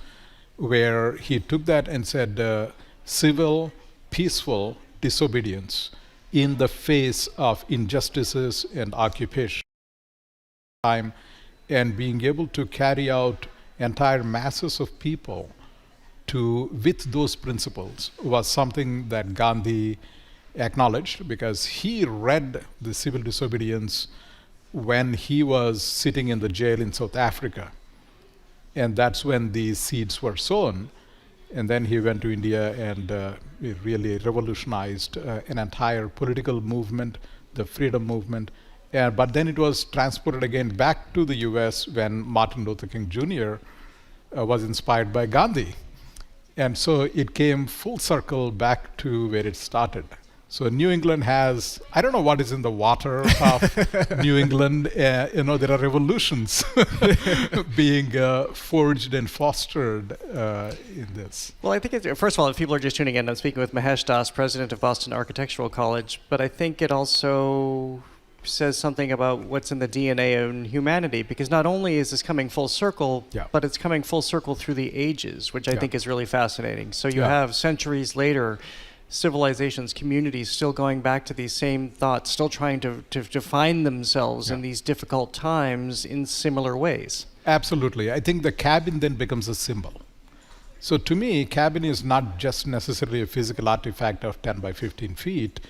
where he took that and said, civil, peaceful disobedience in the face of injustices and occupation, and being able to carry out entire masses of people with those principles was something that Gandhi acknowledged, because he read the civil disobedience when he was sitting in the jail in South Africa. And that's when these seeds were sown. And then he went to India and he really revolutionized an entire political movement, the freedom movement. But then it was transported again back to the US when Martin Luther King Jr. Was inspired by Gandhi. And so it came full circle back to where it started. So New England has, I don't know what is in the water of New England. There are revolutions being forged and fostered in this. Well, I think, first of all, if people are just tuning in, I'm speaking with Mahesh Das, president of Boston Architectural College. But I think it also says something about what's in the DNA of humanity, because not only is this coming full circle, but it's coming full circle through the ages, which I think is really fascinating. So you have centuries later, civilizations, communities still going back to these same thoughts, still trying to find themselves in these difficult times in similar ways. Absolutely. I think the cabin then becomes a symbol. So to me, cabin is not just necessarily a physical artifact of 10 by 15 feet,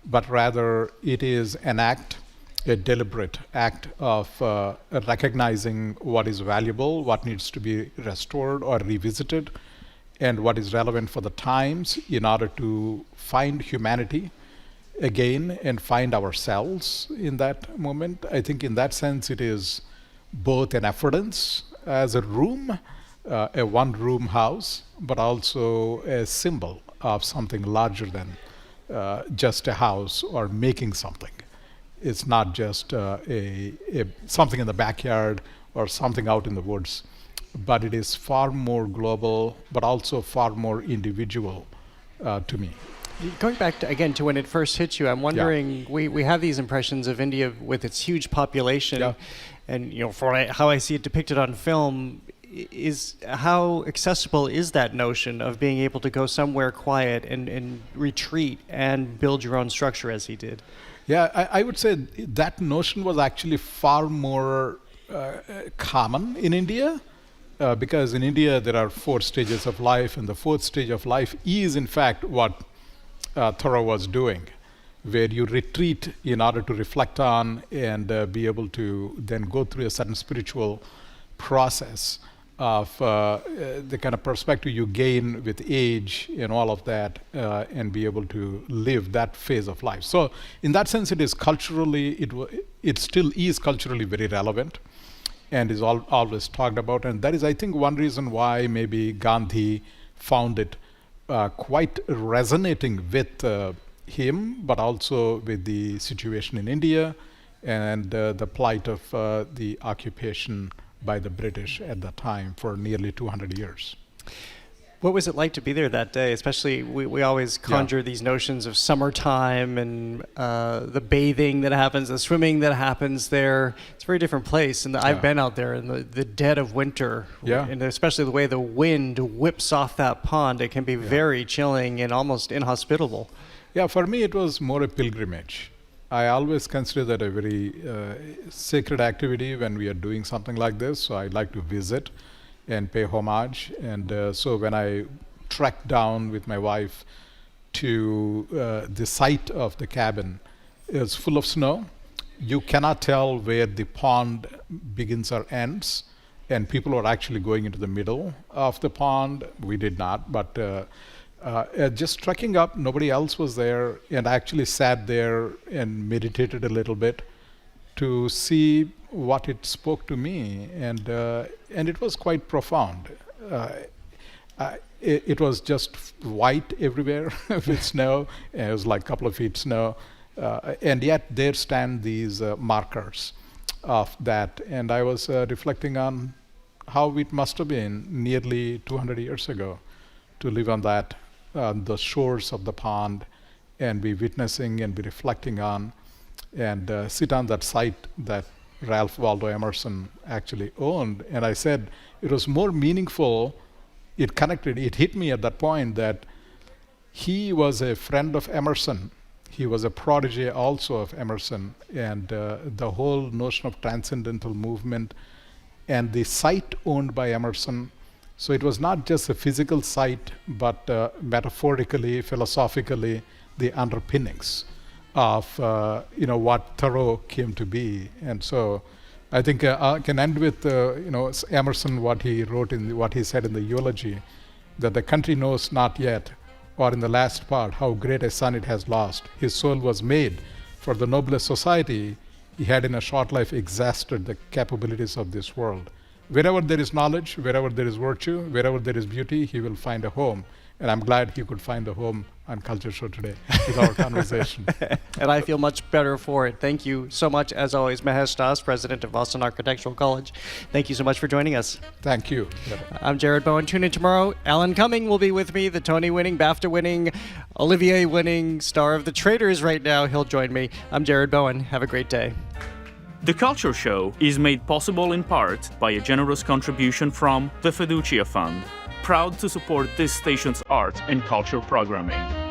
but rather it is an act, a deliberate act of recognizing what is valuable, what needs to be restored or revisited, and what is relevant for the times in order to find humanity again and find ourselves in that moment. I think in that sense it is both an affordance as a room, a one-room house, but also a symbol of something larger than just a house or making something. It's not just something in the backyard or something out in the woods, but it is far more global, but also far more individual to me. Going back to when it first hit you, I'm wondering, we have these impressions of India with its huge population, and for how I see it depicted on film, how accessible is that notion of being able to go somewhere quiet and retreat and build your own structure as he did? Yeah, I would say that notion was actually far more common in India, because in India there are 4 stages of life, and the 4th stage of life is in fact what Thoreau was doing, where you retreat in order to reflect on and be able to then go through a certain spiritual process of the kind of perspective you gain with age and all of that, and be able to live that phase of life. So in that sense, it is culturally, it still is culturally very relevant and is always talked about. And that is, I think, one reason why maybe Gandhi found it quite resonating with him, but also with the situation in India and the plight of the occupation by the British at that time for nearly 200 years. What was it like to be there that day? Especially, we always conjure these notions of summertime and the bathing that happens, the swimming that happens there. It's a very different place. And I've been out there in the dead of winter. And especially the way the wind whips off that pond, it can be very chilling and almost inhospitable. Yeah, for me, it was more a pilgrimage. I always consider that a very sacred activity when we are doing something like this. So I like to visit and pay homage. And so when I trekked down with my wife to the site of the cabin, it was full of snow. You cannot tell where the pond begins or ends. And people were actually going into the middle of the pond. We did not, but just trekking up, nobody else was there, and I actually sat there and meditated a little bit to see what it spoke to me, and it was quite profound. It was just white everywhere with snow, and it was like a couple of feet snow, and yet there stand these markers of that, and I was reflecting on how it must have been nearly 200 years ago to live on that, the shores of the pond, and be witnessing and be reflecting on, and sit on that site that Ralph Waldo Emerson actually owned. And I said it was more meaningful. It hit me at that point that he was a friend of Emerson. He was a protege also of Emerson, and the whole notion of transcendental movement and the site owned by Emerson. So it was not just a physical site, but metaphorically, philosophically, the underpinnings of what Thoreau came to be. And so I think I can end with Emerson, what he wrote what he said in the eulogy, that the country knows not yet, or in the last part, how great a son it has lost. His soul was made for the noblest society. He had in a short life exhausted the capabilities of this world. Wherever there is knowledge, wherever there is virtue, wherever there is beauty, he will find a home. And I'm glad he could find a home on Culture Show today with our conversation. And I feel much better for it. Thank you so much, as always, Mahesh Das, president of Boston Architectural College. Thank you so much for joining us. Thank you. I'm Jared Bowen. Tune in tomorrow. Alan Cumming will be with me, the Tony-winning, BAFTA-winning, Olivier-winning star of The Traitors right now. He'll join me. I'm Jared Bowen. Have a great day. The Culture Show is made possible in part by a generous contribution from the Fiducia Fund, proud to support this station's art and culture programming.